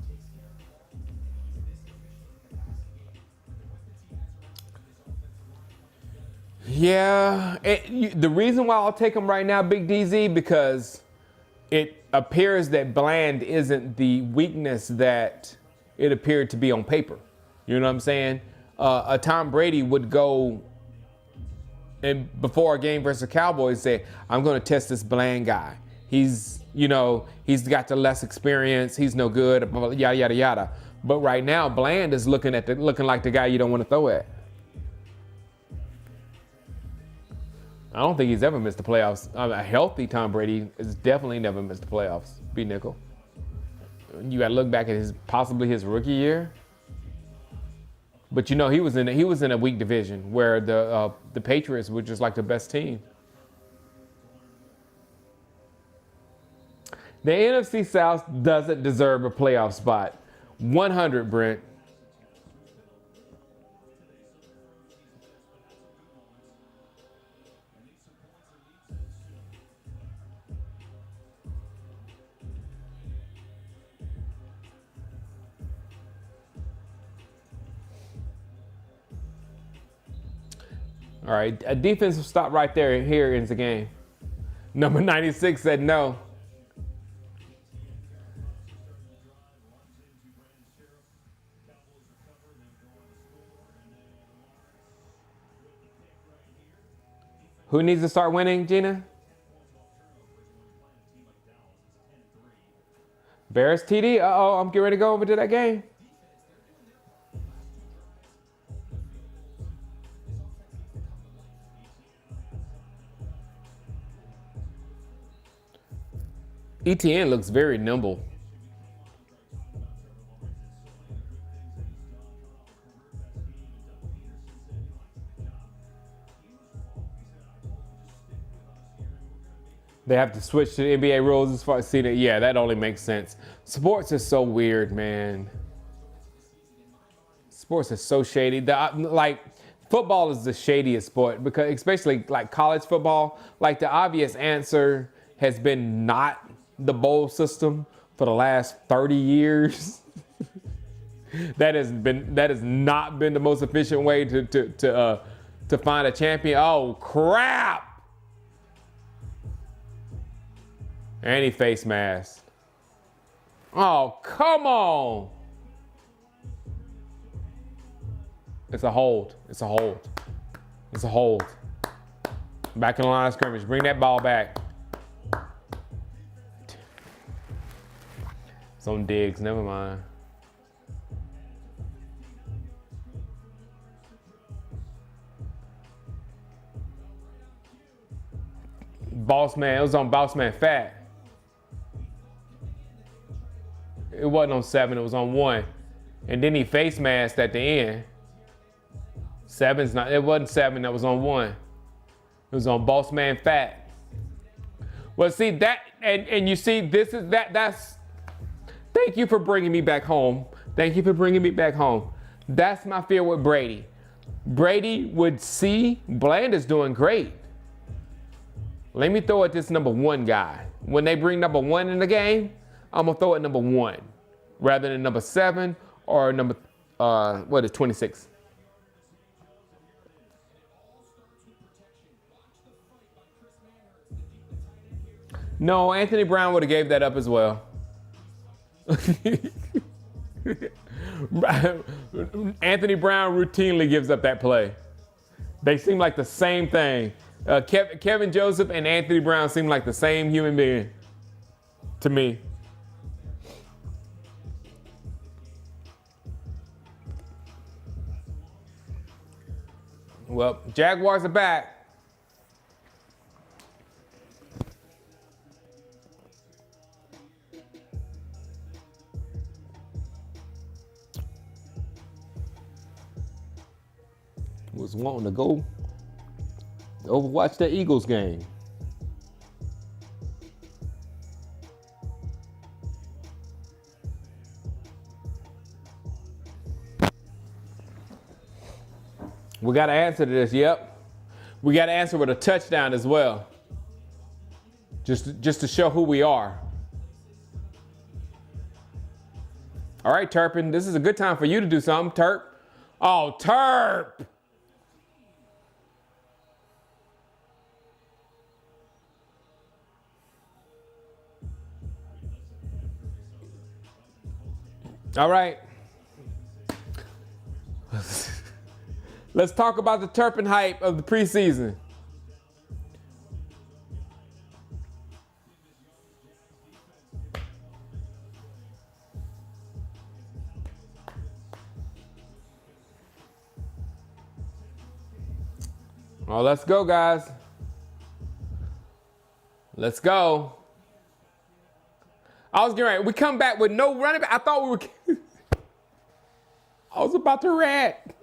Yeah, the reason why I'll take them right now, Big DZ, because it appears that Bland isn't the weakness that it appeared to be on paper. You know what I'm saying? A Tom Brady would go and before a game versus the Cowboys say, I'm going to test this Bland guy. He's got the less experience. He's no good, yada, yada, yada. But right now, Bland is looking like the guy you don't want to throw at. I don't think he's ever missed the playoffs. A healthy Tom Brady has definitely never missed the playoffs. B Nickel. You got to look back at possibly his rookie year. But he was in a weak division where the Patriots were just like the best team. The NFC South doesn't deserve a playoff spot. 100, Brent. All right, a defensive stop right there. Here ends the game. Number 96 said no. Who needs to start winning, Gina? Bears TD? Uh-oh, I'm getting ready to go over to that game. ETN looks very nimble. They have to switch to the NBA rules as far as see that. Yeah, that only makes sense. Sports is so weird, man. Sports is so shady. Like football is the shadiest sport because especially like college football, like the obvious answer has been not the bowl system for the last 30 years. That has not been the most efficient way to find a champion. Oh crap! And he face mask. Oh, come on. It's a hold. It's a hold. It's a hold. Back in the line of scrimmage. Bring that ball back. It's on Diggs. Never mind. Boss man. It was on Boss Man Fat. It wasn't on 7, it was on 1. And then he face masked at the end. 7's not, it wasn't 7, that was on 1. It was on Boss Man Fat. Well, see that, and you see, that's, thank you for bringing me back home. Thank you for bringing me back home. That's my fear with Brady. Brady would see Bland is doing great. Let me throw at this number 1 guy. When they bring number 1 in the game, I'm gonna throw it number 1 rather than number 7 or number 26. No, Anthony Brown would have gave that up as well. Anthony Brown routinely gives up that play. They seem like the same thing. Kevin Joseph and Anthony Brown seem like the same human being to me. Well, Jaguars are back. Was wanting to go overwatch the Eagles game. We got to answer to this. Yep. We got to answer with a touchdown as well. Just to show who we are. All right, Turpin, this is a good time for you to do something, Terp. Oh, Terp! All right. Let's talk about the Turpin hype of the preseason. Well, let's go, guys. Let's go. I was getting ready. We come back with no running back. I thought we were. I was about to rat.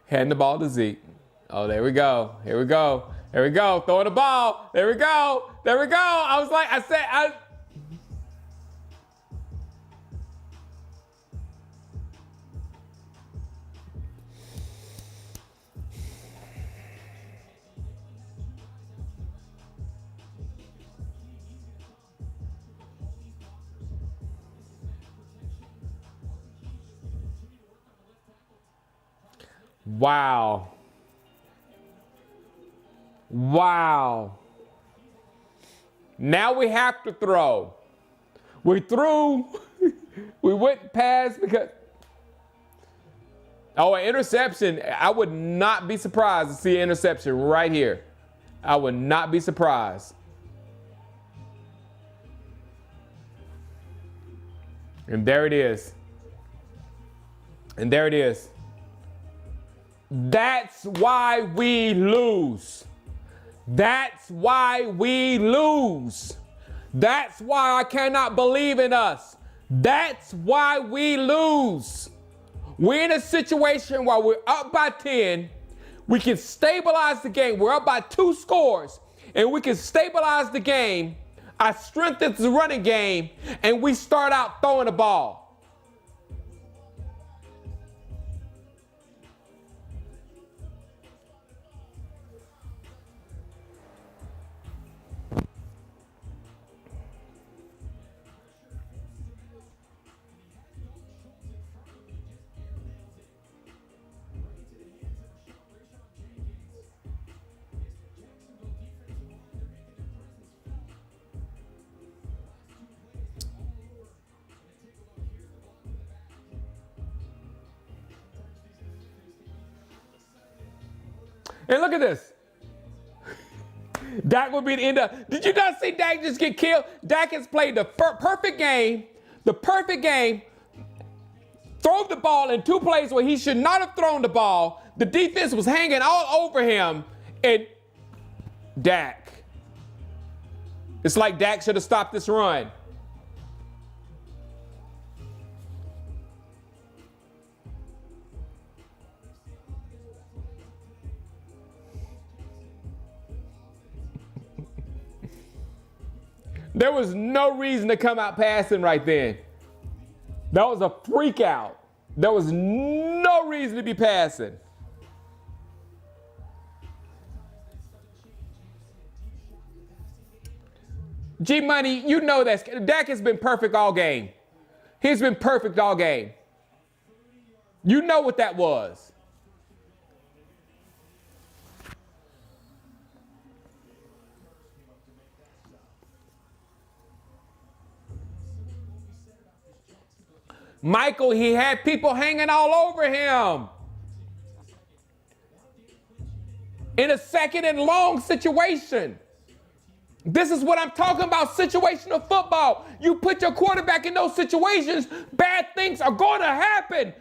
Hand the ball to Zeke. Oh, there we go. Here we go. There we go. Throwing the ball. There we go. There we go. I was like, wow. Wow. Now we have to throw. We threw. We went past because. Oh, an interception. I would not be surprised to see an interception right here. I would not be surprised. And there it is. And there it is. That's why we lose. That's why we lose. That's why I cannot believe in us. That's why we lose. We're in a situation where we're up by 10. We can stabilize the game. We're up by 2 scores. and we can stabilize the game, our strength is the running game, and we start out throwing the ball. And look at this. Dak will be the end of. Did you not see Dak just get killed? Dak has played the perfect game, throw the ball in 2 plays where he should not have thrown the ball. The defense was hanging all over him, and Dak. It's like Dak should have stopped this run. There was no reason to come out passing right then. That was a freak out. There was no reason to be passing. G Money, you know that Dak has been perfect all game. He's been perfect all game. You know what that was. Michael, he had people hanging all over him. In a second and long situation. This is what I'm talking about, situational football. You put your quarterback in those situations, bad things are going to happen.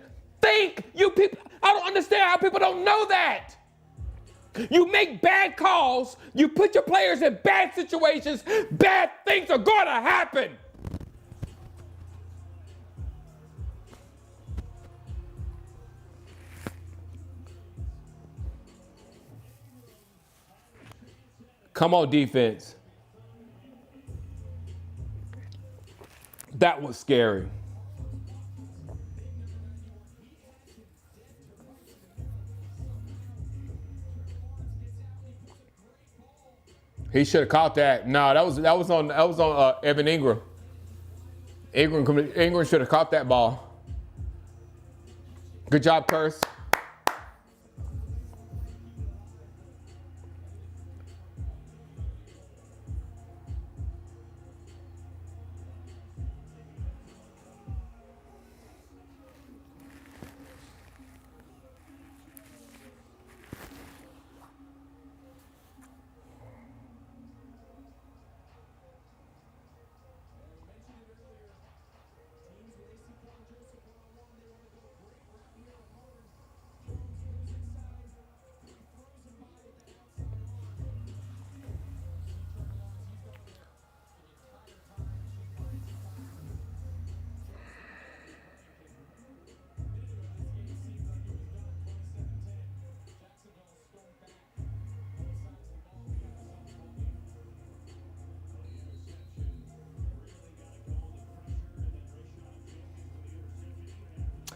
You people, I don't understand how people don't know that. You make bad calls, you put your players in bad situations, bad things are going to happen. Come on, defense. That was scary. He should have caught that. No, that was on Evan Ingram. Ingram should have caught that ball. Good job, Curse.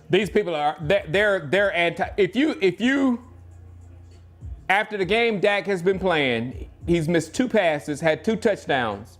These people are they're anti. If you after the game Dak has been playing, he's missed 2 passes, had 2 touchdowns.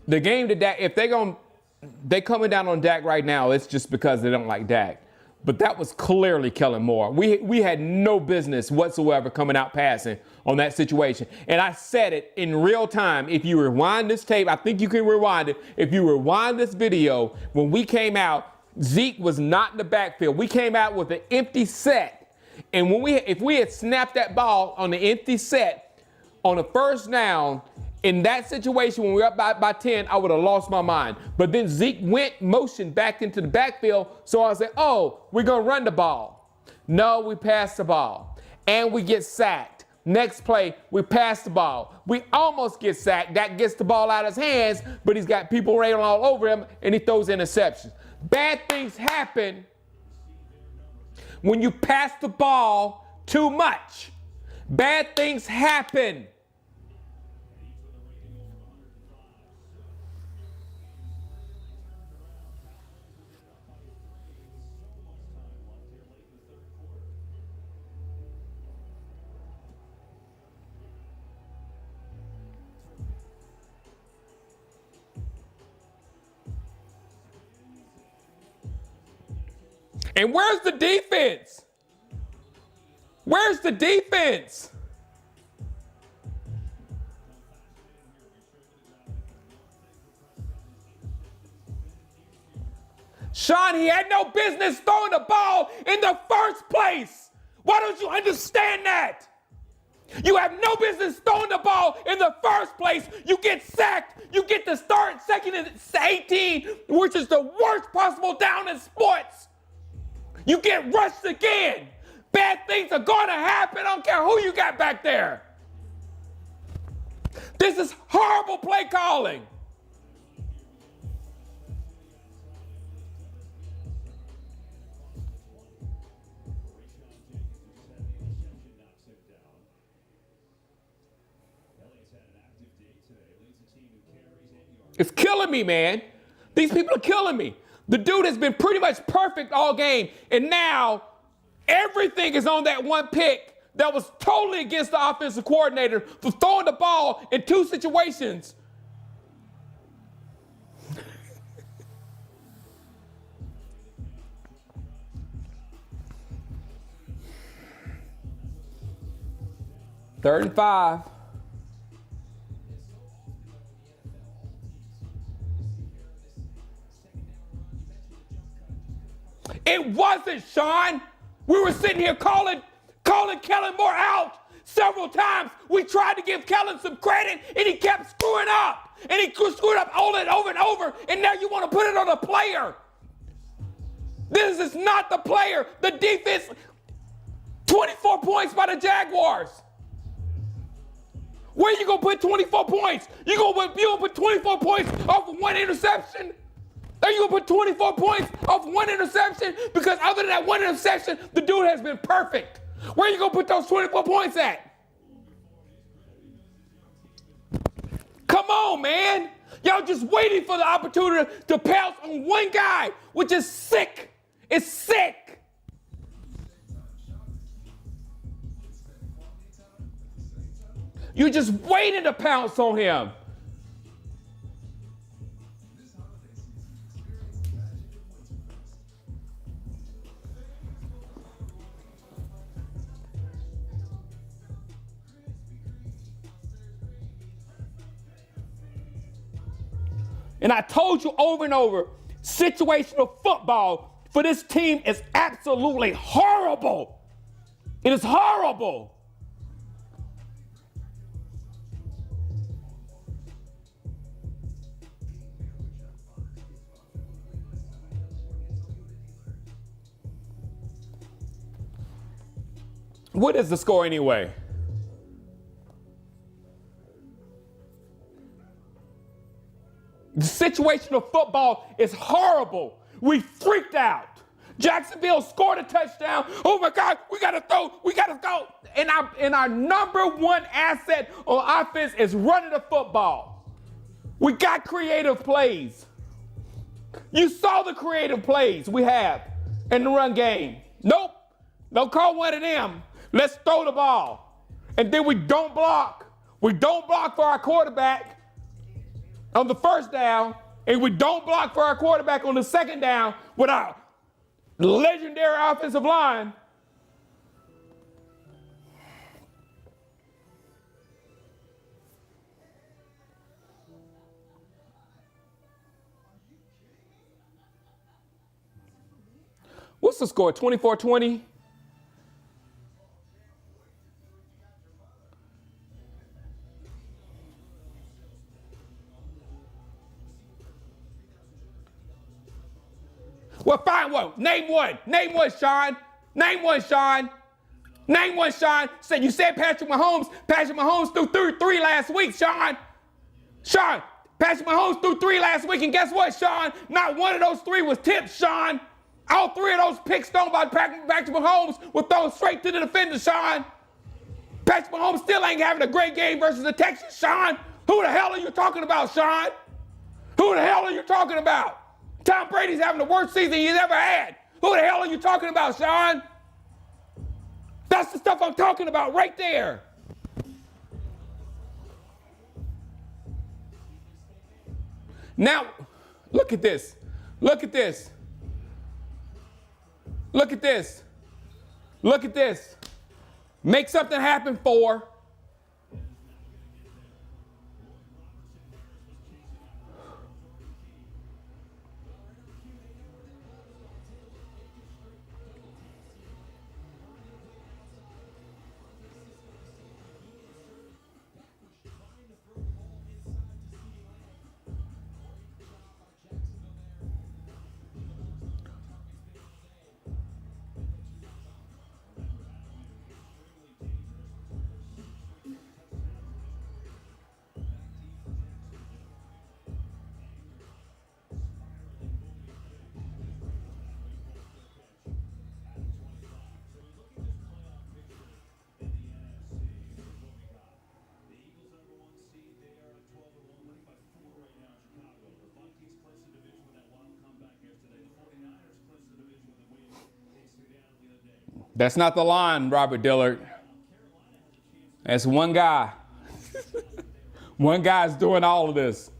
The game that Dak, if they coming down on Dak right now, it's just because they don't like Dak. But that was clearly Kellen Moore. We had no business whatsoever coming out passing on that situation. And I said it in real time. If you rewind this tape, I think you can rewind it. If you rewind this video, when we came out, Zeke was not in the backfield. We came out with an empty set. And if we had snapped that ball on the empty set on a first down, in that situation when we were up by 10, I would have lost my mind. But then Zeke went motion back into the backfield, so I said, oh, we're going to run the ball. No, we passed the ball. And we get sacked. Next play, we pass the ball. We almost get sacked. That gets the ball out of his hands, but he's got people railing all over him, and he throws interceptions. Bad things happen when you pass the ball too much. Bad things happen. And where's the defense? Where's the defense? Sean, he had no business throwing the ball in the first place. Why don't you understand that? You have no business throwing the ball in the first place. You get sacked. You get to start second and 18, which is the worst possible down in sports. You get rushed again. Bad things are going to happen. I don't care who you got back there. This is horrible play calling. It's killing me, man. These people are killing me. The dude has been pretty much perfect all game, and now everything is on that one pick that was totally against the offensive coordinator for throwing the ball in two situations. Third and 5. It wasn't, Sean. We were sitting here calling Kellen Moore out several times. We tried to give Kellen some credit, and he kept screwing up. And he screwed up over and over and over, and now you want to put it on the player. This is not the player. The defense, 24 points by the Jaguars. Where you going to put 24 points? You going to put 24 points off of one interception? Are you going to put 24 points off one interception? Because other than that one interception, the dude has been perfect. Where are you going to put those 24 points at? Come on, man. Y'all just waiting for the opportunity to pounce on one guy, which is sick. It's sick. You're just waiting to pounce on him. And I told you over and over, situational football for this team is absolutely horrible. It is horrible. What is the score anyway? The situational football is horrible. We freaked out. Jacksonville scored a touchdown. Oh my God, we gotta throw, we gotta go. And our number one asset on offense is running the football. We got creative plays. You saw the creative plays we have in the run game. Nope, don't call one of them. Let's throw the ball. And then we don't block. We don't block for our quarterback on the first down, and we don't block for our quarterback on the second down with our legendary offensive line. What's the score, 24-20? Well, fine, well, name one. Name one, Sean. Name one, Sean. Name one, Sean. So you said Patrick Mahomes. Patrick Mahomes threw three last week, Sean. Sean, Patrick Mahomes threw three last week, and guess what, Sean? Not one of those three was tipped, Sean. All three of those picks thrown by Patrick Mahomes were thrown straight to the defender, Sean. Patrick Mahomes still ain't having a great game versus the Texans, Sean. Who the hell are you talking about, Sean? Who the hell are you talking about? Tom Brady's having the worst season he's ever had. Who the hell are you talking about, Sean? That's the stuff I'm talking about right there. Now, look at this. Look at this. Look at this. Look at this. Make something happen, 4. That's not the line, Robert Dillard. That's one guy. One guy's doing all of this.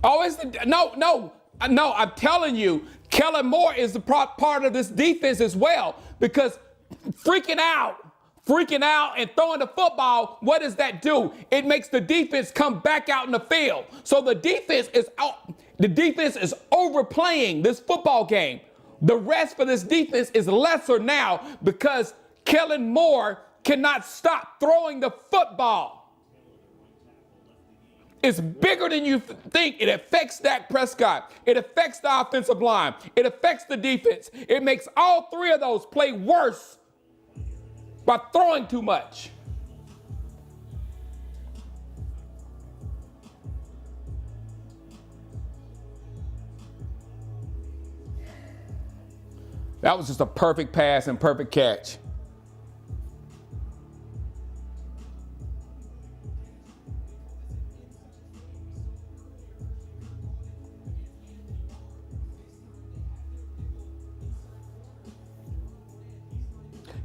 Oh, it's no. I'm telling you, Kellen Moore is the part of this defense as well, because freaking out and throwing the football, what does that do? It makes the defense come back out in the field. So the defense is out. The defense is overplaying this football game. The rest for this defense is lesser now because Kellen Moore cannot stop throwing the football. It's bigger than you think. It affects Dak Prescott. It affects the offensive line. It affects the defense. It makes all 3 of those play worse by throwing too much. That was just a perfect pass and perfect catch.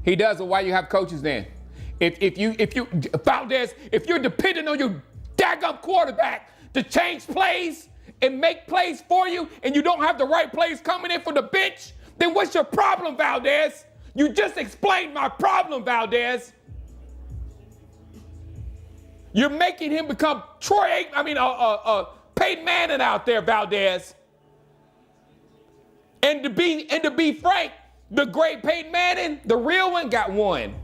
He does it. Why you have coaches then? If you Valdez, if you're dependent on your daggum quarterback to change plays and make plays for you, and you don't have the right plays coming in from the bench, then what's your problem, Valdez? You just explained my problem, Valdez. You're making him become Peyton Manning out there, Valdez. And to be frank, the great Peyton Manning, the real one, got 1.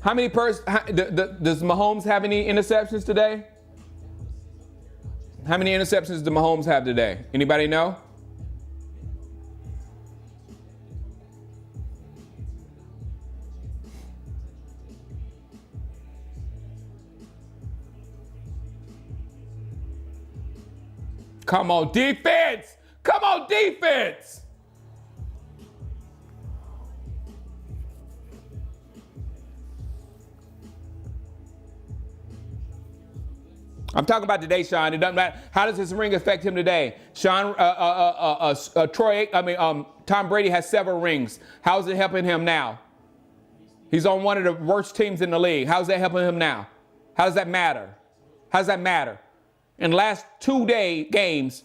How many does Mahomes have any interceptions today? How many interceptions does Mahomes have today? Anybody know? Come on, defense! Come on, defense! I'm talking about today, Sean. It doesn't matter. How does this ring affect him today? Sean, Tom Brady has several rings. How is it helping him now? He's on one of the worst teams in the league. How's that helping him now? How does that matter? How does that matter? In the last 2 games,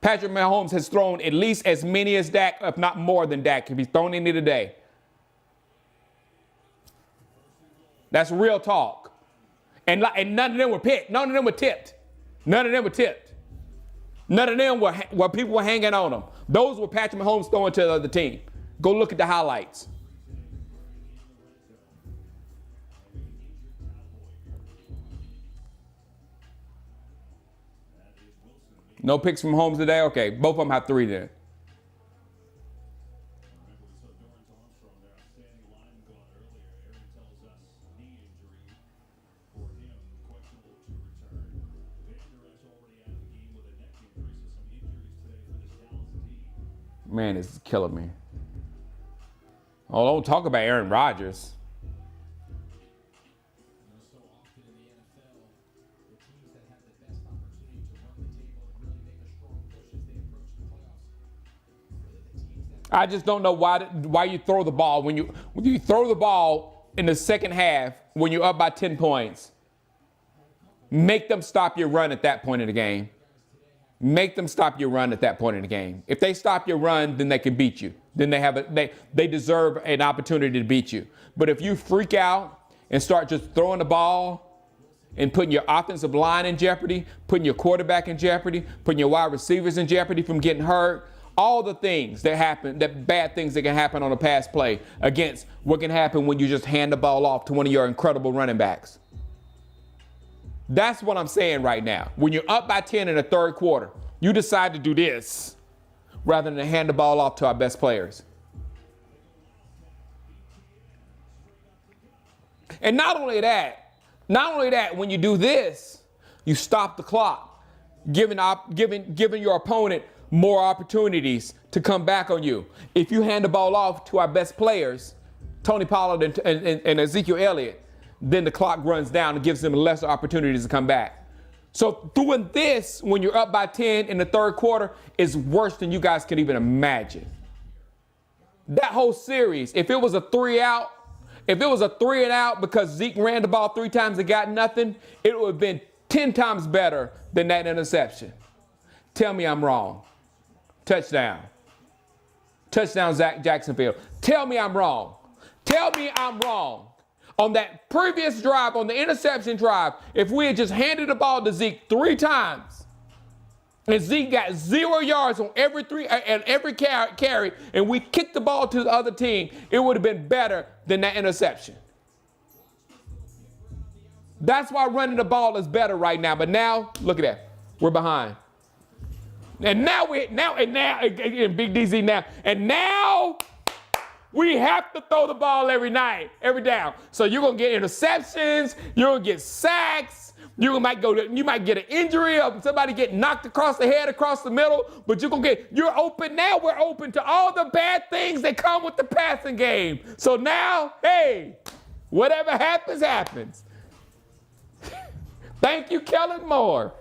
Patrick Mahomes has thrown at least as many as Dak, if not more than Dak, if he's thrown any today. That's real talk. And none of them were picked. None of them were tipped. None of them were tipped. None of them were people were hanging on them. Those were Patrick Mahomes throwing to the other team. Go look at the highlights. No picks from Holmes today? Okay, both of them have 3 then. Man, it's killing me. Oh, don't talk about Aaron Rodgers. I just don't know why you throw the ball when you throw the ball in the second half when you're up by 10 points. Make them stop your run at that point in the game. Make them stop your run at that point in the game. If they stop your run, then they can beat you. Then they deserve an opportunity to beat you. But if you freak out and start just throwing the ball and putting your offensive line in jeopardy, putting your quarterback in jeopardy, putting your wide receivers in jeopardy from getting hurt, all the things that happen, that bad things that can happen on a pass play against what can happen when you just hand the ball off to one of your incredible running backs. That's what I'm saying right now. When you're up by 10 in the third quarter, you decide to do this rather than hand the ball off to our best players. And not only that, when you do this, you stop the clock, giving your opponent more opportunities to come back on you. If you hand the ball off to our best players, Tony Pollard and Ezekiel Elliott, then the clock runs down and gives them less opportunities to come back. So doing this when you're up by 10 in the third quarter is worse than you guys can even imagine. That whole series, if it was a 3-out, because Zeke ran the ball 3 times and got nothing, it would have been 10 times better than that interception. Tell me I'm wrong. Touchdown. Touchdown, Jacksonville. Tell me I'm wrong. Tell me I'm wrong. On that previous drive, on the interception drive, if we had just handed the ball to Zeke 3 times, and Zeke got 0 yards on every carry, and we kicked the ball to the other team, it would have been better than that interception. That's why running the ball is better right now. But now, look at that. We're behind. And now, Big DZ now, and now we have to throw the ball every down. So you're going to get interceptions, you're going to get sacks, you might get an injury or somebody get knocked across the head, across the middle, but you're open now. We're open to all the bad things that come with the passing game. So now, hey, whatever happens, happens. Thank you, Kellen Moore.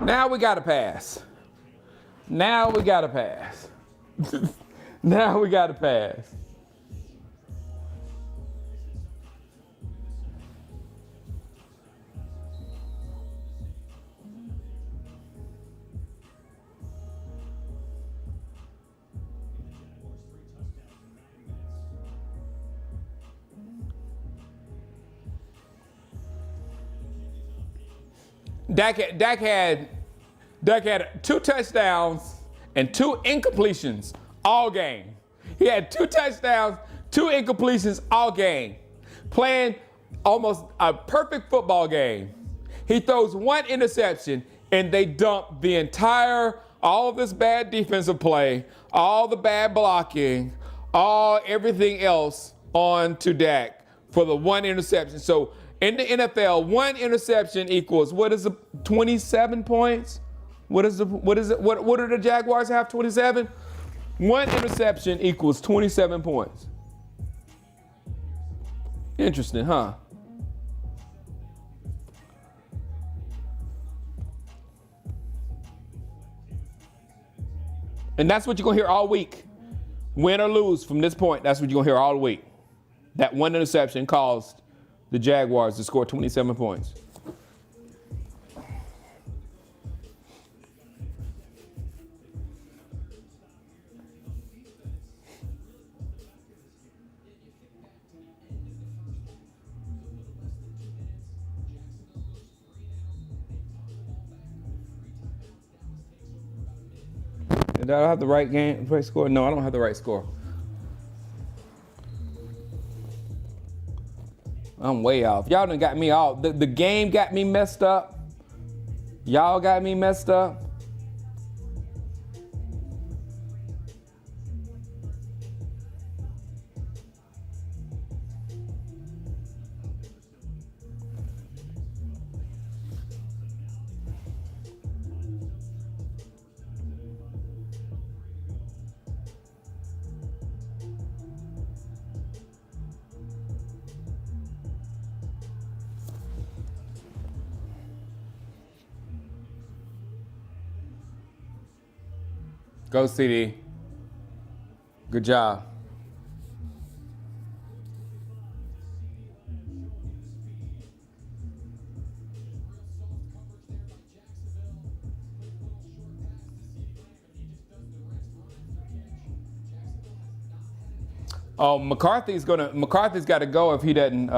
Now we got to pass. Now we got to pass. Now we got to pass. Dak had 2 touchdowns and 2 incompletions all game. He had 2 touchdowns, 2 incompletions all game. Playing almost a perfect football game. He throws 1 interception and they dump the all of this bad defensive play, all the bad blocking, everything else on Dak for the 1 interception. So in the NFL, 1 interception equals, what is it, 27 points? What do the Jaguars have, 27? 1 interception equals 27 points. Interesting, huh? And that's what you're going to hear all week. Win or lose from this point, that's what you're going to hear all week. That 1 interception caused the Jaguars to score 27 points. Did I have the right score? No, I don't have the right score. I'm way off. Y'all done got me off. The game got me messed up. Y'all got me messed up. Go CD. Good job. Oh, McCarthy's got to go if he doesn't.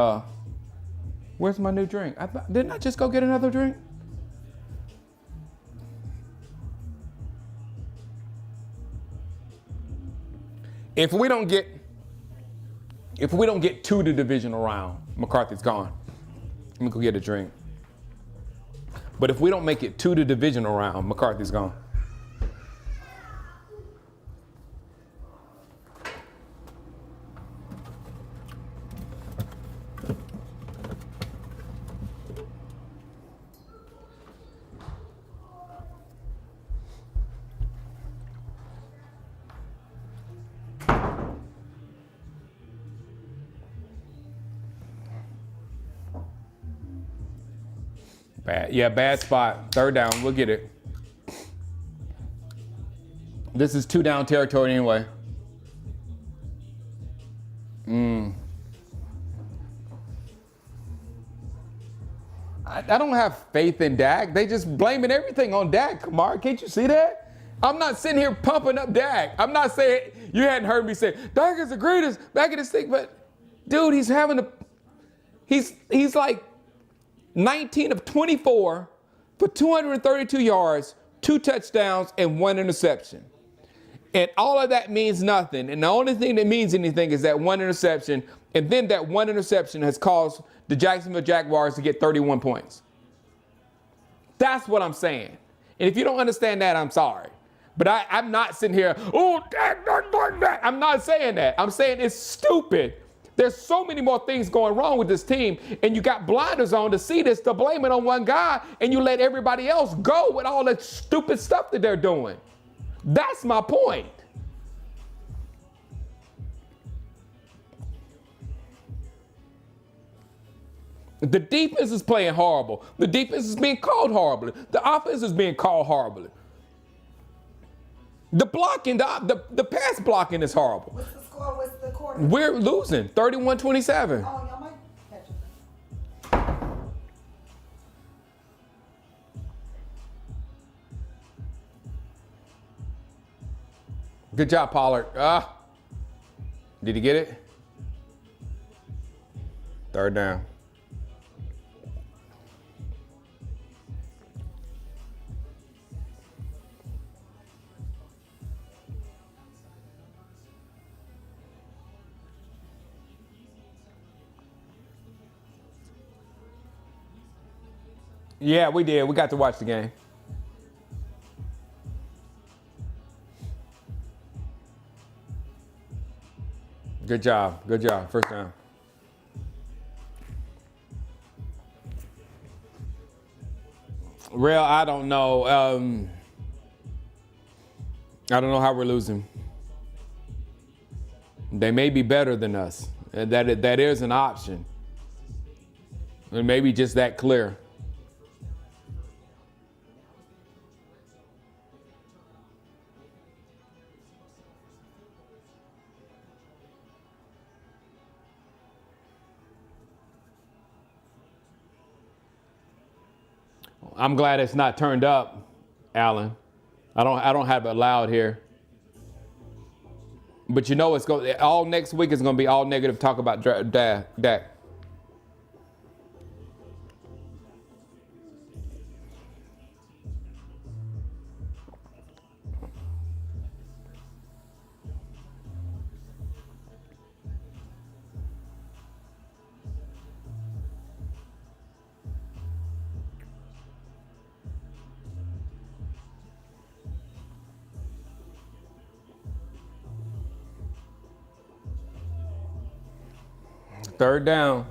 Where's my new drink? Didn't I just go get another drink? If we don't get to the divisional round, McCarthy's gone. Let me go get a drink. But if we don't make it to the divisional round, McCarthy's gone. Bad spot. 3rd down. We'll get it. This is 2 down territory anyway. I don't have faith in Dak. They just blaming everything on Dak, Kamar. Can't you see that? I'm not sitting here pumping up Dak. I'm not saying, you hadn't heard me say, Dak is the greatest back in the stick, but dude, he's like 19 of 24 for 232 yards, 2 touchdowns, and 1 interception. And all of that means nothing. And the only thing that means anything is that 1 interception. And then that 1 interception has caused the Jacksonville Jaguars to get 31 points. That's what I'm saying. And if you don't understand that, I'm sorry. But I'm not sitting here, I'm not saying that. I'm saying it's stupid. There's so many more things going wrong with this team, and you got blinders on to see this, to blame it on one guy, and you let everybody else go with all that stupid stuff that they're doing. That's my point. The defense is playing horrible. The defense is being called horribly. The offense is being called horribly. The blocking, the pass blocking is horrible. What's the score? What's the quarter? We're losing 31-27. Oh, y'all might catch it. Good job, Pollard. Did he get it? Third down. Yeah, we did. We got to watch the game. Good job. Good job. First down. Real, I don't know. I don't know how we're losing. They may be better than us. That is an option. It may be just that clear. I'm glad it's not turned up, Alan. I don't have it loud here. But you know it's going all next week is going to be all negative talk about Dak. Third down.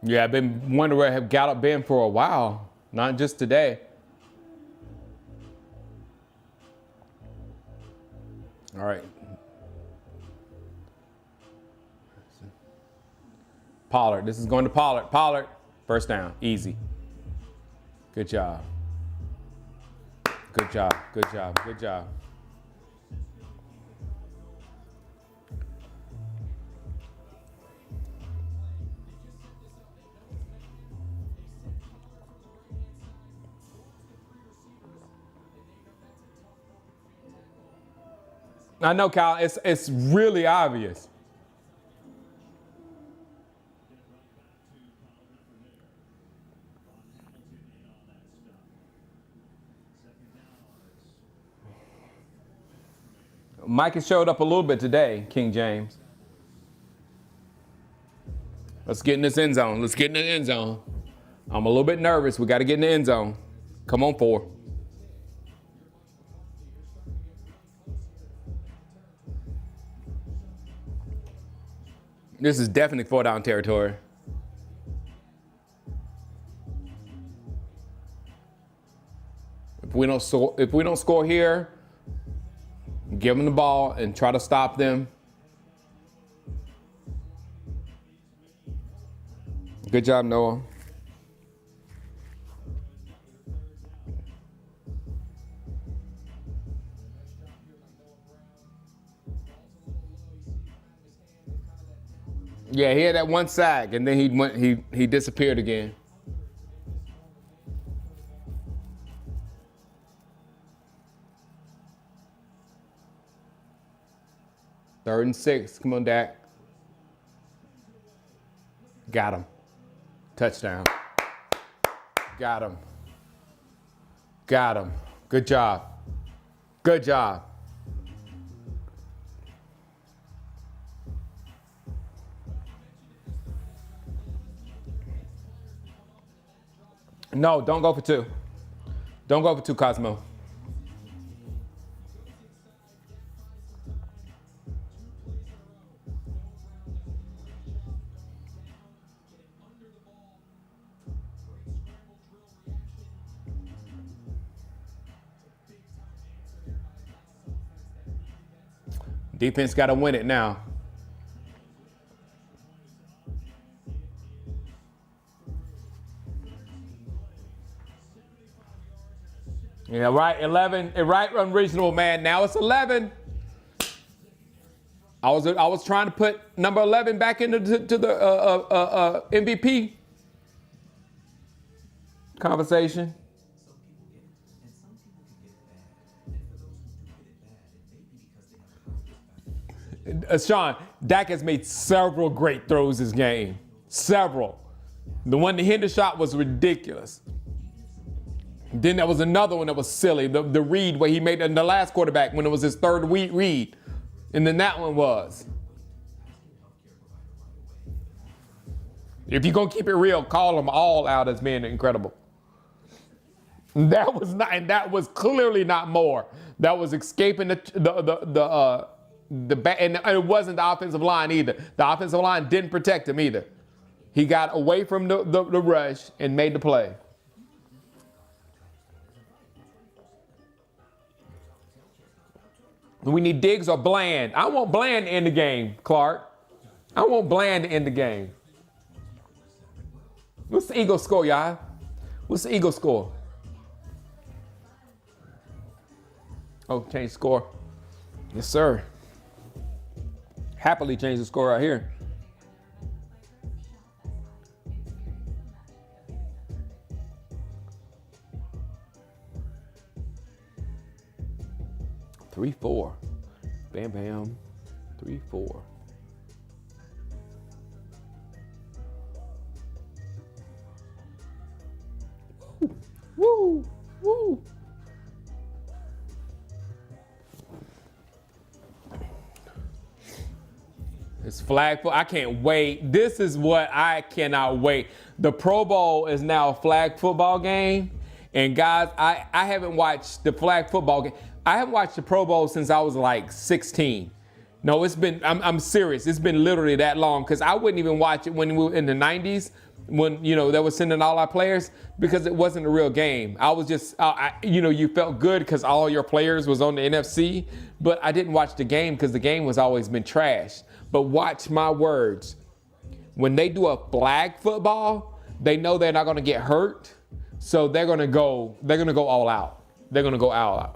Yeah, I've been wondering where have Gallup been for a while, not just today. All right. Pollard. This is going to Pollard. Pollard. First down. Easy. Good job. Good job. Good job. Good job. I know, Kyle. It's really obvious. Mike has showed up a little bit today, King James. Let's get in this end zone. Let's get in the end zone. I'm a little bit nervous. We got to get in the end zone. Come on, 4. This is definitely 4-down territory. If we don't score here, give them the ball and try to stop them. Good job, Noah. Yeah, he had that one sack, and then he disappeared again. Third and 6. Come on, Dak. Got him. Touchdown. Got him. Got him. Good job. Good job. No, don't go for 2. Don't go for 2, Cosmo. Defense got to win it now. Yeah, right, 11. Right, unreasonable, man. Now it's 11. I was trying to put number 11 back into the MVP conversation. Sean, Dak has made several great throws this game. Several. The one, the Hinder shot was ridiculous. Then there was another one that was silly. The read where he made in the last quarterback when it was his third read. And then that one was. If you're going to keep it real, call them all out as being incredible. That was not, and that was clearly not more. That was escaping and it wasn't the offensive line either. The offensive line didn't protect him either. He got away from the rush and made the play. We need Diggs or Bland. I want Bland to end the game, Clark. I want Bland to end the game. What's the Eagles score, y'all? What's the Eagles score? Oh, change score. Yes, sir. Happily change the score right here. Three, 4. Bam, bam. 3-4. Woo, woo. It's flag football. I can't wait. This is what I cannot wait. The Pro Bowl is now a flag football game. And guys, I haven't watched the flag football game. I haven't watched the Pro Bowl since I was like 16. No, it's been, I'm serious. It's been literally that long because I wouldn't even watch it when we were in the 90s when, you know, they were sending all our players because it wasn't a real game. I was just, you felt good because all your players was on the NFC, but I didn't watch the game because the game was always been trash. But watch my words. When they do a flag football, they know they're not going to get hurt. So they're going to go all out. They're going to go all out.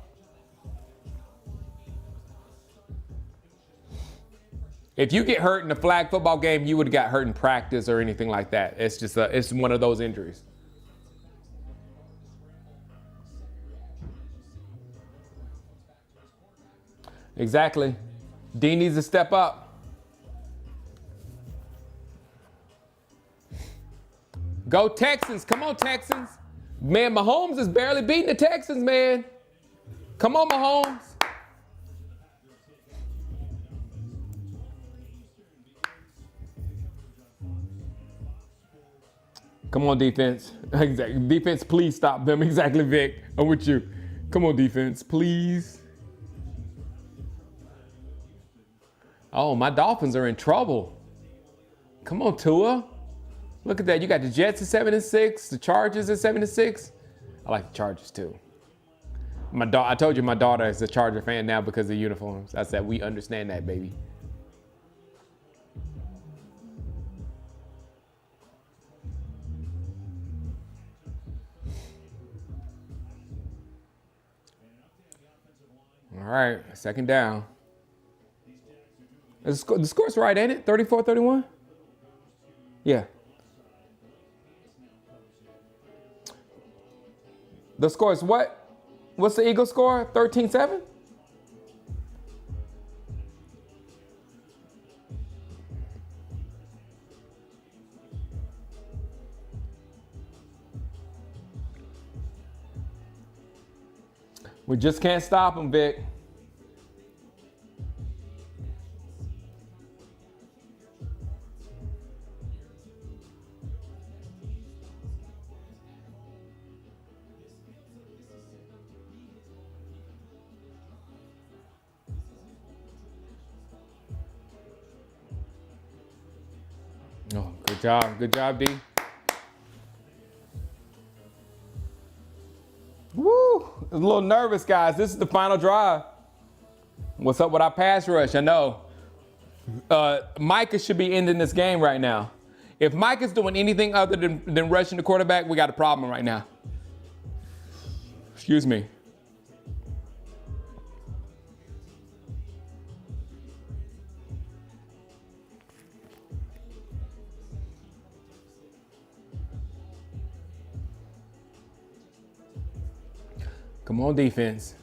If you get hurt in a flag football game, you would have got hurt in practice or anything like that. It's just it's one of those injuries. Exactly. D needs to step up. Go Texans. Come on, Texans. Man, Mahomes is barely beating the Texans, man. Come on, Mahomes. Come on, defense. Exactly. Defense, please stop them. Exactly, Vic. I'm with you. Come on, defense, please. Oh, my Dolphins are in trouble. Come on, Tua. Look at that. You got the Jets at 7-6. The Chargers at 7-6. I like the Chargers too. I told you my daughter is a Charger fan now because of uniforms. I said we understand that, baby. All right, second down. The score's right, ain't it? 34-31? Yeah. The score is what? What's the Eagles score? 13-7? We just can't stop them, Vic. Oh, good job. Good job, D. Woo! I was a little nervous, guys. This is the final drive. What's up with our pass rush? I know. Micah should be ending this game right now. If Micah's doing anything other than rushing the quarterback, we got a problem right now. Excuse me. Come on, defense.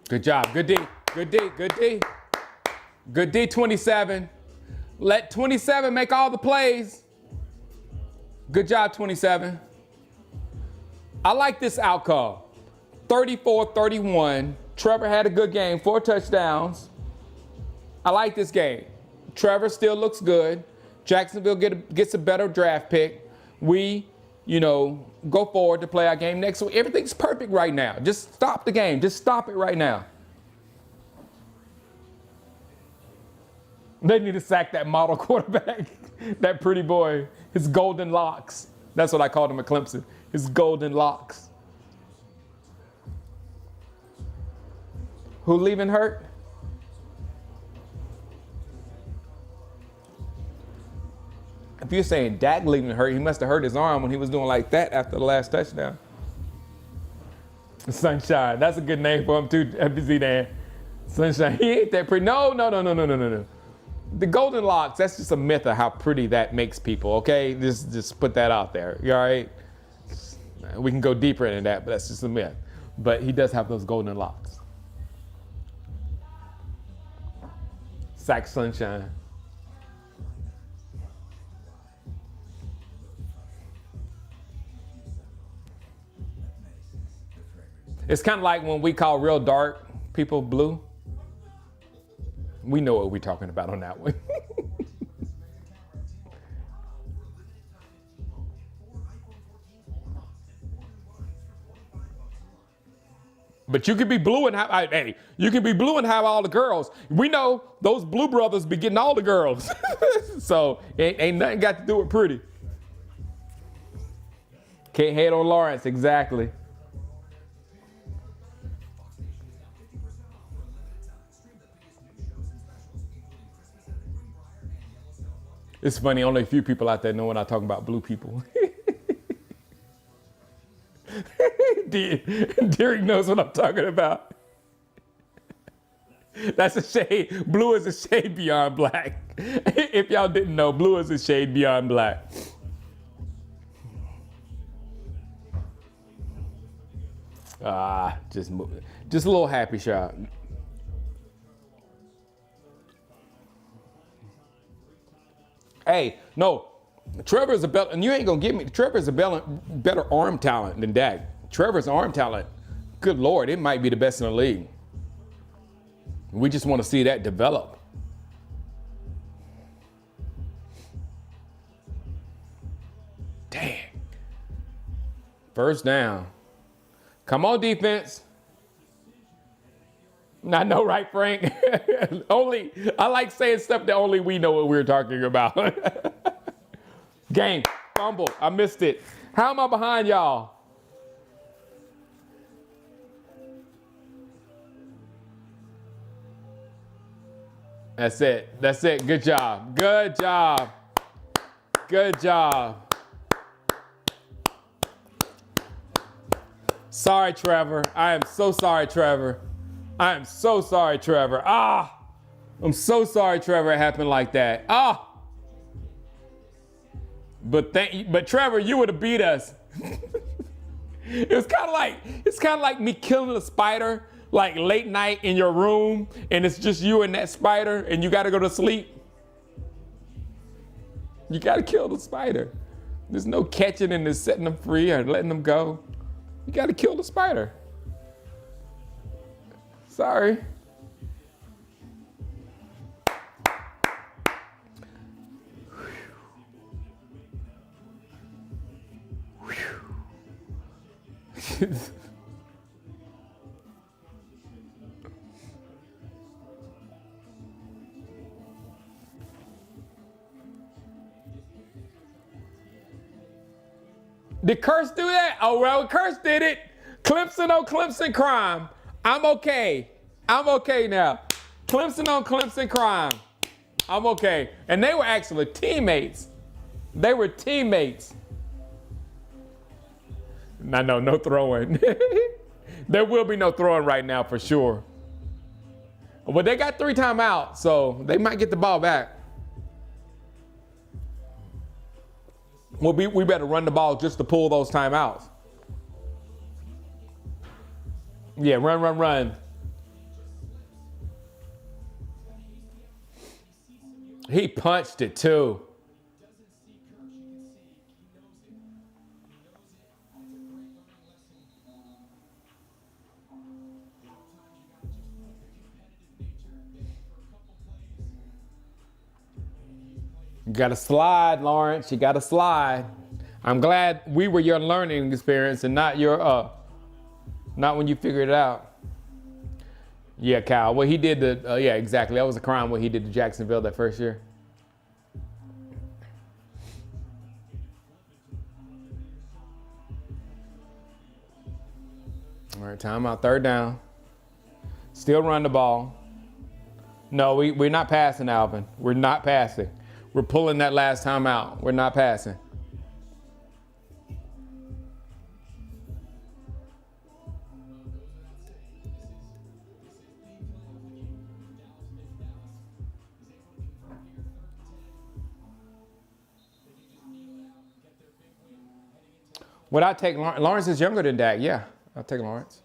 Good job. Good D. Good D. Good D. Good D, 27. Let 27 make all the plays. Good job, 27. I like this outcome. 34-31. Trevor had a good game, 4 touchdowns. I like this game. Trevor still looks good. Jacksonville gets a better draft pick. We, go forward to play our game next week. Everything's perfect right now. Just stop the game. Just stop it right now. They need to sack that model quarterback, that pretty boy, his golden locks. That's what I called him at Clemson, his golden locks. Who leaving hurt? If you're saying Dak leaving hurt, he must have hurt his arm when he was doing like that after the last touchdown. Sunshine, that's a good name for him too, FBZ. Sunshine, he ain't that pretty. No. The golden locks, that's just a myth of how pretty that makes people, okay? Just put that out there, you all right? We can go deeper into that, but that's just a myth. But he does have those golden locks. Sack Sunshine. It's kind of like when we call real dark people blue. We know what we're talking about on that one. But you can be blue and have, you can be blue and have all the girls. We know those blue brothers be getting all the girls. So ain't nothing got to do with pretty. Can't hate on Lawrence, exactly. It's funny, only a few people out there know when I talk about blue people. Derek knows what I'm talking about. That's a shade. Blue is a shade beyond black. If y'all didn't know, blue is a shade beyond black. Just a little happy shot. Hey, no, Trevor's a better, and you ain't gonna get me. Trevor's a better arm talent than Dak. Trevor's arm talent, good Lord, it might be the best in the league. We just want to see that develop. Dang. First down. Come on, defense. I know, right, Frank? I like saying stuff that only we know what we're talking about. Game, fumble, I missed it. How am I behind y'all? That's it, good job, good job, good job. Sorry, Trevor, I am so sorry, Trevor. I'm so sorry, Trevor. I'm so sorry, Trevor, it happened like that. But Trevor, you would have beat us. It's kind of like me killing a spider, like late night in your room, and it's just you and that spider, and you got to go to sleep. You got to kill the spider. There's no catching and just setting them free or letting them go. You got to kill the spider. Sorry. Did Curse do that? Oh, well, Curse did it. Clemson on Clemson crime. I'm okay. I'm okay now. Clemson on Clemson crime. I'm okay. And they were actually teammates. They were teammates. No throwing. There will be no throwing right now for sure. But they got 3 timeouts, so they might get the ball back. We better run the ball just to pull those timeouts. Yeah, run. He punched it too. You gotta slide, Lawrence. You gotta slide. I'm glad we were your learning experience and not your not when you figured it out. Yeah, Kyle. Well, he did yeah, exactly. That was a crime what he did to Jacksonville that first year. All right, timeout, 3rd down. Still run the ball. No, we're not passing, Alvin. We're not passing. We're pulling that last time out. We're not passing. Would I take Lawrence? Lawrence is younger than Dak. Yeah, I'll take Lawrence.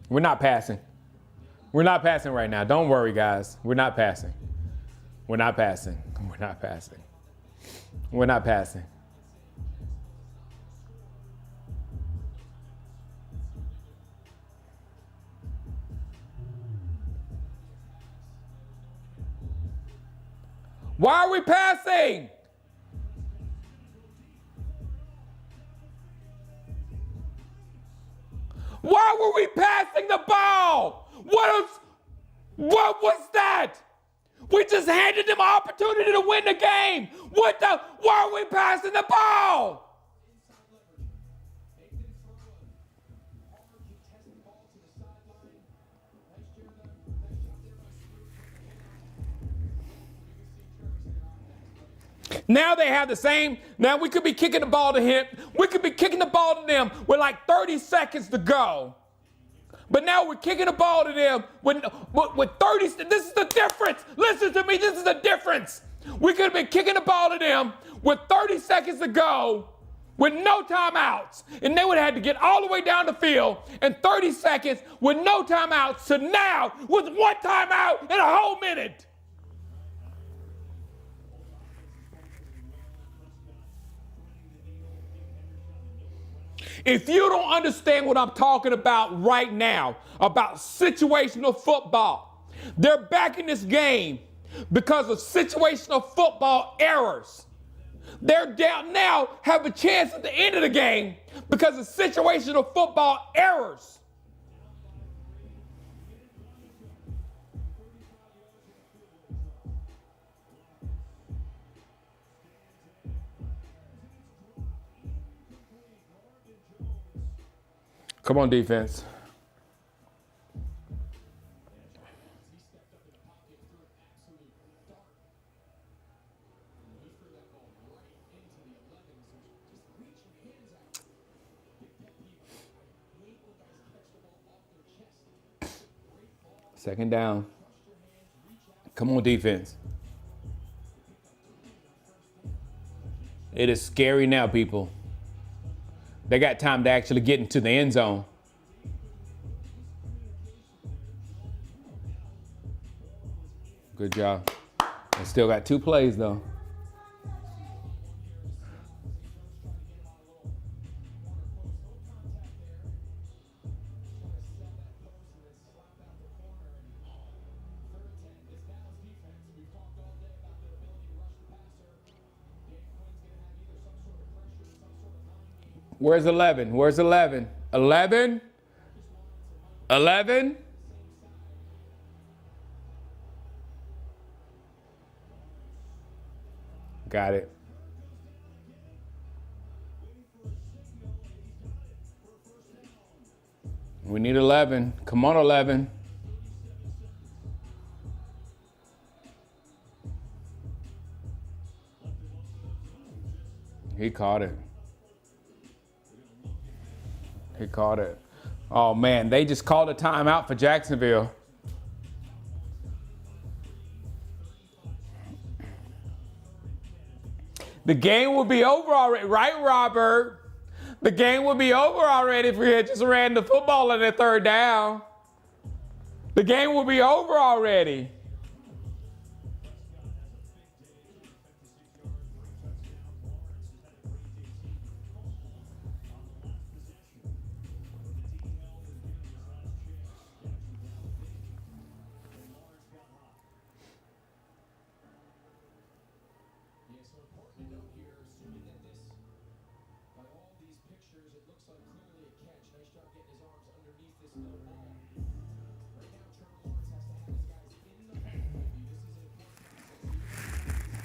We're not passing. We're not passing right now. Don't worry, guys. We're not passing. We're not passing. We're not passing. We're not passing. Why are we passing? Why were we passing the ball? What was that? We just handed them an opportunity to win the game. Why are we passing the ball? Now they have the same. Now we could be kicking the ball to him. We could be kicking the ball to them with like 30 seconds to go. But now we're kicking the ball to them with 30. This is the difference. Listen to me. This is the difference. We could have been kicking the ball to them with 30 seconds to go with no timeouts. And they would have had to get all the way down the field in 30 seconds with no timeouts to now with 1 timeout in a whole minute. If you don't understand what I'm talking about right now, about situational football, they're back in this game because of situational football errors. They're down now, have a chance at the end of the game because of situational football errors. Come on, defense. Second down. Come on, defense. It is scary now, people. They got time to actually get into the end zone. Good job. They still got 2 plays, though. Where's 11? Where's 11? 11? 11? Got it. We need 11. Come on, 11. He caught it. He caught it. Oh, man, they just called a timeout for Jacksonville. The game will be over already, right, Robert? The game would be over already if we had just ran the football on the third down. The game will be over already.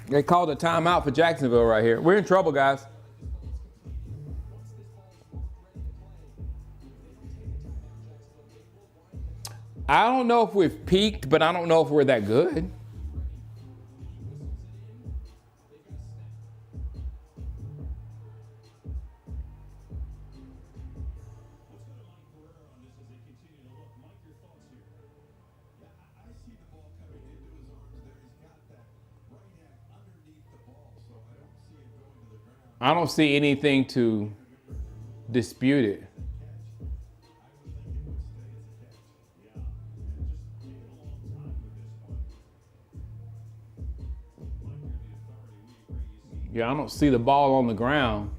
They called a timeout for Jacksonville right here. We're in trouble, guys. I don't know if we've peaked, but I don't know if we're that good. I don't see anything to dispute it. Yeah, I don't see the ball on the ground.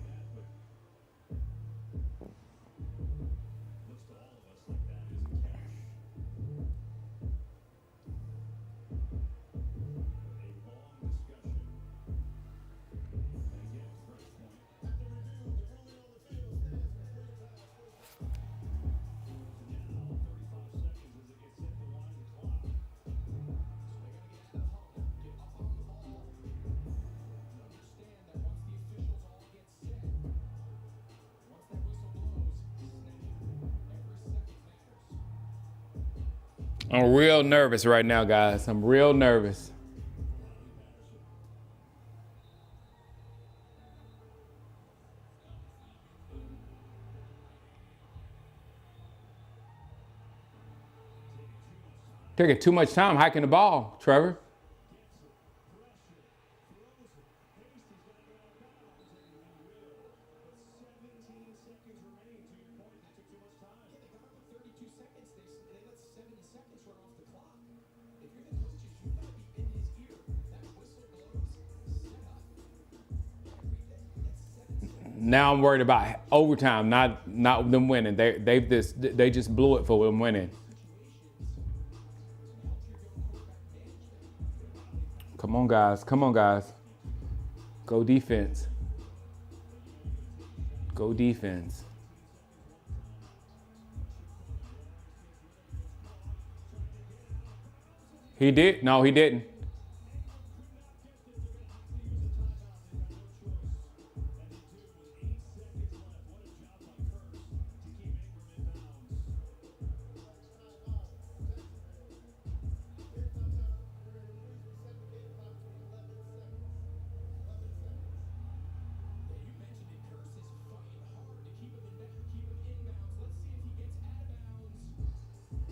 I'm real nervous right now, guys. I'm real nervous. Taking too much time hiking the ball, Trevor. Now I'm worried about overtime, not them winning. They just blew it for them winning. Come on, guys. Come on, guys. Go defense. Go defense. He did? No, he didn't.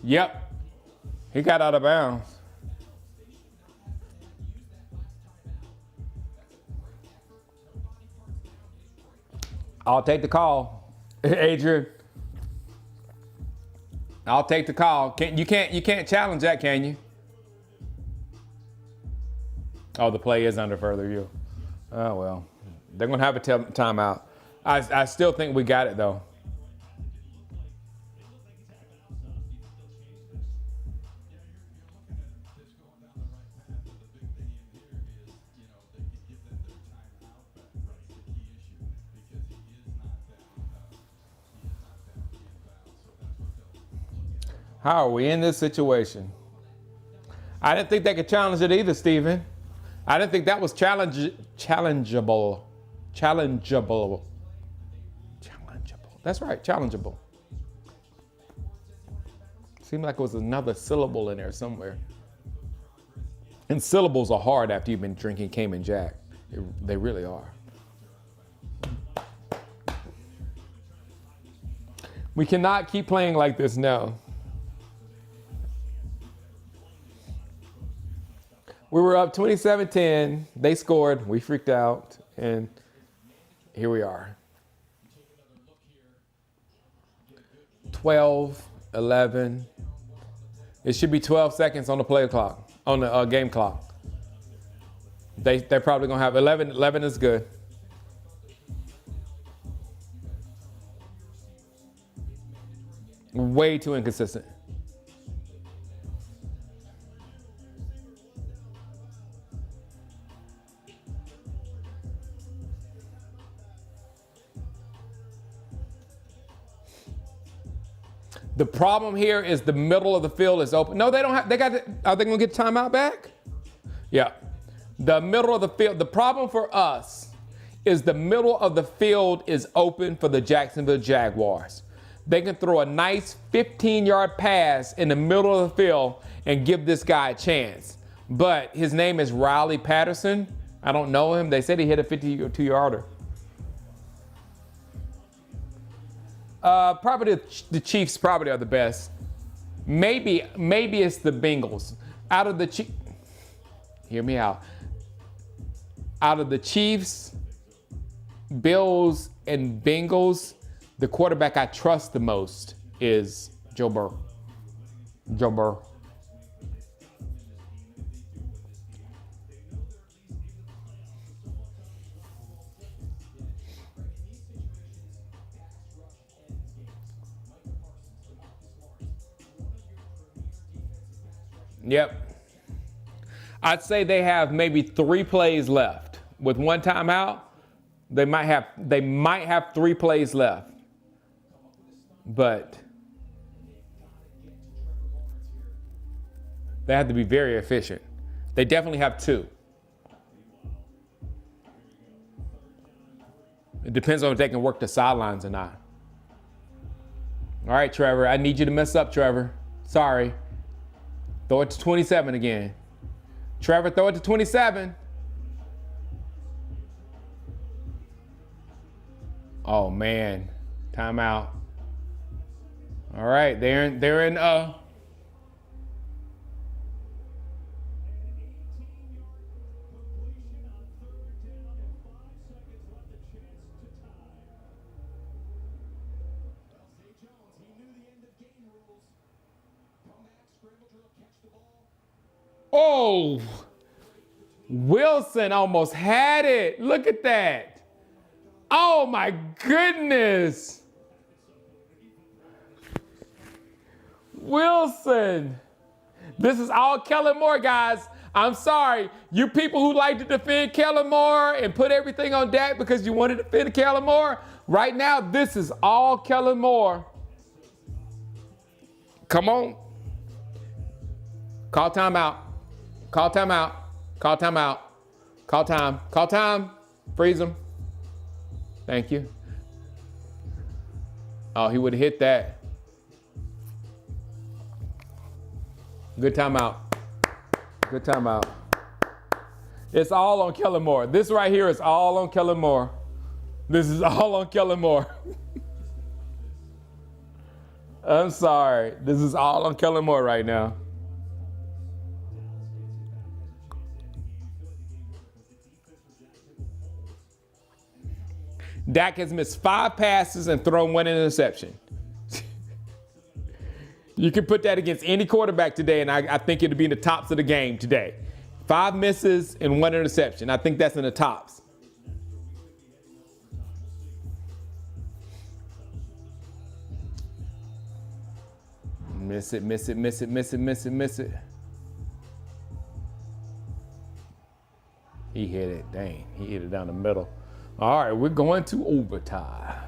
Yep. He got out of bounds. I'll take the call, Adrian. I'll take the call. You can't challenge that, can you? Oh, the play is under further review. Oh well, they're gonna have a timeout. I still think we got it though. How are we in this situation? I didn't think they could challenge it either, Steven. I didn't think that was challengeable. That's right, challengeable. Seemed like it was another syllable in there somewhere. And syllables are hard after you've been drinking Cayman Jack. They really are. We cannot keep playing like this now. We were up 27-10. They scored. We freaked out. And here we are. 12-11. It should be 12 seconds on the play clock, on the game clock. They're probably going to have 11. 11 is good. Way too inconsistent. The problem here is the middle of the field is open. No, they don't have, are they going to get timeout back? Yeah. The middle of the field, the problem for us is the middle of the field is open for the Jacksonville Jaguars. They can throw a nice 15-yard pass in the middle of the field and give this guy a chance. But his name is Riley Patterson. I don't know him. They said he hit a 52-yarder. Probably the Chiefs probably are the best. Maybe it's the Bengals. Out of the Chiefs, hear me out. Out of the Chiefs, Bills, and Bengals, the quarterback I trust the most is Joe Burrow. Joe Burrow. Yep. I'd say they have maybe 3 plays left. With one timeout, they might have 3 plays left. But they have to be very efficient. They definitely have 2. It depends on if they can work the sidelines or not. All right, Trevor, I need you to mess up, Trevor. Sorry. Throw it to 27 again. Trevor, throw it to 27. Oh, man. Timeout. All right, they're in Oh, Wilson almost had it. Look at that. Oh, my goodness. Wilson. This is all Kellen Moore, guys. I'm sorry. You people who like to defend Kellen Moore and put everything on Dak because you want to defend Kellen Moore, right now, this is all Kellen Moore. Come on. Call timeout. Call timeout. Call timeout. Call time. Call time. Freeze him. Thank you. Oh, he would have hit that. Good timeout. Good timeout. It's all on Kellen Moore. This right here is all on Kellen Moore. This is all on Kellen Moore. I'm sorry. This is all on Kellen Moore right now. Dak has missed 5 passes and thrown 1 interception. You can put that against any quarterback today, and I think it'll be in the tops of the game today. 5 misses and 1 interception. I think that's in the tops. Miss it, miss it, miss it, miss it, miss it, miss it. He hit it. Dang, he hit it down the middle. All right, we're going to overtime.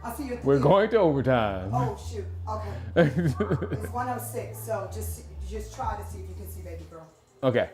I'll see you at the We're theater. going to overtime. Oh, shoot. Okay. It's 106, so just try to see if you can see baby girl. Okay.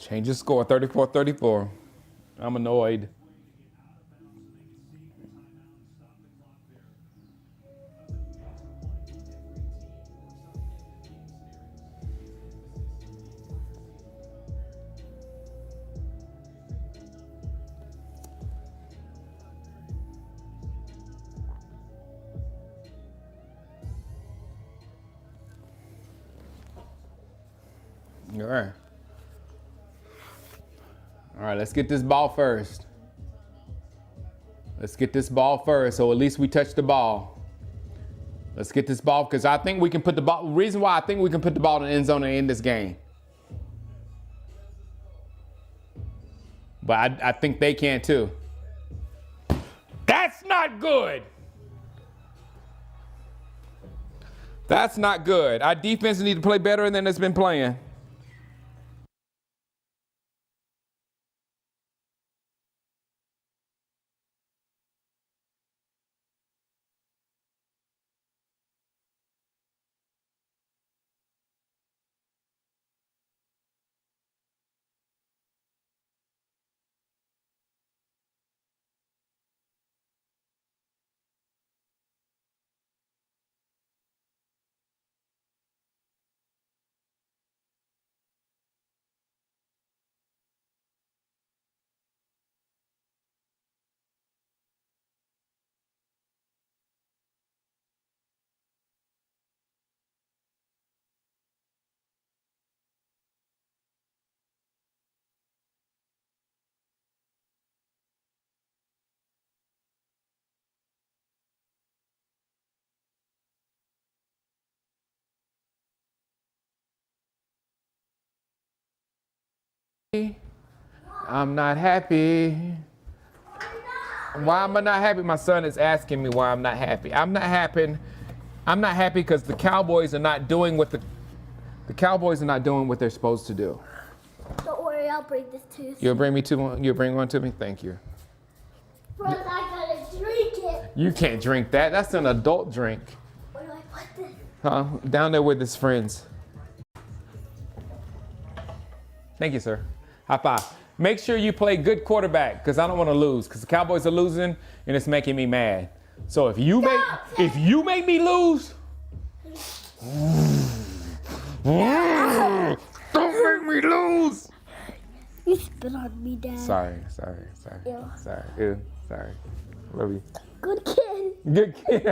Change the score, 34-34. I'm annoyed. All right. All right, let's get this ball first. Let's get this ball first, so at least we touch the ball. Let's get this ball, because I think we can put the ball. The reason why I think we can put the ball in the end zone and end this game. But I think they can too. That's not good. That's not good. Our defense needs to play better than it's been playing. I'm not happy. Why am I not happy? My son is asking me why I'm not happy. I'm not happy. I'm not happy because the Cowboys are not doing what the Cowboys are not doing what they're supposed to do. Don't worry, I'll bring this to you. You'll bring one to me? Thank you. Bro, I gotta drink it. You can't drink that. That's an adult drink. Where do I put this? Huh? Down there with his friends. Thank you, sir. High five. Make sure you play good quarterback, because I don't want to lose, because the Cowboys are losing and it's making me mad. So if you make me lose, don't make me lose. You spit on me, Dad. Sorry. Ew. Sorry. Love you. Good kid. Good kid.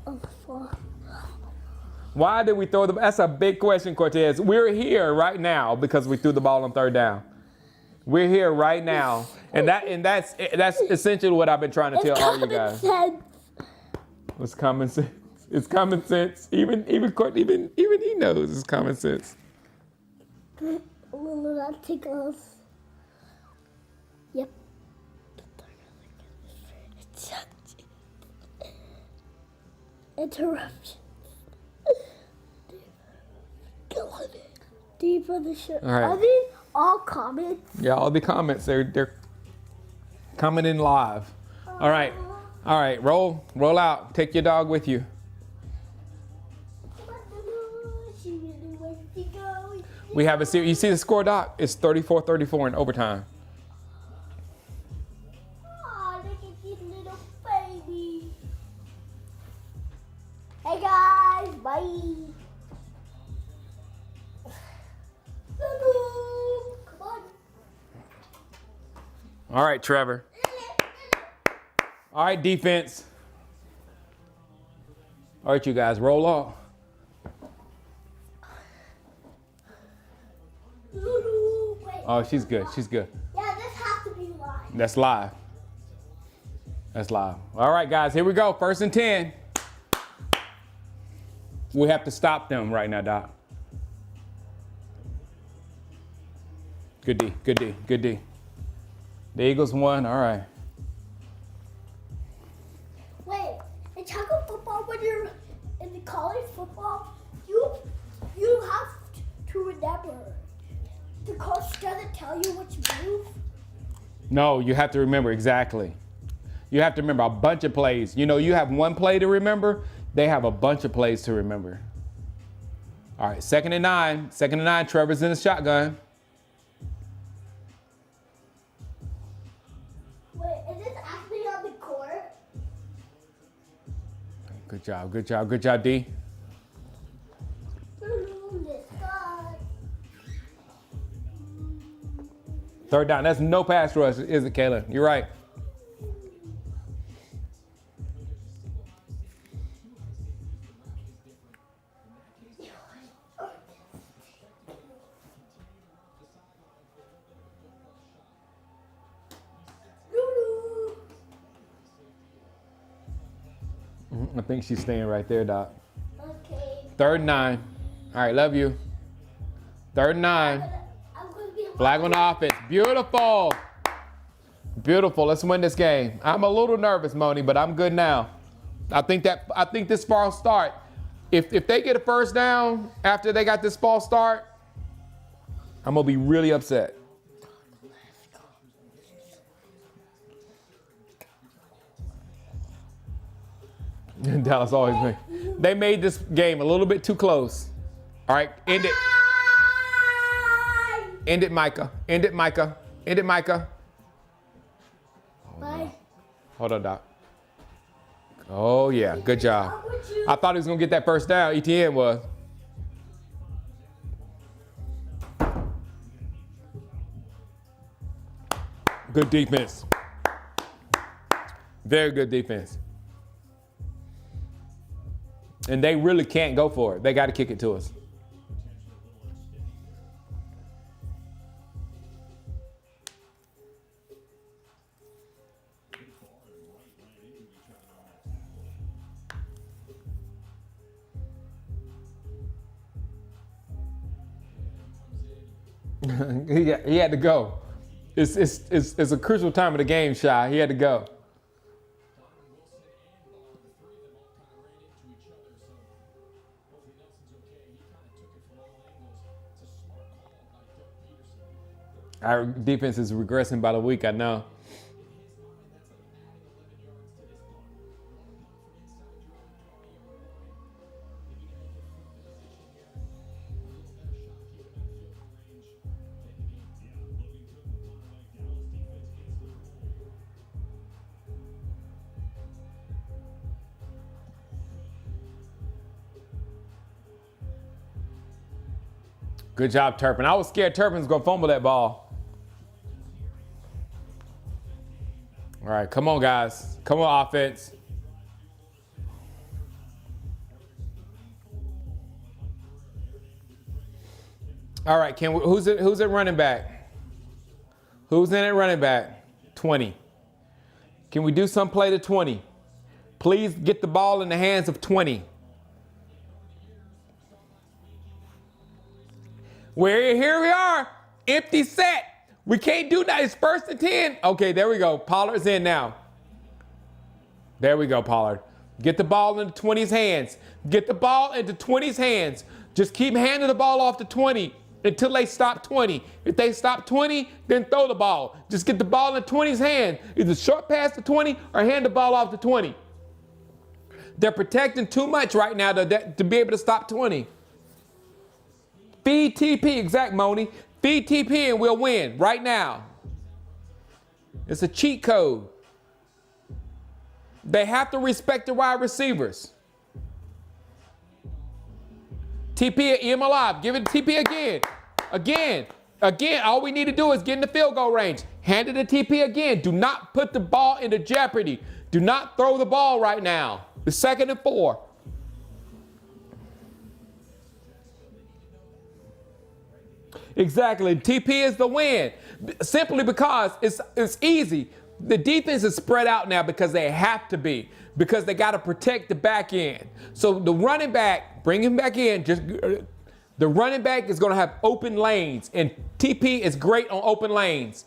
Oh, fuck. Why did we throw the? That's a big question, Cortez. We're here right now because we threw the ball on third down. We're here right now, and that's essentially what I've been trying to tell all you guys. Sense. It's common sense. It's common sense. Even he knows it's common sense. Will that take us? Yep. Interruption. Deep for the show. All right. Are these all comments? Yeah, all the comments they're coming in live. All right, roll out. Take your dog with you. We have a series. You see the score, Doc? It's 34-34 in overtime. Oh, look at this little baby. Hey guys, bye. Come on. All right, Trevor. All right, defense. All right, you guys, roll off. Wait. Oh, she's good. She's good. Yeah, this has to be live. That's live. That's live. All right, guys, here we go. 1st and 10. We have to stop them right now, Doc. Good D, good D, good D. The Eagles won. All right. Wait, in tackle football, when you're in the college football, you have to remember. The coach doesn't tell you which move. No, you have to remember exactly. You have to remember a bunch of plays. You know, you have one play to remember. They have a bunch of plays to remember. All right, 2nd and 9. 2nd and 9. Trevor's in the shotgun. Wait, is this actually on the court? Good job, good job, good job, D. This guy. 3rd down. That's no pass rush, is it, Kayla? You're right. I think she's staying right there, Doc. Okay. 3rd and 9. All right, love you. 3rd and 9. I'm going to be Flag on the offense. Beautiful. Beautiful. Let's win this game. I'm a little nervous, Moni, but I'm good now. I think this false start. If they get a 1st down after they got this false start, I'm gonna be really upset. Dallas always made. They made this game a little bit too close. All right, end it. End it, Micah. End it, Micah. End it, Micah. Bye. Hold on, Doc. Oh, yeah. Good job. I thought he was going to get that 1st down. ETN was. Good defense. Very good defense. And they really can't go for it. They got to kick it to us. He had to go. It's a crucial time of the game, Shy. He had to go. Our defense is regressing by the week, I know. Good job, Turpin. I was scared Turpin's gonna fumble that ball. All right, come on, guys. Come on, offense. All right, who's at running back? Who's in at running back? 20. Can we do some play to 20? Please get the ball in the hands of 20. Here we are, empty set. We can't do that. It's 1st and 10. Okay, there we go. Pollard's in now. There we go, Pollard. Get the ball into 20's hands. Get the ball into 20's hands. Just keep handing the ball off to 20 until they stop 20. If they stop 20, then throw the ball. Just get the ball in 20's hands. Either short pass to 20 or hand the ball off to 20. They're protecting too much right now to be able to stop 20. Feed TP, exact, Moni. Feed TP and we'll win right now. It's a cheat code. They have to respect the wide receivers. TP, EM alive. Give it to TP again. Again. All we need to do is get in the field goal range. Hand it to TP again. Do not put the ball into jeopardy. Do not throw the ball right now. It's 2nd and 4. Exactly. TP is the win. Simply because it's easy. The defense is spread out now because they have to be. Because they got to protect the back end. So the running back, bring him back in. The running back is going to have open lanes. And TP is great on open lanes.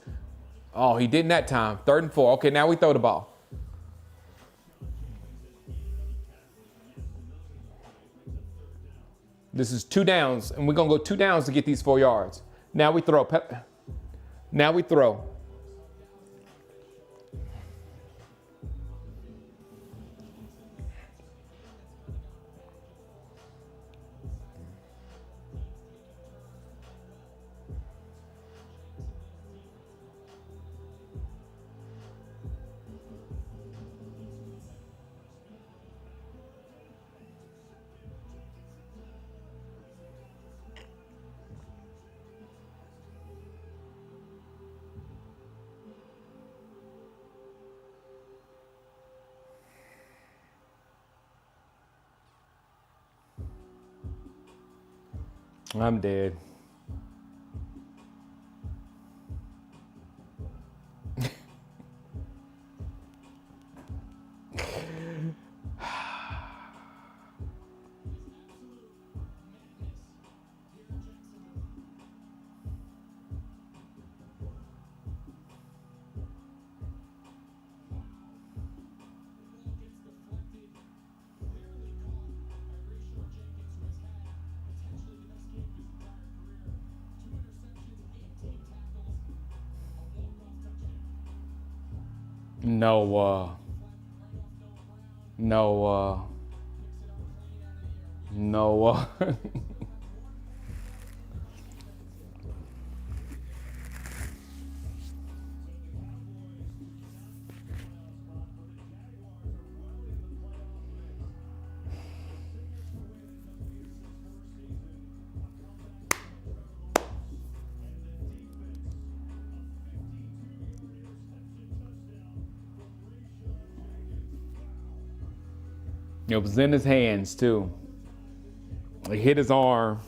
Oh, he didn't that time. 3rd and 4. Okay, now we throw the ball. This is 2 downs, and we're going to go 2 downs to get these 4 yards. Now we throw. Now we throw. I'm dead. No. It was in his hands too. It hit his arm.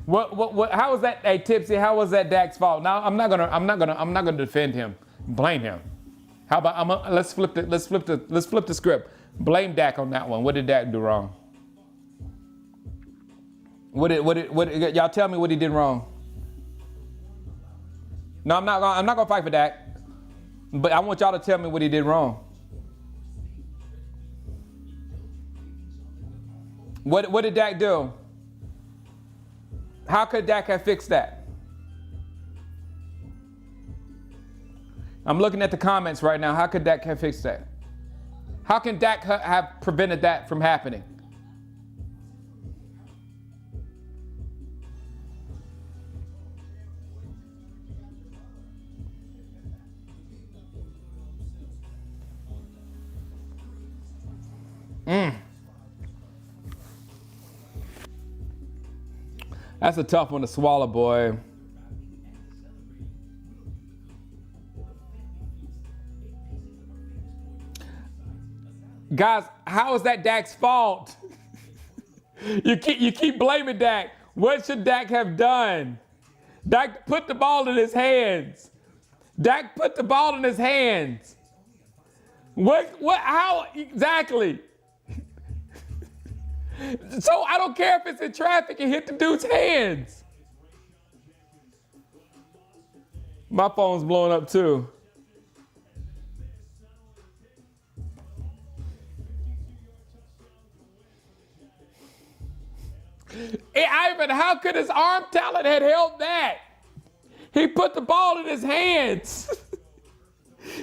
What how was that, hey Tipsy, how was that Dak's fault? Now I'm not gonna defend him. Blame him. How about let's flip the script. Blame Dak on that one. What did Dak do wrong? What y'all tell me what he did wrong. No, I'm not gonna fight for Dak. But I want y'all to tell me what he did wrong. What did Dak do? How could Dak have fixed that? I'm looking at the comments right now. How could Dak have fixed that? How can Dak have prevented that from happening? That's a tough one to swallow, boy. Guys, how is that Dak's fault? You keep blaming Dak. What should Dak have done? Dak put the ball in his hands. Dak put the ball in his hands. How exactly? So I don't care if it's in traffic and hit the dude's hands. My phone's blowing up too. Hey, Ivan, how could his arm talent have held that? He put the ball in his hands.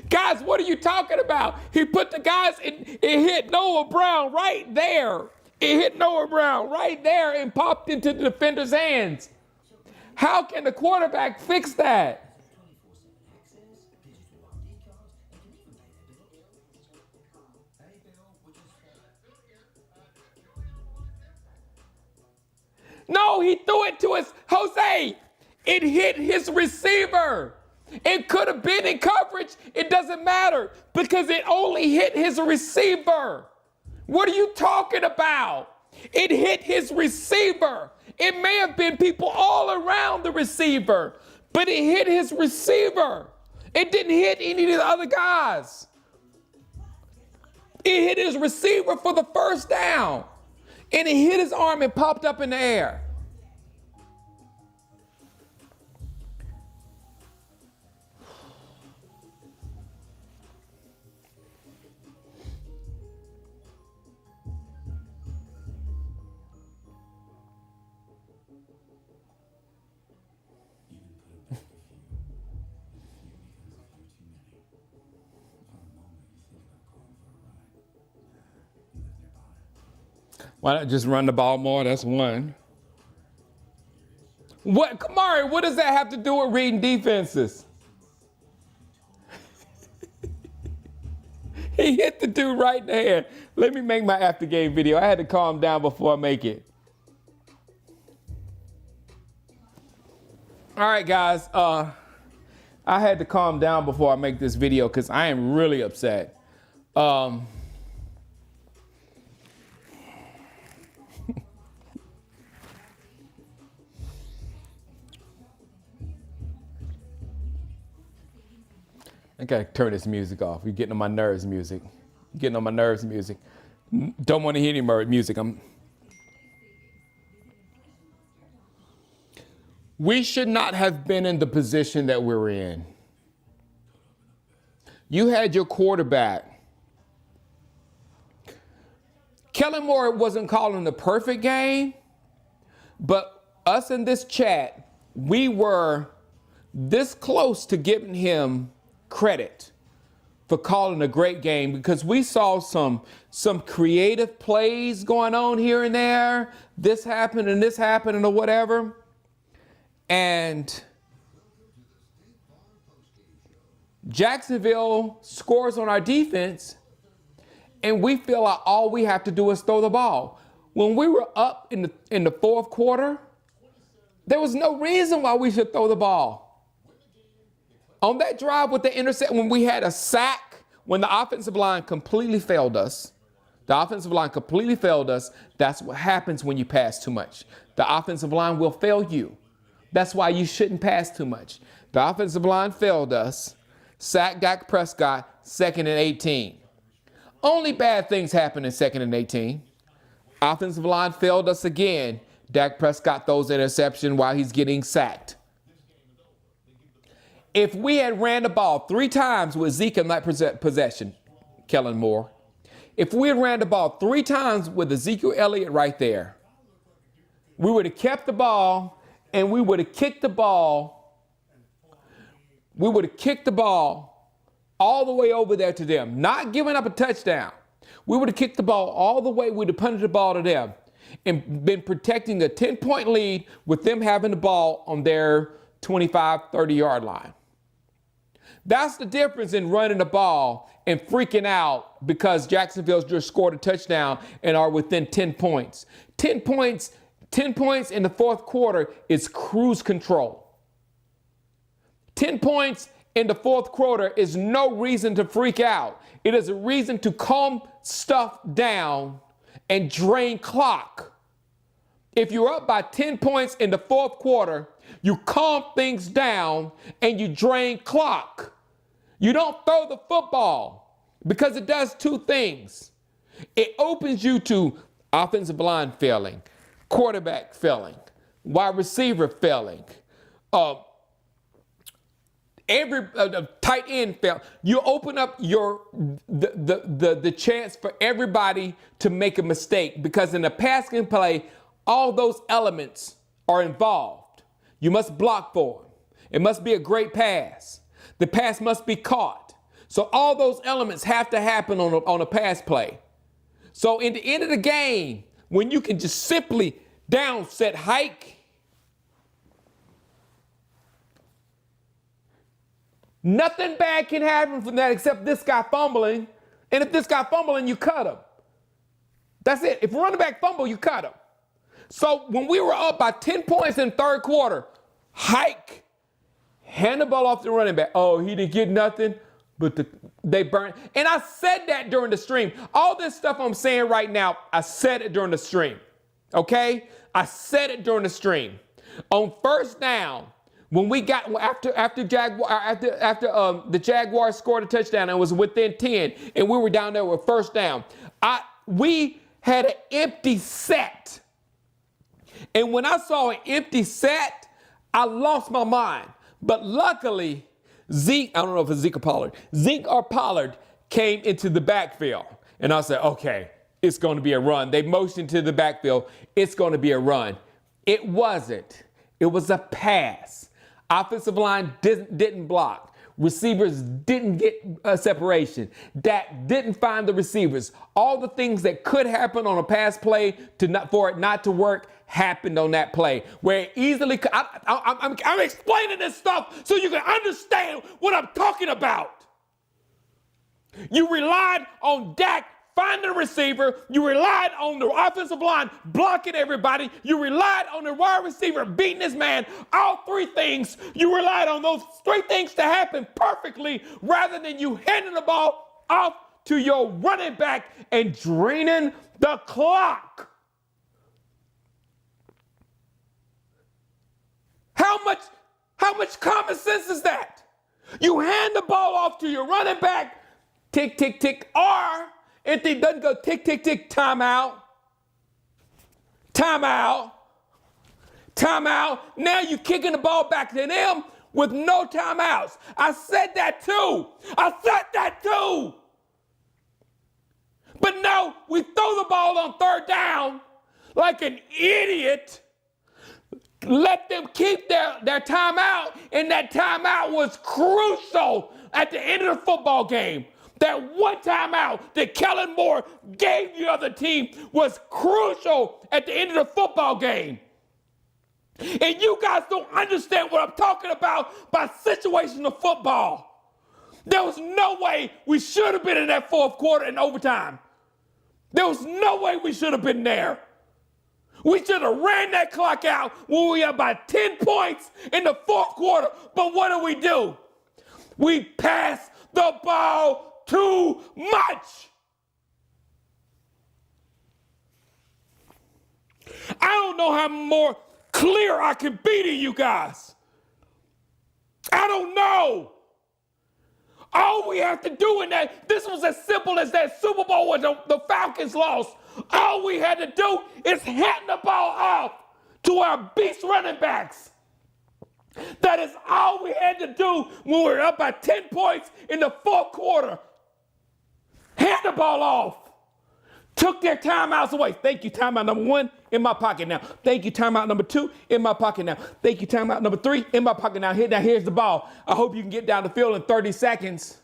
Guys, what are you talking about? He put the guys it hit Noah Brown right there. It hit Noah Brown right there and popped into the defender's hands. How can the quarterback fix that? No, he threw it to his Jose. It hit his receiver. It could have been in coverage. It doesn't matter because it only hit his receiver. What are you talking about? It hit his receiver. It may have been people all around the receiver, but it hit his receiver. It didn't hit any of the other guys. It hit his receiver for the first down. And it hit his arm and popped up in the air. Why not just run the ball more? That's one. What, Kamari, what does that have to do with reading defenses? He hit the dude right in the head. Let me make my after game video. I had to calm down before I make it. All right, guys. I had to calm down before I make this video because I am really upset. I gotta turn this music off. You're getting on my nerves, music. Getting on my nerves, music. Don't want to hear any more music. We should not have been in the position that we're in. You had your quarterback. Kellen Moore wasn't calling the perfect game, but us in this chat, we were this close to giving him credit for calling a great game because we saw some creative plays going on here and there. This happened or whatever. And Jacksonville scores on our defense and we feel like all we have to do is throw the ball. When we were up in the fourth quarter, there was no reason why we should throw the ball. On that drive with the intercept, when we had a sack, when the offensive line completely failed us, that's what happens when you pass too much. The offensive line will fail you. That's why you shouldn't pass too much. The offensive line failed us. Sack Dak Prescott, 2nd and 18. Only bad things happen in 2nd and 18. Offensive line failed us again. Dak Prescott throws an interception while he's getting sacked. If we had ran the ball 3 times with Zeke in that possession, Kellen Moore, if we had ran the ball 3 times with Ezekiel Elliott right there, we would have kept the ball and we would have kicked the ball. We would have kicked the ball all the way over there to them, not giving up a touchdown. We would have kicked the ball all the way, we'd have punted the ball to them and been protecting a 10-point lead with them having the ball on their 25, 30-yard line. That's the difference in running the ball and freaking out because Jacksonville's just scored a touchdown and are within 10 points. 10 points in the fourth quarter is cruise control. 10 points in the fourth quarter is no reason to freak out. It is a reason to calm stuff down and drain clock. If you're up by 10 points in the fourth quarter, you calm things down and you drain clock. You don't throw the football because it does 2 things. It opens you to offensive line failing, quarterback failing, wide receiver failing, every tight end fail. You open up the chance for everybody to make a mistake because in a passing play, all those elements are involved. You must block for them. It must be a great pass. The pass must be caught. So all those elements have to happen on a pass play. So in the end of the game, when you can just simply down set hike, nothing bad can happen from that except this guy fumbling. And if this guy fumbling, you cut him. That's it. If a running back fumble, you cut him. So when we were up by 10 points in third quarter, hike, hand the ball off the running back. Oh, he didn't get nothing. but they burn. And I said that during the stream. All this stuff I'm saying right now, I said it during the stream. Okay? I said it during the stream. On first down, when we got after the Jaguars scored a touchdown and it was within 10, and we were down there with first down, we had an empty set. And when I saw an empty set, I lost my mind. But luckily, Zeke or Pollard came into the backfield. And I said, okay, it's going to be a run. They motioned to the backfield. It's going to be a run. It wasn't. It was a pass. Offensive line didn't block. Receivers didn't get a separation. Dak didn't find the receivers. All the things that could happen on a pass play for it not to work happened on that play. Where it easily, I'm explaining this stuff so you can understand what I'm talking about. You relied on Dak finding a receiver. You relied on the offensive line blocking everybody. You relied on the wide receiver beating his man. All three things, you relied on those three things to happen perfectly rather than you handing the ball off to your running back and draining the clock. How much common sense is that? You hand the ball off to your running back, tick, tick, tick, or if it doesn't go tick, tick, tick, timeout, timeout, timeout. Now you're kicking the ball back to them with no timeouts. I said that too. But no, we throw the ball on third down like an idiot. Let them keep their timeout, and that timeout was crucial at the end of the football game. That one timeout that Kellen Moore gave the other team was crucial at the end of the football game. And you guys don't understand what I'm talking about by situational football. There was no way we should have been in that fourth quarter in overtime. There was no way we should have been there. We should have ran that clock out when we had about 10 points in the fourth quarter. But what do? We passed the ball too much. I don't know how more clear I can be to you guys. I don't know. All we have to do in that, this was as simple as that Super Bowl when the Falcons lost. All we had to do is hand the ball off to our beast running backs. That is all we had to do when we were up by 10 points in the fourth quarter. Hand the ball off. Took their timeouts away. Thank you, timeout number 1 in my pocket now. Thank you, timeout number 2 in my pocket now. Thank you, timeout number 3 in my pocket now. Here's the ball. I hope you can get down the field in 30 seconds.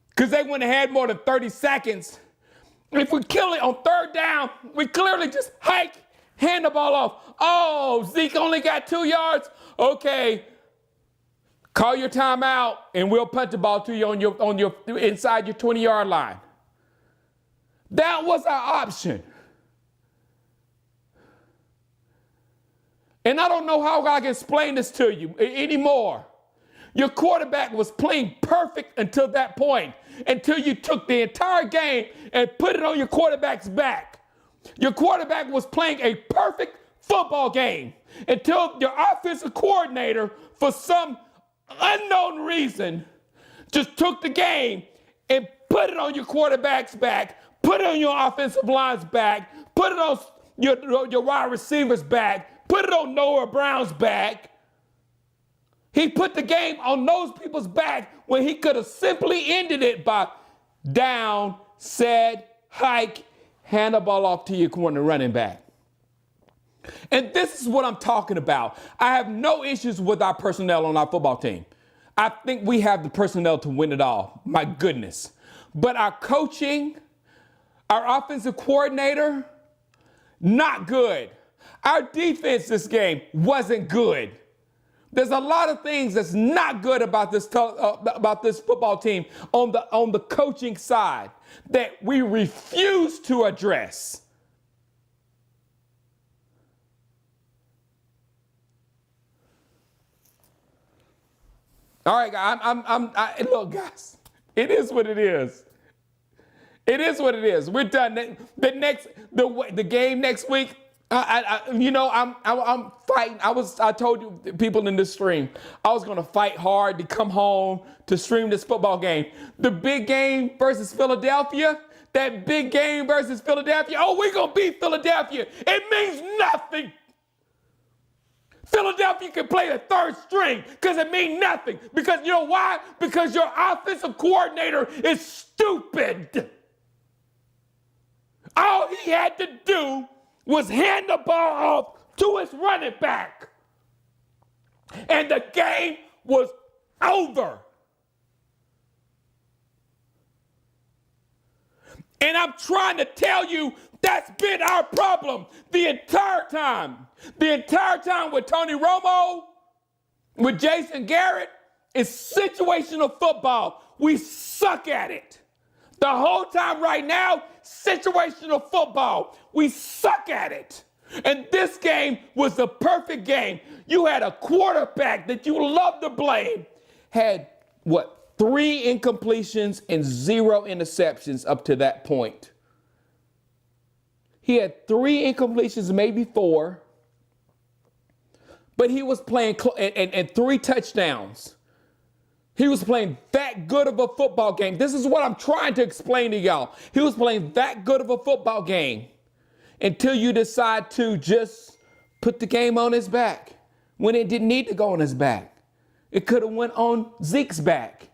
Because they wouldn't have had more than 30 seconds. If we kill it on third down, we clearly just hike, hand the ball off. Oh, Zeke only got 2 yards. Okay, call your timeout, and we'll punt the ball to you on your inside your 20-yard line. That was our option. And I don't know how I can explain this to you anymore. Your quarterback was playing perfect until that point, until you took the entire game and put it on your quarterback's back. Your quarterback was playing a perfect football game until your offensive coordinator, for some unknown reason, just took the game and put it on your quarterback's back, put it on your offensive line's back, put it on your wide receiver's back, put it on Noah Brown's back. He put the game on those people's back when he could have simply ended it by down, set, hike, hand the ball off to your corner running back. And this is what I'm talking about. I have no issues with our personnel on our football team. I think we have the personnel to win it all. My goodness. But our coaching, our offensive coordinator, not good. Our defense this game wasn't good. There's a lot of things that's not good about this football team on the coaching side that we refuse to address. All right, look, guys, it is what it is. It is what it is. We're done. The game next week. I'm fighting. I told you people in this stream, I was gonna fight hard to come home to stream this football game. The big game versus Philadelphia. That big game versus Philadelphia. Oh, we're gonna beat Philadelphia. It means nothing. Philadelphia can play the third string because it means nothing. Because you know why? Because your offensive coordinator is stupid. All he had to do was hand the ball off to his running back. And the game was over. And I'm trying to tell you, that's been our problem the entire time. The entire time with Tony Romo, with Jason Garrett, is situational football. We suck at it. The whole time right now, situational football. We suck at it. And this game was the perfect game. You had a quarterback that you love to blame, had 3 incompletions and 0 interceptions up to that point. He had 3 incompletions, maybe 4, but he was playing and 3 touchdowns. He was playing that good of a football game. This is what I'm trying to explain to y'all. He was playing that good of a football game until you decide to just put the game on his back when it didn't need to go on his back. It could have went on Zeke's back.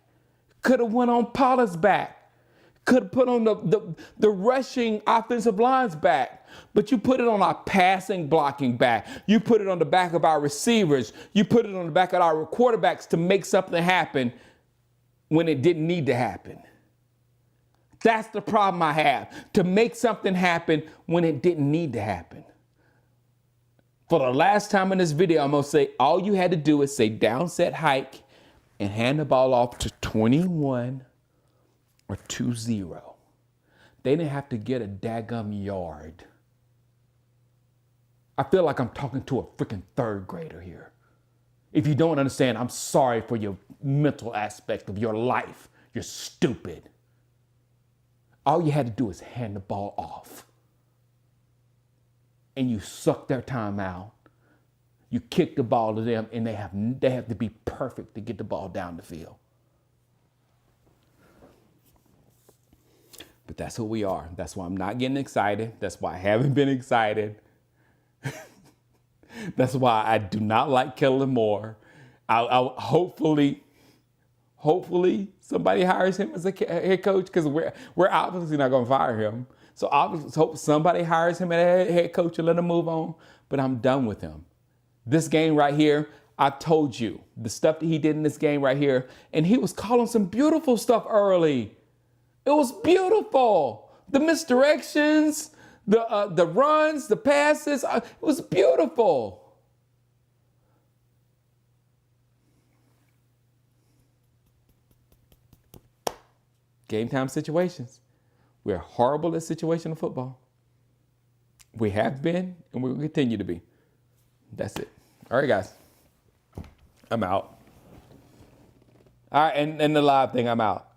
Could have went on Pollard's back. Could have put on the rushing offensive line's back. But you put it on our passing blocking back. You put it on the back of our receivers. You put it on the back of our quarterbacks to make something happen when it didn't need to happen. That's the problem I have. To make something happen when it didn't need to happen. For the last time in this video, I'm going to say all you had to do is say down set hike and hand the ball off to 21 or 2-0. They didn't have to get a daggum yard. I feel like I'm talking to a freaking third grader here. If you don't understand, I'm sorry for your mental aspect of your life. You're stupid. All you had to do is hand the ball off. And you suck their time out. You kick the ball to them, and they have to be perfect to get the ball down the field. But that's who we are. That's why I'm not getting excited. That's why I haven't been excited. That's why I do not like Kellen Moore. I'll hopefully somebody hires him as a head coach, because we're obviously not going to fire him. So I hope somebody hires him as a head coach and let him move on. But I'm done with him. This game right here, I told you the stuff that he did in this game right here, and he was calling some beautiful stuff early. It was beautiful. The misdirections, the runs, the passes, it was beautiful. Game time situations. We're horrible at situational football. We have been, and we will continue to be. That's it. All right, guys. I'm out. All right, and the live thing, I'm out.